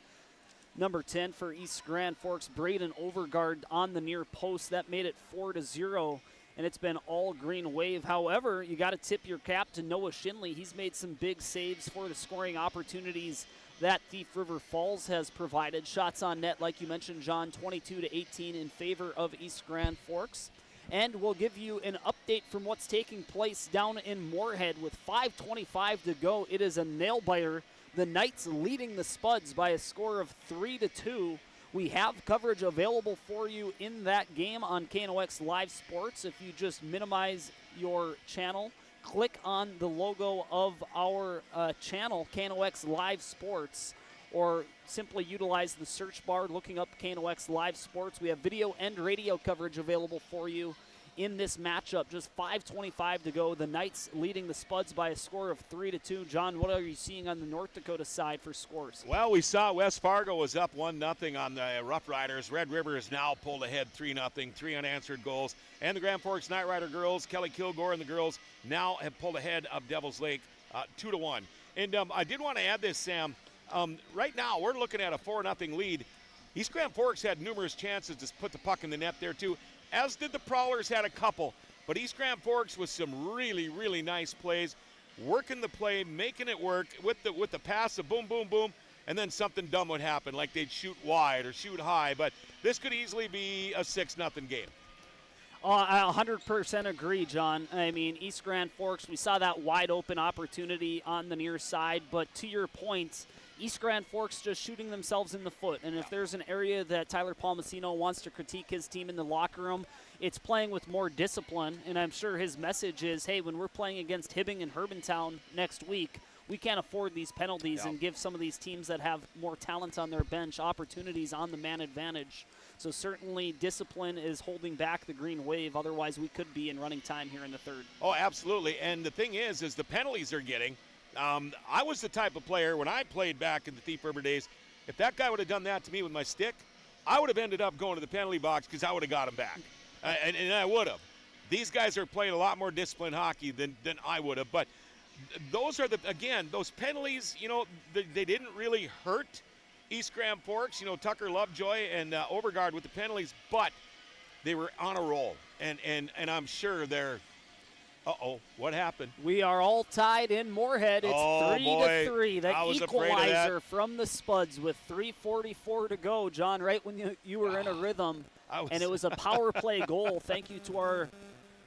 number 10 for East Grand Forks, Braden Overgaard on the near post. That made it 4-0, and it's been all Green Wave. However, you got to tip your cap to Noah Shinley. He's made some big saves for the scoring opportunities that Thief River Falls has provided. Shots on net, like you mentioned, John, 22-18 in favor of East Grand Forks. And we'll give you an update from what's taking place down in Moorhead with 5:25 to go. It is a nail-biter. The Knights leading the Spuds by a score of 3-2. We have coverage available for you in that game on KNOX Live Sports. If you just minimize your channel, click on the logo of our channel, KNOX Live Sports, or simply utilize the search bar looking up KNOX Live Sports. We have video and radio coverage available for you in this matchup. Just 5:25 to go. The Knights leading the Spuds by a score of 3-2. John, what are you seeing on the North Dakota side for scores?
Well, we saw West Fargo was up 1-0 on the Rough Riders. Red River has now pulled ahead 3-0, 3 unanswered goals. And the Grand Forks Night Rider girls, Kelly Kilgore and the girls, now have pulled ahead of Devil's Lake 2-1. And I did want to add this, Sam. Right now, we're looking at a 4-0 lead. East Grand Forks had numerous chances to put the puck in the net there, too, as did the Prowlers, had a couple. But East Grand Forks with some really, really nice plays, working the play, making it work with the pass of boom, boom, boom, and then something dumb would happen, like they'd shoot wide or shoot high. But this could easily be a 6-0 game.
I 100% agree, John. I mean, East Grand Forks, we saw that wide open opportunity on the near side, but to your point, East Grand Forks just shooting themselves in the foot. And if there's an area that Tyler Palmasino wants to critique his team in the locker room, it's playing with more discipline. And I'm sure his message is, hey, when we're playing against Hibbing and Hermantown next week, we can't afford these penalties and give some of these teams that have more talent on their bench opportunities on the man advantage. So certainly discipline is holding back the Green Wave. Otherwise, we could be in running time here in the third.
Oh, absolutely. And the thing is the penalties they're getting. I was the type of player when I played back in the Thief River days, If that guy would have done that to me with my stick, I would have ended up going to the penalty box because I would have got him back. And I would have. These guys are playing a lot more disciplined hockey than I would have. But those are those penalties, they didn't really hurt East Grand Forks. Tucker Lovejoy and Overgaard with the penalties, but they were on a roll. And I'm sure they're, what happened?
We are all tied in Moorhead. It's 3-3. The equalizer from the Spuds with 3:44 to go. John, right when you were in a rhythm, and it was a power play goal. Thank you to our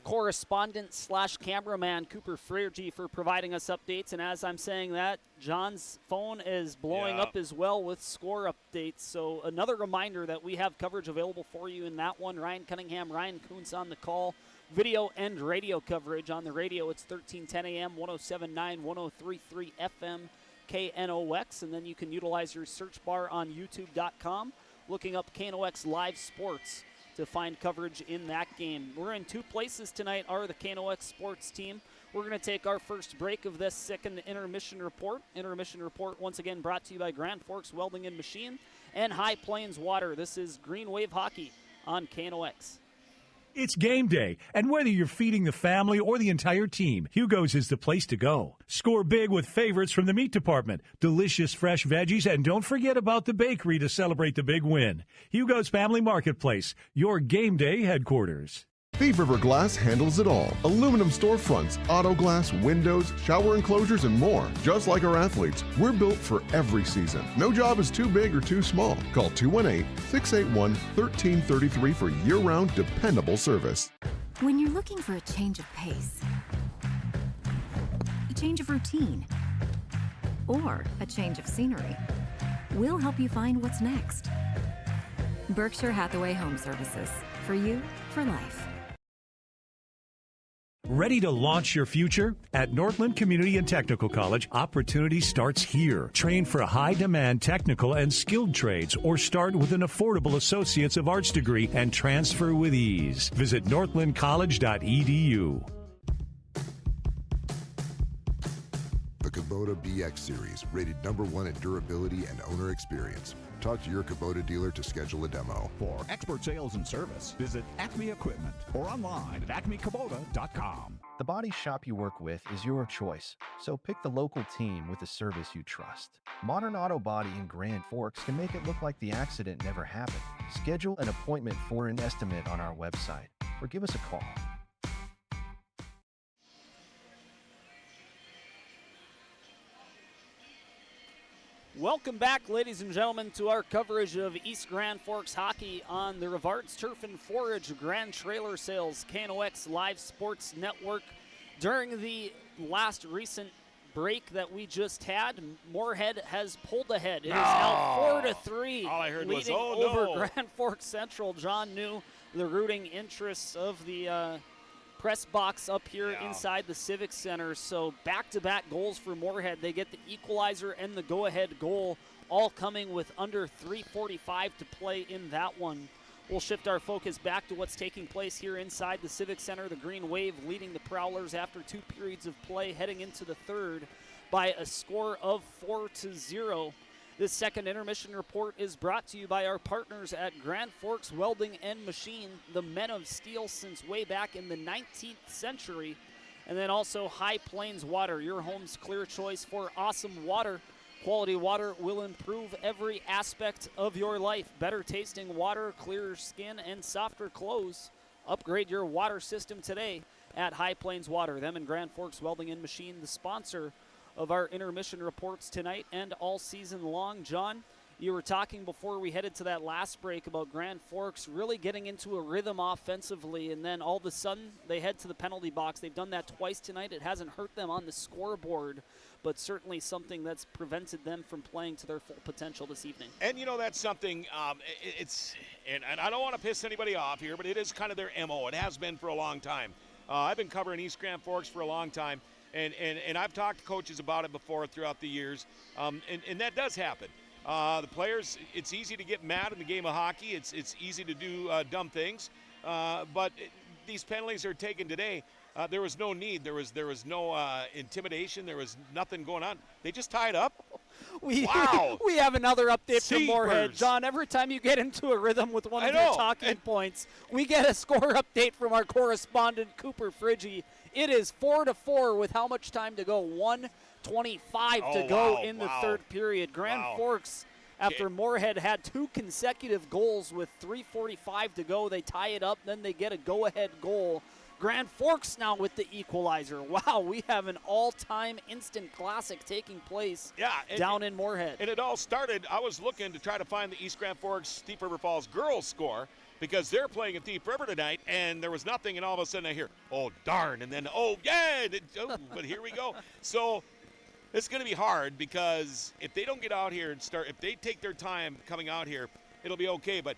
correspondent/cameraman Cooper Freergy for providing us updates. And as I'm saying that, John's phone is blowing up as well with score updates. So another reminder that we have coverage available for you in that one. Ryan Cunningham, Ryan Kuntz on the call. Video and radio coverage. On the radio, it's 1310 AM, 107.9, 103.3 FM, KNOX. And then you can utilize your search bar on YouTube.com, looking up KNOX Live Sports to find coverage in that game. We're in two places tonight, are the KNOX Sports team. We're going to take our first break of this second intermission report. Intermission report once again brought to you by Grand Forks Welding and Machine and High Plains Water. This is Green Wave Hockey on KNOX.
It's game day, and whether you're feeding the family or the entire team, Hugo's is the place to go. Score big with favorites from the meat department, delicious fresh veggies, and don't forget about the bakery to celebrate the big win. Hugo's Family Marketplace, your game day headquarters.
Thief River Glass handles it all. Aluminum storefronts, auto glass, windows, shower enclosures, and more. Just like our athletes, we're built for every season. No job is too big or too small. Call 218-681-1333 for year-round dependable service.
When you're looking for a change of pace, a change of routine, or a change of scenery, we'll help you find what's next. Berkshire Hathaway Home Services. For you, for life.
Ready to launch your future? At Northland Community and Technical College, opportunity starts here. Train for high-demand technical and skilled trades or start with an affordable Associates of Arts degree and transfer with ease. Visit northlandcollege.edu.
The Kubota BX Series, rated #1 in durability and owner experience. Talk to your Kubota dealer to schedule a demo.
For expert sales and service, visit Acme Equipment or online at acmekubota.com.
The body shop you work with is your choice, so pick the local team with the service you trust. Modern Auto Body in Grand Forks can make it look like the accident never happened. Schedule an appointment for an estimate on our website or give us a call.
Welcome back, ladies and gentlemen, to our coverage of East Grand Forks hockey on the Rivards Turf and Forage Grand Trailer Sales KNOX Live Sports Network. During the last recent break that we just had, Moorhead has pulled ahead. It is now 4-3.
All I heard was,
over Grand Forks Central. John knew the rooting interests of the press box up here inside the Civic Center. So back-to-back goals for Moorhead. They get the equalizer and the go-ahead goal, all coming with under 3:45 to play in that one. We'll shift our focus back to what's taking place here inside the Civic Center. The Green Wave leading the Prowlers after 2 periods of play, heading into the third by a score of 4-0. This second intermission report is brought to you by our partners at Grand Forks Welding and Machine, the men of steel since way back in the 19th century. And then also High Plains Water, your home's clear choice for awesome water. Quality water will improve every aspect of your life. Better tasting water, clearer skin, and softer clothes. Upgrade your water system today at High Plains Water. Them and Grand Forks Welding and Machine, the sponsor of our intermission reports tonight and all season long. John, you were talking before we headed to that last break about Grand Forks really getting into a rhythm offensively, and then all of a sudden they head to the penalty box. They've done that twice tonight. It hasn't hurt them on the scoreboard, but certainly something that's prevented them from playing to their full potential this evening.
And that's something, and I don't want to piss anybody off here, but it is kind of their MO. It has been for a long time. I've been covering East Grand Forks for a long time. And I've talked to coaches about it before throughout the years, and that does happen. The players, it's easy to get mad in the game of hockey. It's easy to do dumb things, but these penalties are taken today, there was no need. There was no intimidation. There was nothing going on. They just tied up. Wow.
We have another update from Moorhead.
Jeepers.
John, every time you get into a rhythm with one of
I know.
your talking points, we get a score update from our correspondent, Cooper Friggy. It is 4-4 with how much time to go? 1:25 to go in the third period. Grand Forks, after Moorhead had 2 consecutive goals with 3:45 to go, they tie it up, then they get a go-ahead goal. Grand Forks now with the equalizer. Wow, we have an all-time instant classic taking place down in Moorhead.
And it all started, I was looking to try to find the East Grand Forks Thief River Falls girls score because they're playing at Thief River tonight, and there was nothing, and all of a sudden I hear, oh, darn, and then, oh, yeah, but here we go. So it's going to be hard because if they don't get out here and start, if they take their time coming out here, it'll be okay. But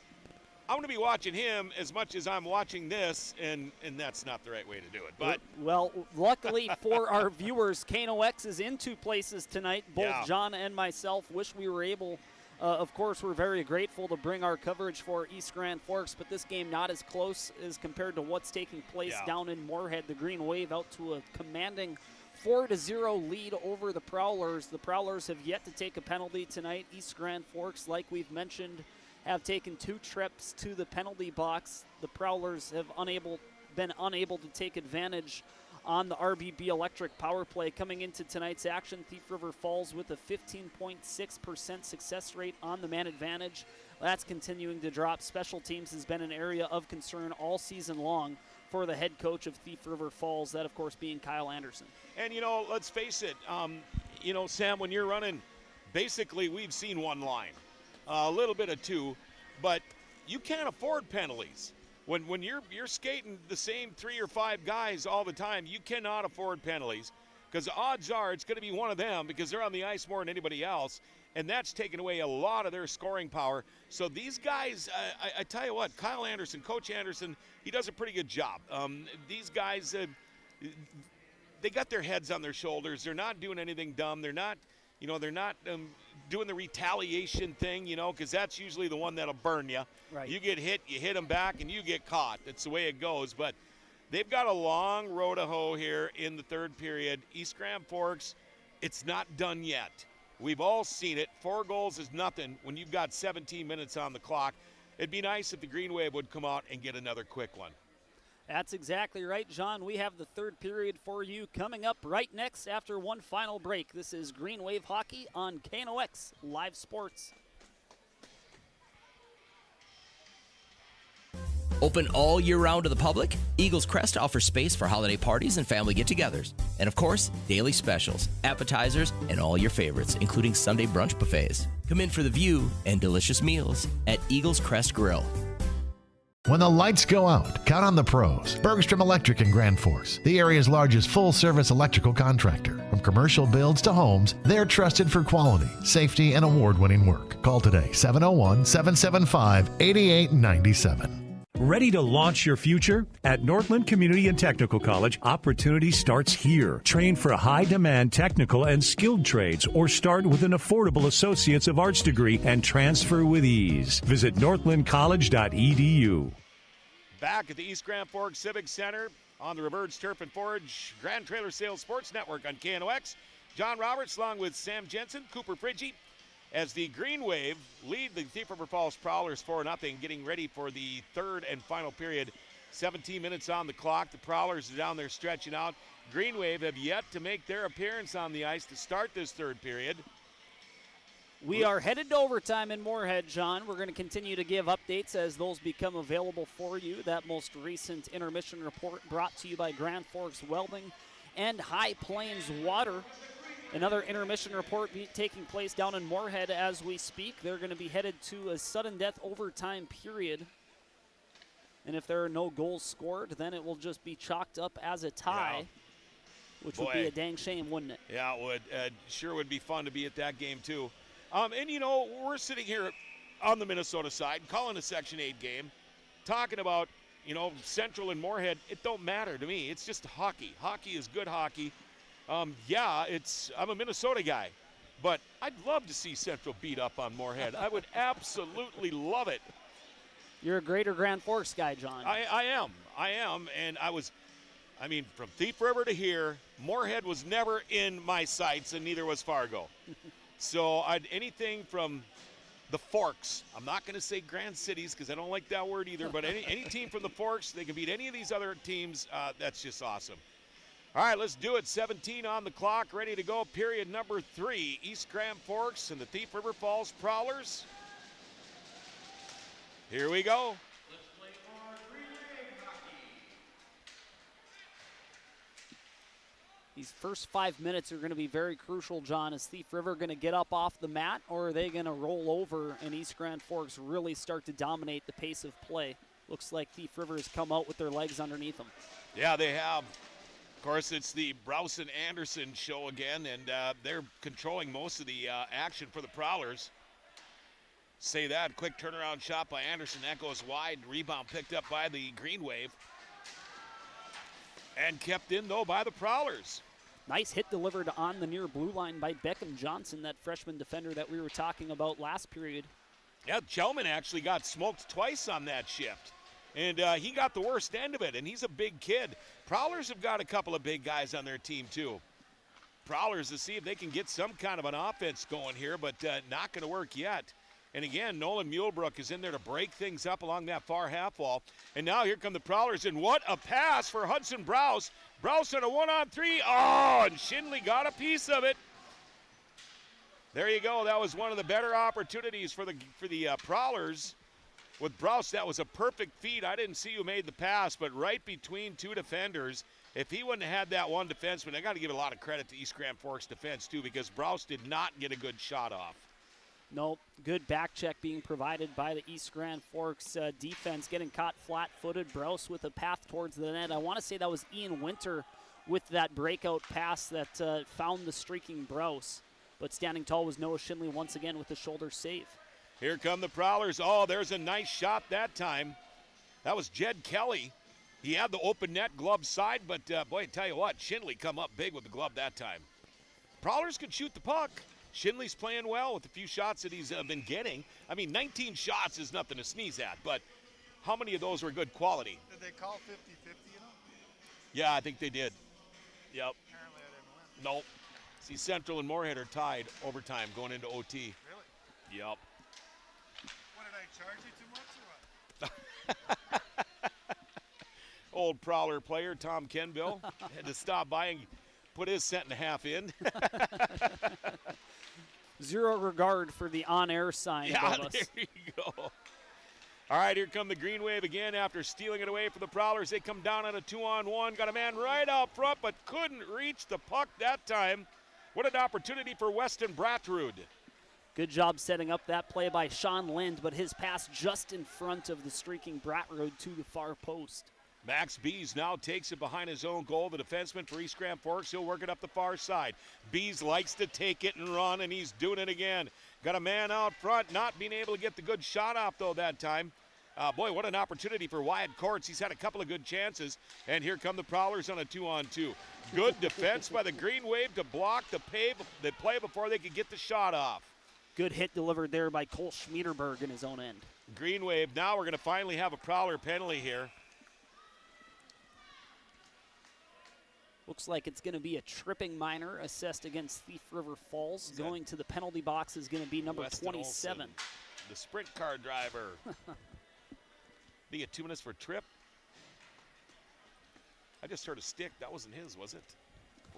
I'm going to be watching him as much as I'm watching this, and that's not the right way to do it. But
well, luckily for our viewers, KNOX is in 2 places tonight. Both John and myself wish we were able. Of course, we're very grateful to bring our coverage for East Grand Forks, but this game not as close as compared to what's taking place down in Moorhead. The Green Wave out to a commanding 4-0 lead over the Prowlers. The Prowlers have yet to take a penalty tonight. East Grand Forks, like we've mentioned, have taken 2 trips to the penalty box. The Prowlers have been unable to take advantage on the RBB Electric power play. Coming into tonight's action, Thief River Falls with a 15.6% success rate on the man advantage. That's continuing to drop. Special teams has been an area of concern all season long for the head coach of Thief River Falls, that of course being Kyle Anderson.
And let's face it, Sam, when you're running, basically we've seen one line. A little bit of 2, but you can't afford penalties. When you're skating the same 3 or 5 guys all the time, you cannot afford penalties because odds are it's going to be one of them because they're on the ice more than anybody else, and that's taken away a lot of their scoring power. So these guys, I tell you what, Kyle Anderson, Coach Anderson, he does a pretty good job. These guys, they got their heads on their shoulders. They're not doing anything dumb. They're not doing the retaliation thing, because that's usually the one that'll burn you.
Right.
You get hit, you hit them back, and you get caught. That's the way it goes. But they've got a long road to hoe here in the third period. East Grand Forks, it's not done yet. We've all seen it. 4 goals is nothing when you've got 17 minutes on the clock. It'd be nice if the Green Wave would come out and get another quick one.
That's exactly right, John. We have the third period for you coming up right next after one final break. This is Green Wave Hockey on KNOX Live Sports.
Open all year round to the public, Eagles Crest offers space for holiday parties and family get-togethers. And of course, daily specials, appetizers, and all your favorites, including Sunday brunch buffets. Come in for the view and delicious meals at Eagles Crest Grill.
When the lights go out, count on the pros. Bergstrom Electric in Grand Forks, the area's largest full-service electrical contractor. From commercial builds to homes, they're trusted for quality, safety, and award-winning work. Call today, 701-775-8897.
Ready to launch your future? At Northland Community and Technical College, opportunity starts here. Train for high-demand technical and skilled trades or start with an affordable Associates of Arts degree and transfer with ease. Visit northlandcollege.edu.
Back at the East Grand Forks Civic Center on the Reverge Turf and Forge Grand Trailer Sales Sports Network on KNOX. John Roberts along with Sam Jensen, Cooper Friggy, as the Green Wave lead the Thief River Falls Prowlers 4-0, getting ready for the third and final period. 17 minutes on the clock. The Prowlers are down there stretching out. Green Wave have yet to make their appearance on the ice to start this third period.
We are headed to overtime in Moorhead, John. We're going to continue to give updates as those become available for you. That most recent intermission report brought to you by Grand Forks Welding and High Plains Water. Another intermission report taking place down in Moorhead as we speak. They're going to be headed to a sudden death overtime period. And if there are no goals scored, then it will just be chalked up as a tie, which would be a dang shame, wouldn't it?
Yeah, it would. Sure would be fun to be at that game, too. And, we're sitting here on the Minnesota side, calling a Section 8 game, talking about, Central and Moorhead. It don't matter to me. It's just hockey. Hockey is good hockey. I'm a Minnesota guy, but I'd love to see Central beat up on Moorhead. I would absolutely love it.
You're a greater Grand Forks guy, John.
I am. I am, and from Thief River to here, Moorhead was never in my sights, and neither was Fargo. So anything from the Forks, I'm not going to say Grand Cities because I don't like that word either, but any team from the Forks, they can beat any of these other teams. That's just awesome. All right, let's do it. 17 on the clock, ready to go. Period number 3. East Grand Forks and the Thief River Falls Prowlers. Here we go.
These first 5 minutes are going to be very crucial, John. Is Thief River going to get up off the mat, or are they going to roll over and East Grand Forks really start to dominate the pace of play? Looks like Thief River has come out with their legs underneath them.
Yeah, they have. Of course, it's the Browse and Anderson show again, and they're controlling most of the action for the Prowlers. Say that. Quick turnaround shot by Anderson. That goes wide. Rebound picked up by the Green Wave. And kept in, though, by the Prowlers.
Nice hit delivered on the near blue line by Beckham Johnson, that freshman defender that we were talking about last period.
Yeah, Chelman actually got smoked twice on that shift. And he got the worst end of it, and he's a big kid. Prowlers have got a couple of big guys on their team, too. Prowlers to see if they can get some kind of an offense going here, but not going to work yet. And again, Nolan Mulebrook is in there to break things up along that far half wall. And now here come the Prowlers, and what a pass for Hudson Browse. Browse on a 1-on-3. Oh, and Shinley got a piece of it. There you go. That was one of the better opportunities for the Prowlers. With Browse, that was a perfect feed. I didn't see who made the pass, but right between two defenders. If he wouldn't have had that one defenseman, I got to give a lot of credit to East Grand Forks defense, too, because Browse did not get a good shot off.
Nope. Good back check being provided by the East Grand Forks defense, getting caught flat-footed. Browse with a path towards the net. I want to say that was Ian Winter with that breakout pass that found the streaking Browse. But standing tall was Noah Shinley once again with the shoulder save.
Here come the Prowlers. Oh, there's a nice shot that time. That was Jed Kelly. He had the open net glove side, but boy, I tell you what, Shinley come up big with the glove that time. Prowlers could shoot the puck. Shinley's playing well with the few shots that he's been getting. 19 shots is nothing to sneeze at, but how many of those were good quality?
Did they call 50-50,
Yeah, I think they did. Yep.
Apparently I didn't win.
Nope. See, Central and Moorhead are tied overtime going into OT.
Really?
Yep.
What, did I charge you too much or what?
Old Prowler player Tom Kenville had to stop by and put his cent and a half in.
Zero regard for the on-air sign.
Yeah, there you go. All right, here come the Green Wave again after stealing it away from the Prowlers. They come down on a 2-on-1. Got a man right out front, but couldn't reach the puck that time. What an opportunity for Weston Bratrud.
Good job setting up that play by Sean Lind, but his pass just in front of the streaking Bratrud to the far post.
Max Bees now takes it behind his own goal. The defenseman for East Grand Forks, he'll work it up the far side. Bees likes to take it and run, and he's doing it again. Got a man out front, not being able to get the good shot off, though, that time. Boy, what an opportunity for Wyatt Courts. He's had a couple of good chances, and here come the Prowlers on a 2-on-2. Good defense by the Green Wave to block the play before they could get the shot off.
Good hit delivered there by Cole Schmiederberg in his own end.
Green Wave, now we're going to finally have a Prowler penalty here.
Looks like it's going to be a tripping minor assessed against Thief River Falls. Going to the penalty box is going to be number
Weston
27.
Olsen, the sprint car driver. Did he get 2 minutes for a trip? I just heard a stick. That wasn't his, was it? 14:05.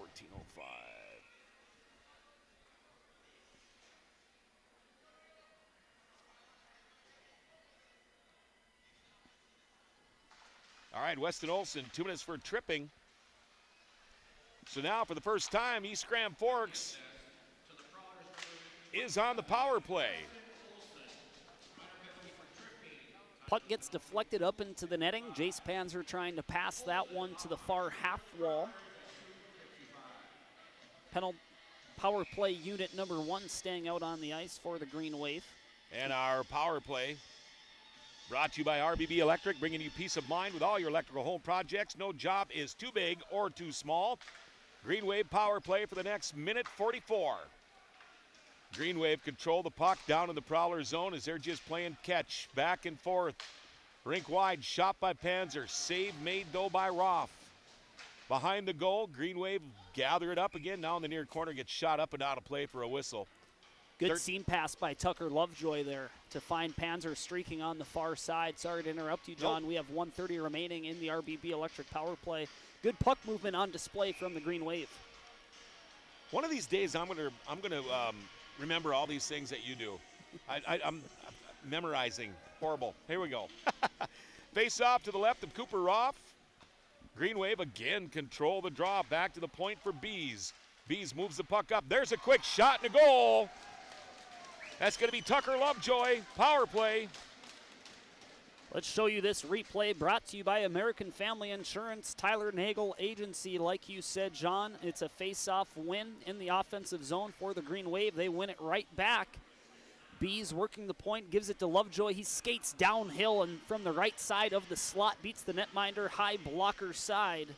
All right, Weston Olsen, 2 minutes for tripping. So now, for the first time, East Grand Forks is on the power play.
Puck gets deflected up into the netting. Jace Panzer trying to pass that one to the far half wall. Power play unit number 1 staying out on the ice for the Green Wave.
And our power play brought to you by RBB Electric, bringing you peace of mind with all your electrical home projects. No job is too big or too small. Green Wave power play for the next minute 44. Green Wave control the puck down in the Prowler zone as they're just playing catch back and forth. Rink wide, shot by Panzer. Save made, though, by Roth. Behind the goal, Green Wave gather it up again. Now in the near corner, gets shot up and out of play for a whistle.
Good seam pass by Tucker Lovejoy there to find Panzer streaking on the far side. Sorry to interrupt you, John.
Nope.
We have 1:30 remaining in the RBB Electric power play. Good puck movement on display from the Green Wave.
One of these days, I'm gonna remember all these things that you do. I'm memorizing. Horrible. Here we go. Face off to the left of Cooper Roth. Green Wave again control the draw. Back to the point for Bees. Bees moves the puck up. There's a quick shot and a goal. That's going to be Tucker Lovejoy. Power play.
Let's show you this replay brought to you by American Family Insurance, Tyler Nagel Agency. Like you said, John, it's a face-off win in the offensive zone for the Green Wave. They win it right back. Bees working the point, gives it to Lovejoy. He skates downhill and from the right side of the slot, beats the netminder high blocker side.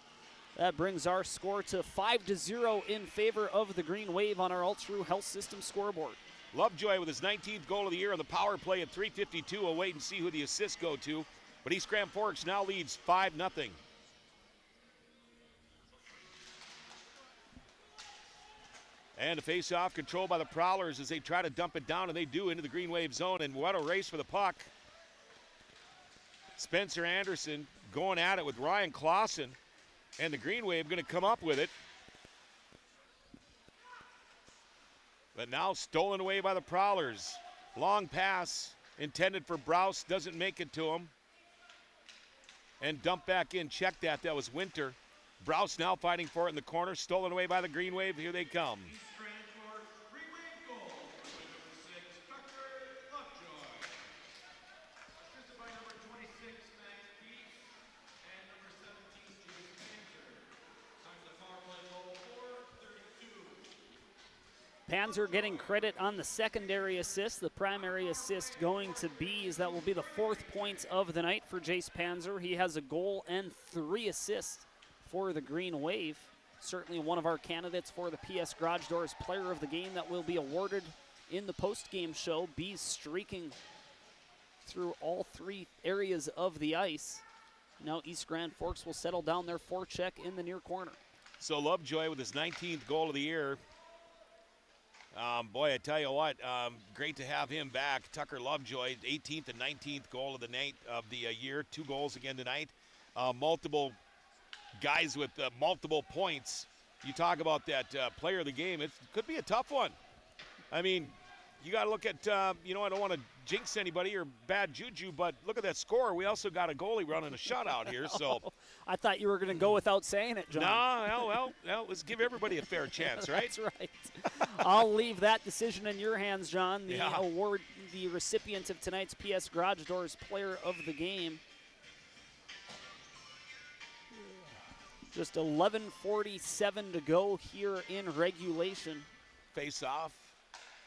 That brings our score to 5-0 in favor of the Green Wave on our All-True Health System scoreboard.
Lovejoy with his 19th goal of the year on the power play at 3:52. We'll wait and see who the assists go to. But East Grand Forks now leads 5-0. And a face-off controlled by the Prowlers as they try to dump it down, and they do, into the Green Wave zone. And what a race for the puck. Spencer Anderson going at it with Ryan Clausen. And the Green Wave going to come up with it. But now stolen away by the Prowlers. Long pass intended for Brous. Doesn't make it to him. And dumped back in. Check that. That was Winter. Brous now fighting for it in the corner. Stolen away by the Green Wave. Here they come.
Panzer getting credit on the secondary assist. The primary assist going to Bees. That will be the 4th points of the night for Jace Panzer. He has a goal and 3 assists for the Green Wave. Certainly one of our candidates for the PS Garage Doors Player of the Game that will be awarded in the post-game show. Bees streaking through all 3 areas of the ice. Now East Grand Forks will settle down their forecheck in the near corner.
So Lovejoy with his 19th goal of the year. Boy, I tell you what, great to have him back. Tucker Lovejoy, 18th and 19th goal of the night of the year. 2 goals again tonight. Multiple guys with multiple points. You talk about that player of the game. It could be a tough one. I mean, you got to look at, I don't want to jinx anybody or bad juju, but look at that score. We also got a goalie running a shutout here. So
I thought you were going to go without saying it, John.
No, well, let's give everybody a fair chance, right?
That's right. I'll leave that decision in your hands, John. The award, the recipient of tonight's PS Garage Doors Player of the Game. Just 11:47 to go here in regulation.
Face off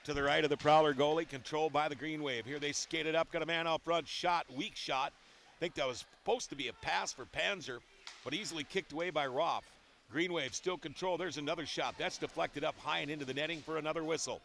to the right of the Prowler goalie, controlled by the Green Wave. Here they skated up, got a man out front, shot, weak shot. I think that was supposed to be a pass for Panzer, but easily kicked away by Roth. Green Wave still control. There's another shot. That's deflected up high and into the netting for another whistle.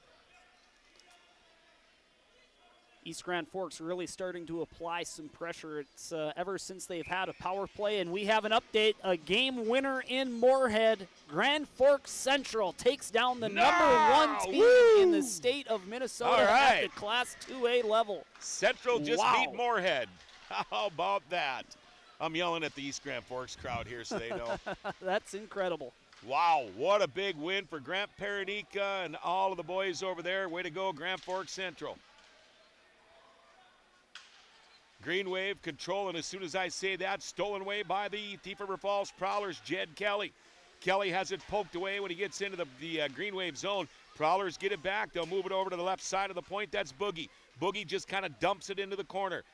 East Grand Forks really starting to apply some pressure. It's ever since they've had a power play, and we have an update. A game winner in Moorhead. Grand Forks Central takes down the #1 team in the state of Minnesota at the Class 2A level.
Central just beat Moorhead. How about that? I'm yelling at the East Grand Forks crowd here so they know.
That's incredible.
Wow, what a big win for Grant Paranika and all of the boys over there. Way to go, Grand Forks Central. Green Wave controlling as soon as I say that. Stolen away by the Thief River Falls Prowlers, Jed Kelly. Kelly has it poked away when he gets into the Green Wave zone. Prowlers get it back. They'll move it over to the left side of the point. That's Boogie. Boogie just kind of dumps it into the corner.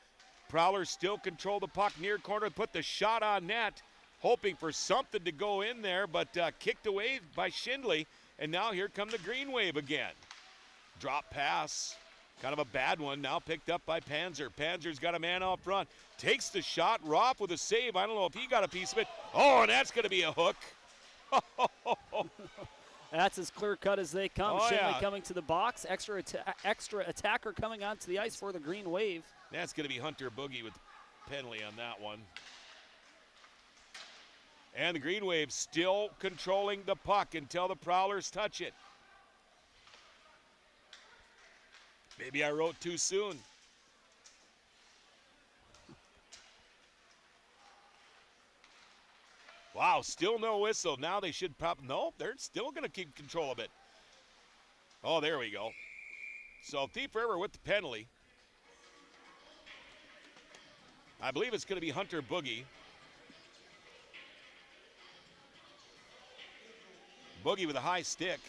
Prowlers still control the puck near corner. Put the shot on net, hoping for something to go in there, but kicked away by Schindley. And now here come the Green Wave again. Drop pass. Kind of a bad one, now picked up by Panzer. Panzer's got a man out front. Takes the shot. Roth with a save. I don't know if he got a piece of it. Oh, and that's going to be a hook.
That's as clear cut as they come.
Oh,
Shinley coming to the box. Extra attacker coming onto the ice for the Green Wave.
That's going to be Hunter Boogie with penalty on that one. And the Green Wave still controlling the puck until the Prowlers touch it. Maybe I wrote too soon. Wow, still no whistle. Now they should no, they're still going to keep control of it. Oh, there we go. So Thief River with the penalty. I believe it's going to be Hunter Boogie. Boogie with a high stick.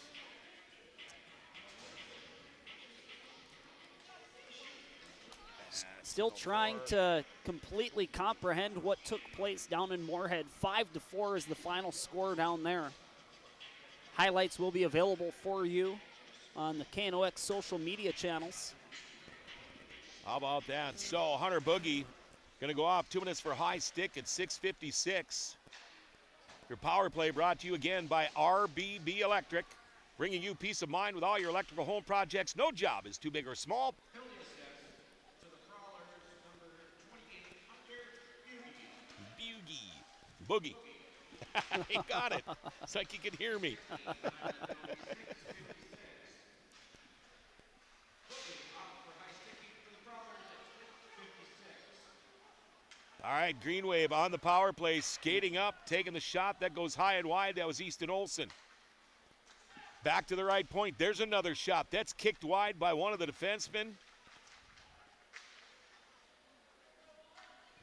Still trying to completely comprehend what took place down in Moorhead. 5-4 is the final score down there. Highlights will be available for you on the KNOX social media channels.
How about that? So Hunter Boogie going to go off 2 minutes for high stick at 6:56. Your power play brought to you again by RBB Electric, bringing you peace of mind with all your electrical home projects. No job is too big or small. Boogie. He got it. It's like he could hear me. All right, Green Wave on the power play, skating up, taking the shot. That goes high and wide. That was Easton Olsen. Back to the right point. There's another shot. That's kicked wide by one of the defensemen.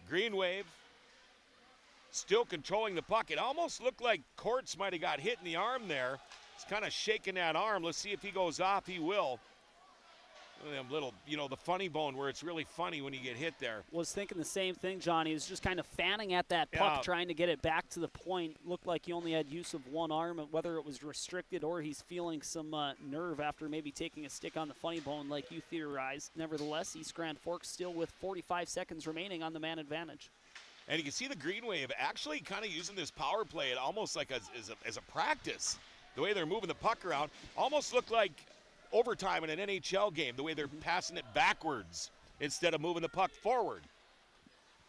Green Wave still controlling the puck. It almost looked like Courts might have got hit in the arm there. He's kind of shaking that arm. Let's see if he goes off. He will. Them little, the funny bone where it's really funny when you get hit there.
Was thinking the same thing, John. He was just kind of fanning at that puck, trying to get it back to the point. Looked like he only had use of one arm, and whether it was restricted or he's feeling some nerve after maybe taking a stick on the funny bone like you theorized. Nevertheless, East Grand Forks still with 45 seconds remaining on the man advantage.
And you can see the Green Wave actually kind of using this power play almost like as a practice. The way they're moving the puck around almost looked like overtime in an NHL game, the way they're passing it backwards instead of moving the puck forward.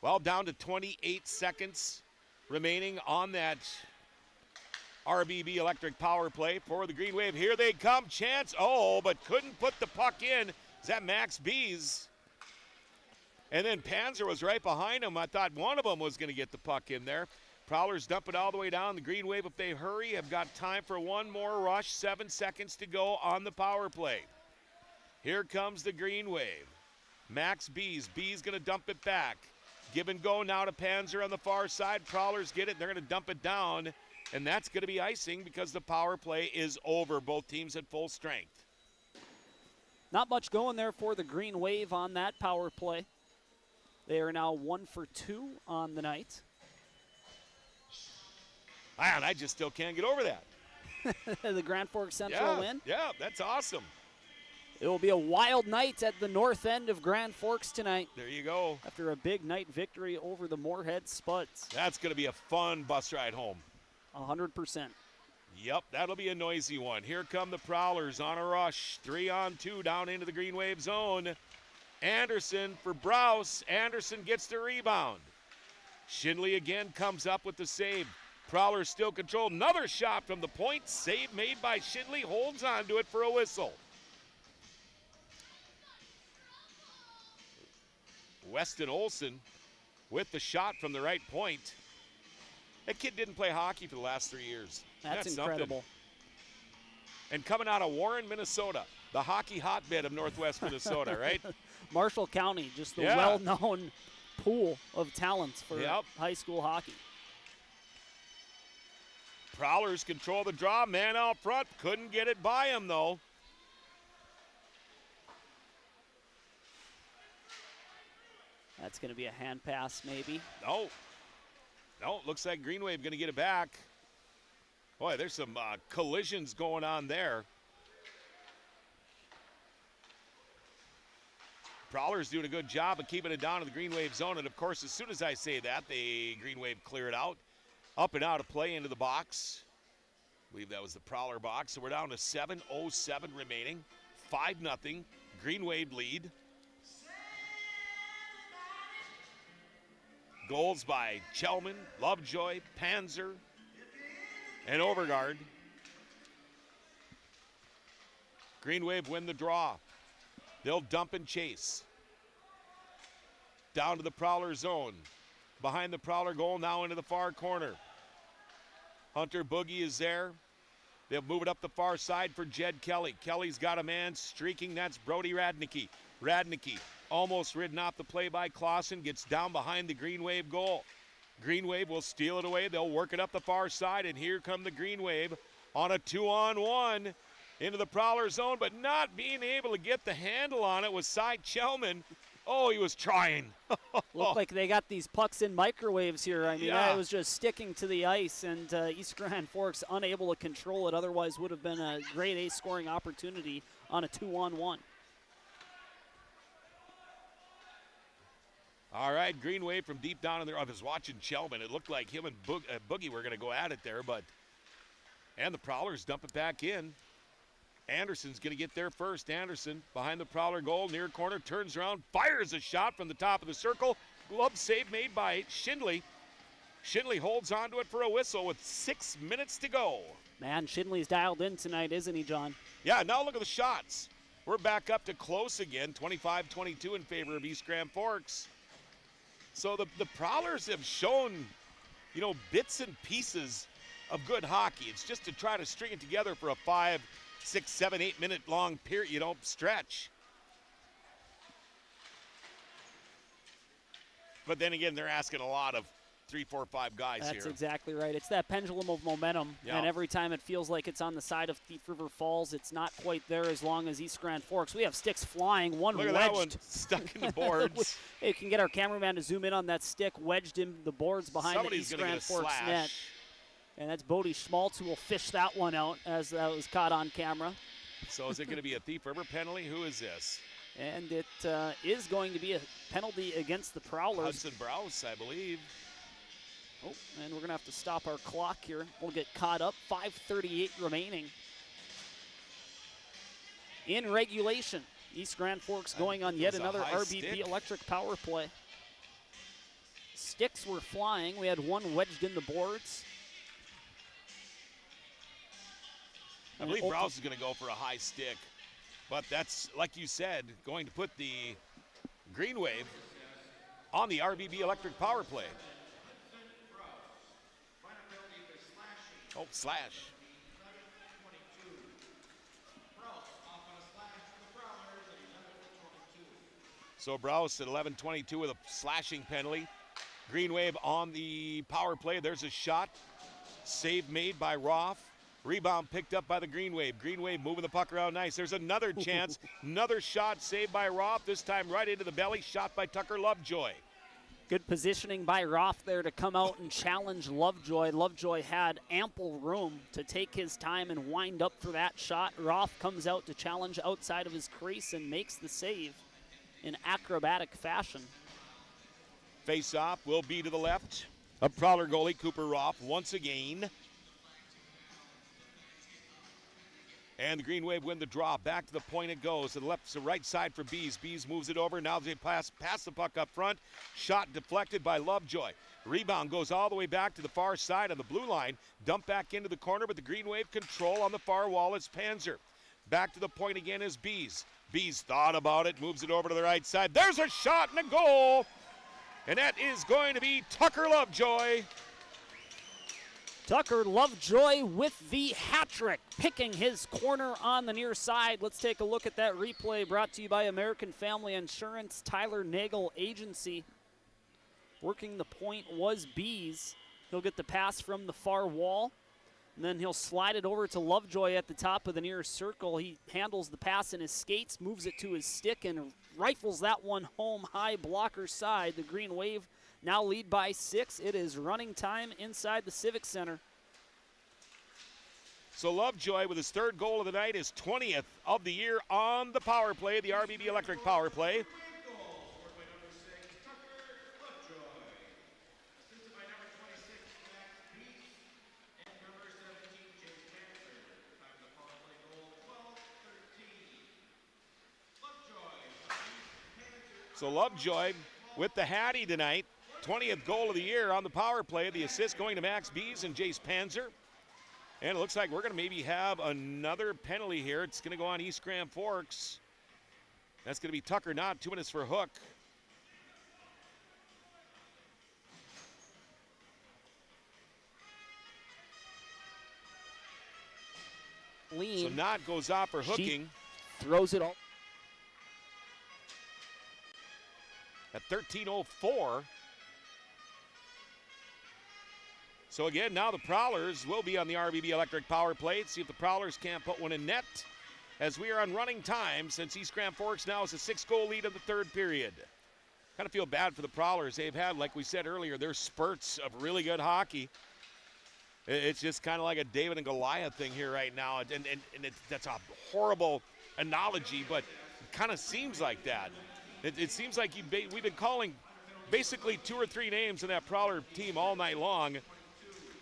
Well, down to 28 seconds remaining on that RBB Electric power play for the Green Wave. Here they come, chance. Oh, but couldn't put the puck in. Is that Max Bees? And then Panzer was right behind him. I thought one of them was going to get the puck in there. Prowlers dump it all the way down. The Green Wave, if they hurry, have got time for one more rush. 7 seconds to go on the power play. Here comes the Green Wave. Max Bees. Bees going to dump it back. Give and go now to Panzer on the far side. Prowlers get it. They're going to dump it down. And that's going to be icing because the power play is over. Both teams at full strength.
Not much going there for the Green Wave on that power play. They are now 1 for 2 on the night.
Man, I just still can't get over that.
The Grand Forks Central win?
Yeah, that's awesome.
It will be a wild night at the north end of Grand Forks tonight.
There you go.
After a big night victory over the Moorhead Spuds.
That's going to be a fun bus ride home.
100%.
Yep, that'll be a noisy one. Here come the Prowlers on a rush. 3-on-2 down into the Green Wave zone. Anderson for Browse. Anderson gets the rebound. Shinley again comes up with the save. Prowlers still control. Another shot from the point. Save made by Shinley. Holds on to it for a whistle. Weston Olsen with the shot from the right point. That kid didn't play hockey for the last 3 years.
That's incredible.
Something. And coming out of Warren, Minnesota, the hockey hotbed of Northwest Minnesota, right?
Marshall County, just the well-known pool of talents for high school hockey.
Prowlers control the draw. Man out front. Couldn't get it by him, though.
That's going to be a hand pass, maybe.
No, looks like Green Wave going to get it back. Boy, there's some collisions going on there. Prowlers doing a good job of keeping it down to the Green Wave zone. And, of course, as soon as I say that, the Green Wave clear it out. Up and out of play into the box. I believe that was the Prowler box. So we're down to 7:07 remaining. 5-0. Green Wave lead. Goals by Chelman, Lovejoy, Panzer, and Overgaard. Green Wave win the draw. They'll dump and chase. Down to the Prowler zone. Behind the Prowler goal, now into the far corner. Hunter Boogie is there. They'll move it up the far side for Jed Kelly. Kelly's got a man streaking. That's Brody Radnicki. Radnicki almost ridden off the play by Clausen. Gets down behind the Green Wave goal. Green Wave will steal it away. They'll work it up the far side, and here come the Green Wave on a 2-on-1 into the Prowler zone, but not being able to get the handle on it was Cy Chelman. Oh, he was trying.
Looked like they got these pucks in microwaves here. I mean,
Yeah.
it was just sticking to the ice, and East Grand Forks unable to control it. Otherwise would have been a grade A scoring opportunity on a 2-on-1.
All right, Green Wave from deep down in there. I was watching Chelman. It looked like him and Boogie were going to go at it there, and the Prowlers dump it back in. Anderson's going to get there first. Anderson behind the Prowler goal, near corner, turns around, fires a shot from the top of the circle. Glove save made by Schindley. Schindley holds onto it for a whistle with 6 minutes to go.
Man, Schindley's dialed in tonight, isn't he, John?
Yeah, now look at the shots. We're back up to close again, 25-22 in favor of East Grand Forks. So the Prowlers have shown, bits and pieces of good hockey. It's just to try to string it together for a 5, 6, 7, 8 minute long period, stretch. But then again, they're asking a lot of 3, 4, 5 guys here.
That's exactly right. It's that pendulum of momentum,
Yeah.
and every time it feels like it's on the side of Thief River Falls, it's not quite there as long as East Grand Forks. We have sticks flying, one
Look at
wedged.
that one stuck in the boards.
Hey, you can get our cameraman to zoom in on that stick wedged in the boards behind
Somebody's
the East
gonna
Grand
get a
Forks
slash.
net. And that's Bodie Schmaltz who will fish that one out as that was caught on camera.
So is it going to be a Thief River penalty? Who is this?
And it is going to be a penalty against the Prowlers.
Hudson Browse, I believe.
Oh, and we're going to have to stop our clock here. We'll get caught up. 5:38 remaining. In regulation, East Grand Forks going on yet another RBB
stick.
electric power play. Sticks were flying. We had one wedged in the boards.
I believe Browse is going to go for a high stick. But that's, like you said, going to put the Green Wave on the RBB electric power play. Oh, slash. So Browse at 11:22 with a slashing penalty. Green Wave on the power play. There's a shot. Save made by Roth. Rebound picked up by the Green Wave. Green Wave moving the puck around nice. There's another chance. Another shot saved by Roth. This time right into the belly. Shot by Tucker Lovejoy.
Good positioning by Roth there to come out and challenge Lovejoy. Lovejoy had ample room to take his time and wind up for that shot. Roth comes out to challenge outside of his crease and makes the save in acrobatic fashion.
Face-off will be to the left of Prowler goalie Cooper Roth once again. And the Green Wave win the draw. Back to the point it goes. To the left, to the right side for Bees. Bees moves it over. Now they pass the puck up front. Shot deflected by Lovejoy. Rebound goes all the way back to the far side on the blue line. Dump back into the corner, but the Green Wave control on the far wall. It's Panzer. Back to the point again is Bees. Bees thought about it, moves it over to the right side. There's a shot and a goal. And that is going to be Tucker Lovejoy.
Tucker Lovejoy with the hat trick, picking his corner on the near side. Let's take a look at that replay brought to you by American Family Insurance, Tyler Nagel Agency. Working the point was Bees. He'll get the pass from the far wall, and then he'll slide it over to Lovejoy at the top of the near circle. He handles the pass in his skates, moves it to his stick, and rifles that one home high blocker side. The Green Wave now lead by 6. It is running time inside the Civic Center.
So Lovejoy with his third goal of the night, his 20th of the year on the power play, the RBB Electric power play. So Lovejoy with the Hattie tonight, 20th goal of the year on the power play. The assist going to Max Bees and Jace Panzer. And it looks like we're going to maybe have another penalty here. It's going to go on East Grand Forks. That's going to be Tucker Knott, 2 minutes for Hook.
Lean.
So Knott goes off for hooking.
She throws it all.
At 13:04. So again, now the Prowlers will be on the RBB Electric power play. See if the Prowlers can't put one in net, as we are on running time since East Grand Forks now has a 6-goal lead in the third period. Kind of feel bad for the Prowlers. They've had, like we said earlier, their spurts of really good hockey. It's just kind of like a David and Goliath thing here right now, and that's a horrible analogy, but it kind of seems like that. It seems like we've been calling basically 2 or 3 names in that Prowler team all night long,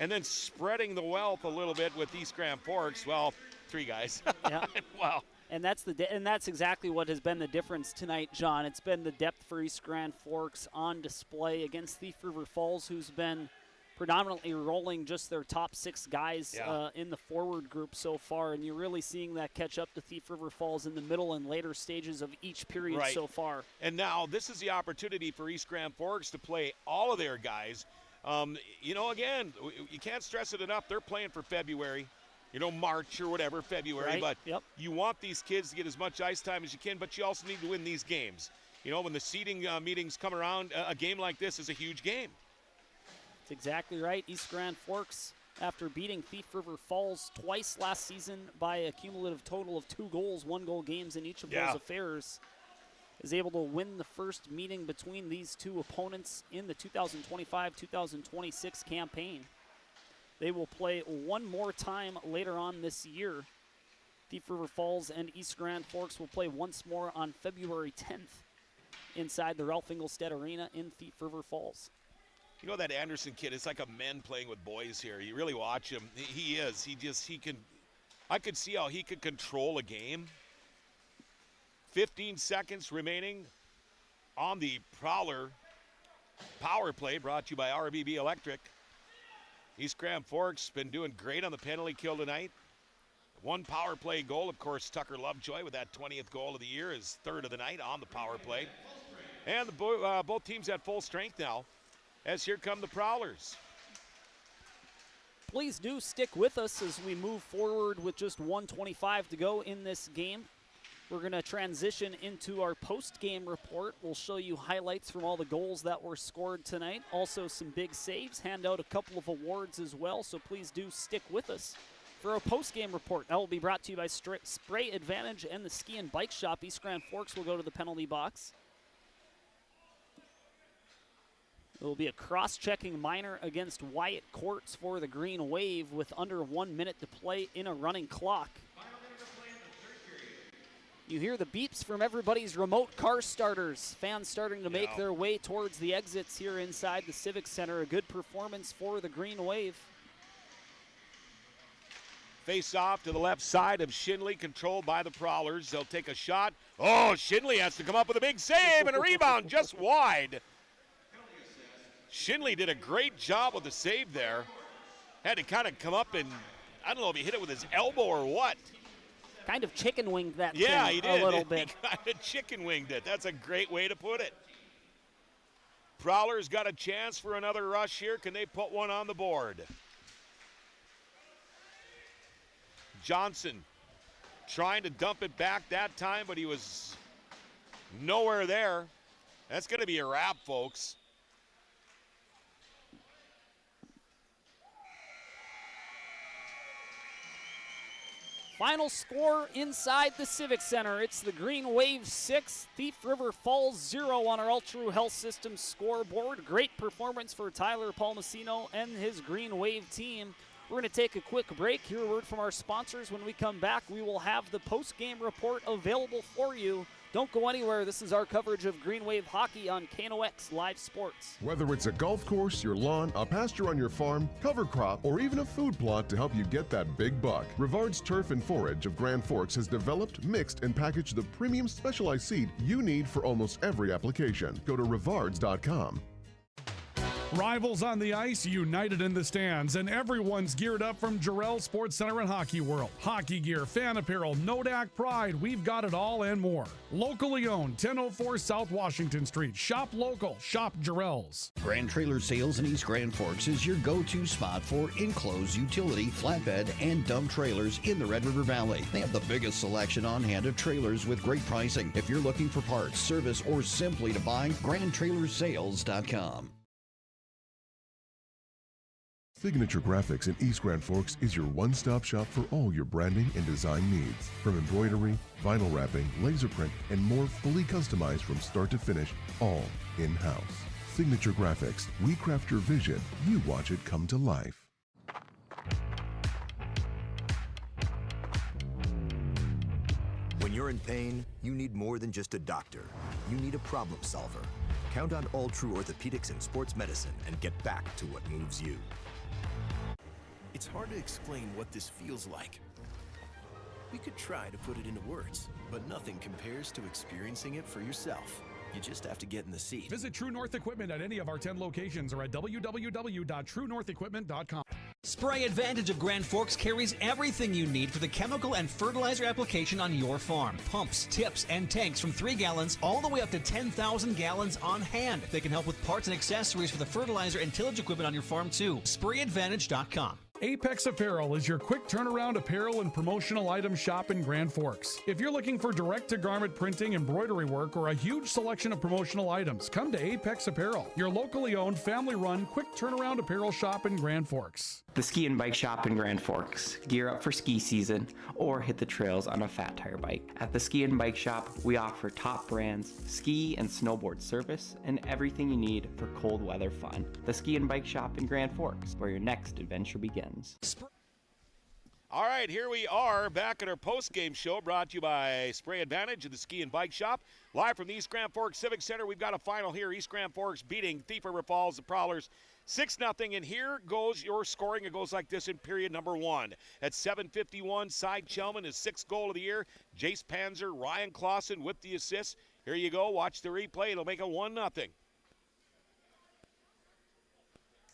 and then spreading the wealth a little bit with East Grand Forks. Well, 3 guys.
Yeah.
Wow.
And that's exactly what has been the difference tonight, John. It's been the depth for East Grand Forks on display against Thief River Falls, who's been predominantly rolling just their top 6 guys in the forward group so far, and you're really seeing that catch up to Thief River Falls in the middle and later stages of each period so far. And
now this is the opportunity for East Grand Forks to play all of their guys. Again, you can't stress it enough. They're playing for February, March or whatever, February.
Right.
But you want these kids to get as much ice time as you can, but you also need to win these games. When the seeding meetings come around, a game like this is a huge game.
That's exactly right. East Grand Forks, after beating Thief River Falls twice last season by a cumulative total of 2 goals, 1-goal games in each of those affairs, is able to win the first meeting between these 2 opponents in the 2025-2026 campaign. They will play one more time later on this year. Thief River Falls and East Grand Forks will play once more on February 10th inside the Ralph Engelstad Arena in Thief River Falls.
That Anderson kid is like a man playing with boys here. You really watch him. He is. I could see how he could control a game. 15 seconds remaining on the Prowler power play, brought to you by RBB Electric. East Grand Forks been doing great on the penalty kill tonight. 1 power play goal, of course, Tucker Lovejoy with that 20th goal of the year, his 3rd of the night on the power play. And both teams at full strength now, as here come the Prowlers.
Please do stick with us as we move forward with just 1:25 to go in this game. We're going to transition into our post-game report. We'll show you highlights from all the goals that were scored tonight. Also some big saves, hand out a couple of awards as well, so please do stick with us for our post-game report. That will be brought to you by Spray Advantage and the Ski and Bike Shop. East Grand Forks will go to the penalty box. It will be a cross-checking minor against Wyatt Courts for the Green Wave with under 1 minute to play in a running clock. You hear the beeps from everybody's remote car starters. Fans starting to make their way towards the exits here inside the Civic Center. A good performance for the Green Wave.
Face off to the left side of Shinley, controlled by the Prowlers. They'll take a shot. Oh, Shinley has to come up with a big save and a rebound just wide. Shinley did a great job with the save there. Had to kind of come up and, I don't know if he hit it with his elbow or what.
Kind of chicken winged that
thing he did.
A little bit.
He kind of chicken winged it. That's a great way to put it. Prowlers got a chance for another rush here. Can they put one on the board? Johnson trying to dump it back that time, but he was nowhere there. That's going to be a wrap, folks.
Final score inside the Civic Center. It's the Green Wave 6, Thief River Falls 0 on our Ultra Health Systems scoreboard. Great performance for Tyler Palmasino and his Green Wave team. We're going to take a quick break. Hear a word from our sponsors. When we come back, we will have the post-game report available for you. Don't go anywhere. This is our coverage of Green Wave hockey on KNOX Live Sports.
Whether it's a golf course, your lawn, a pasture on your farm, cover crop, or even a food plot to help you get that big buck, Rivard's Turf and Forage of Grand Forks has developed, mixed, and packaged the premium specialized seed you need for almost every application. Go to rivards.com.
Rivals on the ice, united in the stands, and everyone's geared up from Jarrell Sports Center and Hockey World. Hockey gear, fan apparel, Nodak Pride, we've got it all and more. Locally owned, 1004 South Washington Street. Shop local, shop Jarrell's.
Grand Trailer Sales in East Grand Forks is your go-to spot for enclosed utility, flatbed, and dump trailers in the Red River Valley. They have the biggest selection on hand of trailers with great pricing. If you're looking for parts, service, or simply to buy, GrandTrailersales.com.
Signature Graphics in East Grand Forks is your one-stop shop for all your branding and design needs. From embroidery, vinyl wrapping, laser print, and more fully customized from start to finish, all in-house. Signature Graphics. We craft your vision. You watch it come to life.
When you're in pain, you need more than just a doctor. You need a problem solver. Count on All True Orthopedics and Sports Medicine and get back to what moves you.
It's hard to explain what this feels like. We could try to put it into words, but nothing compares to experiencing it for yourself. You just have to get in the seat.
Visit True North Equipment at any of our 10 locations or at www.truenorthequipment.com.
Spray Advantage of Grand Forks carries everything you need for the chemical and fertilizer application on your farm. Pumps, tips, and tanks from 3 gallons all the way up to 10,000 gallons on hand. They can help with parts and accessories for the fertilizer and tillage equipment on your farm too. SprayAdvantage.com.
Apex Apparel is your quick turnaround apparel and promotional item shop in Grand Forks. If you're looking for direct-to-garment printing, embroidery work, or a huge selection of promotional items, come to Apex Apparel, your locally owned, family-run, quick turnaround apparel shop in Grand Forks.
The Ski and Bike Shop in Grand Forks. Gear up for ski season or hit the trails on a fat tire bike. At the Ski and Bike Shop, we offer top brands, ski and snowboard service, and everything you need for cold weather fun. The Ski and Bike Shop in Grand Forks, where your next adventure begins.
All right, here we are back at our post-game show brought to you by Spray Advantage of the Ski and Bike Shop. Live from the East Grand Forks Civic Center, we've got a final here. East Grand Forks beating Thief River Falls, the Prowlers, 6-0. And here goes your scoring. It goes like this in period number 1. At 7:51, Cy Chelman, his 6th goal of the year. Jace Panzer, Ryan Clausen with the assist. Here you go. Watch the replay. It'll make it 1-0.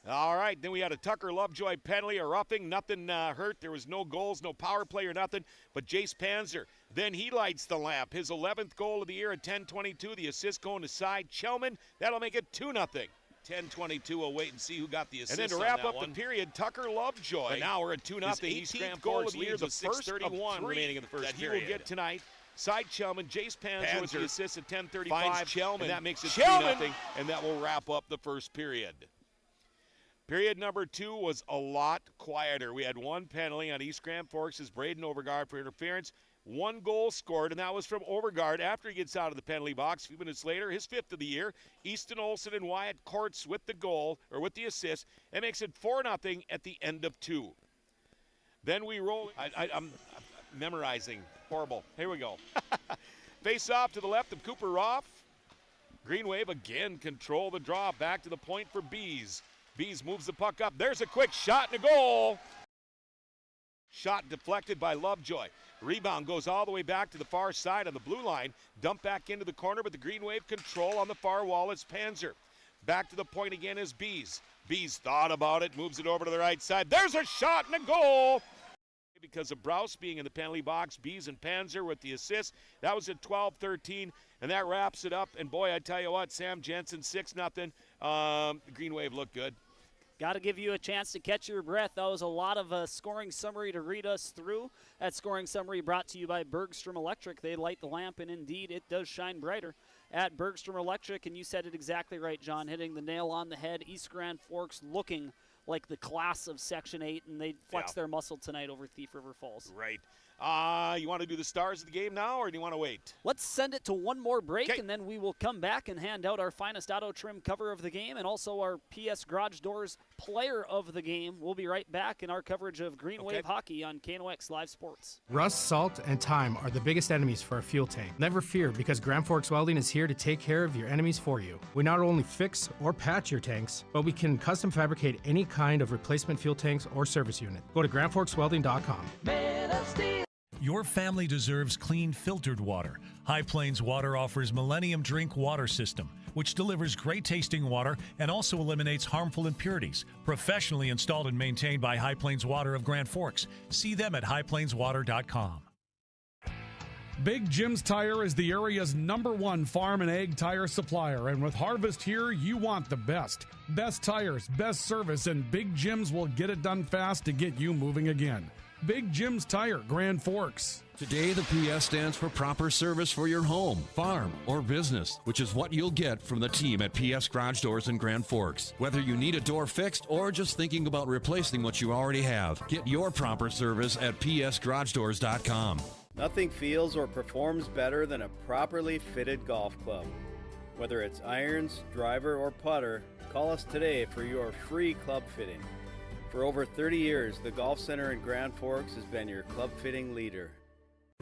All right, then we had a Tucker Lovejoy penalty, a roughing, nothing hurt. There was no goals, no power play or nothing, but Jace Panzer, then he lights the lamp. His 11th goal of the year at 10:22, the assist going to Cy Chelman. That'll make it 2-0. 10:22, we'll wait and see who got the assist. And then to wrap up the period, Tucker Lovejoy. And now we're at 2-0. East Grand Goal of the year, the first 31 remaining in the first period. That he will get tonight. Cy Chelman, Jace Panzer with the assist at 10:35. Finds Chelman, and that makes it 3-0, and that will wrap up the first period. Period number 2 was a lot quieter. We had one penalty on East Grand Forks as Braden Overgaard for interference. 1 goal scored, and that was from Overgaard after he gets out of the penalty box. A few minutes later, his 5th of the year. Easton Olsen and Wyatt Courts with the goal, or with the assist. It makes it 4-0 at the end of 2. Then we roll. I'm memorizing. Horrible. Here we go. Face off to the left of Cooper Roth. Green Wave again control the draw. Back to the point for Bees. Bees moves the puck up. There's a quick shot and a goal. Shot deflected by Lovejoy. Rebound goes all the way back to the far side on the blue line. Dump back into the corner, but the Green Wave control on the far wall. It's Panzer. Back to the point again is Bees. Bees thought about it, moves it over to the right side. There's a shot and a goal. Because of Browse being in the penalty box, Bees and Panzer with the assist. That was at 12-13, and that wraps it up. And boy, I tell you what, Sam Jensen, 6-0. The Green Wave looked good.
Got to give you a chance to catch your breath. That was a lot of scoring summary to read us through. That scoring summary brought to you by Bergstrom Electric. They light the lamp, and indeed it does shine brighter at Bergstrom Electric. And you said it exactly right, John, hitting the nail on the head. East Grand Forks looking like the class of Section 8, and they flex their muscle tonight over Thief River Falls.
Right. You want to do the stars of the game now, or do you want to wait?
Let's send it to one more break, and then we will come back and hand out our finest auto trim cover of the game and also our PS Garage Doors player of the game. We'll be right back in our coverage of Green Wave Hockey on KNOX Live Sports.
Rust, salt, and time are the biggest enemies for a fuel tank. Never fear, because Grand Forks Welding is here to take care of your enemies for you. We not only fix or patch your tanks, but we can custom fabricate any kind of replacement fuel tanks or service unit. Go to grandforkswelding.com.
Your family deserves clean, filtered water. High Plains Water offers Millennium Drink Water System which delivers great tasting water and also eliminates harmful impurities. Professionally installed and maintained by High Plains Water of Grand Forks. See them at highplainswater.com.
Big Jim's Tire is the area's #1 farm and ag tire supplier, and with harvest here, you want the best. Best tires, best service, and Big Jim's will get it done fast to get you moving again. Big Jim's Tire, Grand Forks.
Today, the PS stands for proper service for your home, farm, or business, which is what you'll get from the team at PS Garage Doors in Grand Forks. Whether you need a door fixed or just thinking about replacing what you already have, get your proper service at psgaragedoors.com.
Nothing feels or performs better than a properly fitted golf club. Whether it's irons, driver, or putter, call us today for your free club fitting. For over 30 years, the Golf Center in Grand Forks has been your club fitting leader.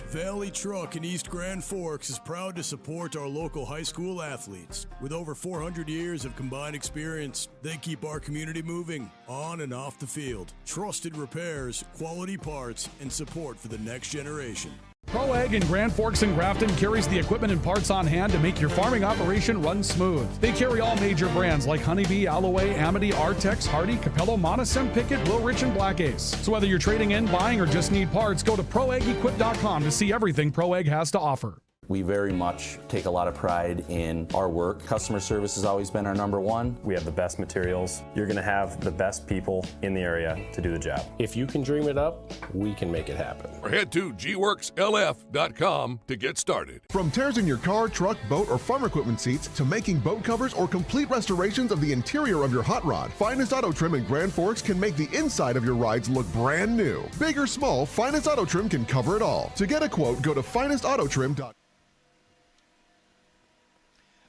Valley Truck in East Grand Forks is proud to support our local high school athletes. With over 400 years of combined experience, they keep our community moving on and off the field. Trusted repairs, quality parts, and support for the next generation.
Pro Ag in Grand Forks and Grafton carries the equipment and parts on hand to make your farming operation run smooth. They carry all major brands like Honeybee, Alloway, Amity, Artex, Hardy, Capello, Monosem, Pickett, Will Rich, and Black Ace. So whether you're trading in, buying, or just need parts, go to ProAgEquip.com to see everything Pro Ag has to offer.
We very much take a lot of pride in our work. Customer service has always been our #1.
We have the best materials. You're going to have the best people in the area to do the job.
If you can dream it up, we can make it happen.
Or head to gworkslf.com to get started.
From tears in your car, truck, boat, or farm equipment seats to making boat covers or complete restorations of the interior of your hot rod, Finest Auto Trim in Grand Forks can make the inside of your rides look brand new. Big or small, Finest Auto Trim can cover it all. To get a quote, go to finestautotrim.com.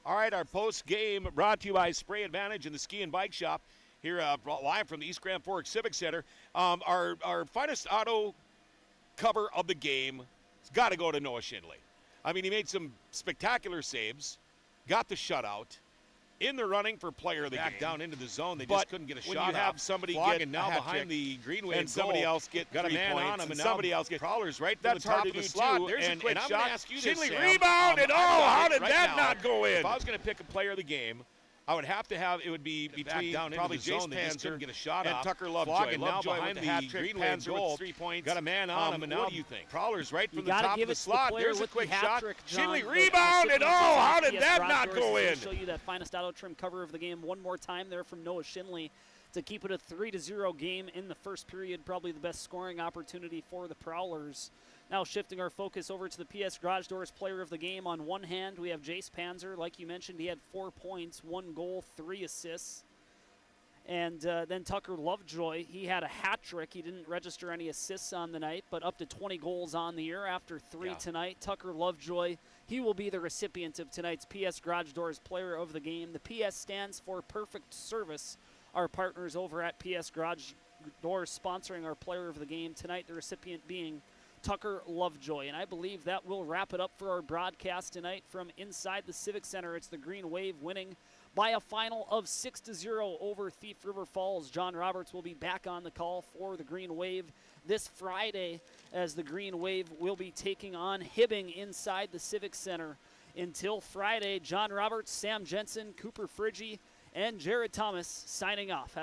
All right, our post-game brought to you by Spray Advantage and the Ski and Bike Shop here live from the East Grand Forks Civic Center. Our finest auto cover of the game has got to go to Noah Schindley. I mean, he made some spectacular saves, got the shutout, in the running for player of the game.
Down into the zone, they just couldn't get a shot
when you have somebody get
now behind the greenway
and somebody else get
got a man
points,
on him,
and somebody else get
crawlers right
that's
from the top
hard to
of the
do
slot.
too.
There's a quick
I'm
shot.
gonna ask you
Schindley
this, Sam.
rebounded.
How did
right
that
now.
not go in?
If I was going to pick a player of the game, I would have to have it would be between
down
probably
into the
Jace
zone, they just couldn't
Panzer
get a shot
and
off.
Tucker Lovejoy.
Flogging
Now
Lovejoy
behind
with
the
the hat-trick,
greenway and
Panzer
goal.
with 3 points.
Got a man on him, and now
what do you think?
Crawlers right from
You
the
gotta
top
give
of the
it to
slot.
player
There's a
with
quick
the
shot.
hat-trick, John.
Schindley
The
rebounded. How did
PS
that
Garage
not
Doors
go
is
in?
gonna show you that finest auto trim cover of the game one more time there from Noah Schindley to keep it a 3-0 game in the first period. Probably the best scoring opportunity for the Prowlers. Now shifting our focus over to the PS Garage Doors player of the game. On one hand, we have Jace Panzer. Like you mentioned, he had 4 points, 1 goal, 3 assists. And then Tucker Lovejoy, he had a hat trick. He didn't register any assists on the night, but up to 20 goals on the year after 3 tonight. Tucker Lovejoy, he will be the recipient of tonight's PS Garage Doors player of the game. The PS stands for Perfect Service. Our partners over at PS Garage Doors sponsoring our player of the game tonight, the recipient being Tucker Lovejoy. And I believe that will wrap it up for our broadcast tonight from inside the Civic Center. It's the Green Wave winning by a final of 6-0 over Thief River Falls. John Roberts will be back on the call for the Green Wave this Friday as the Green Wave will be taking on Hibbing inside the Civic Center. Until Friday, John Roberts, Sam Jensen, Cooper Frigge, and Jared Thomas signing off. Have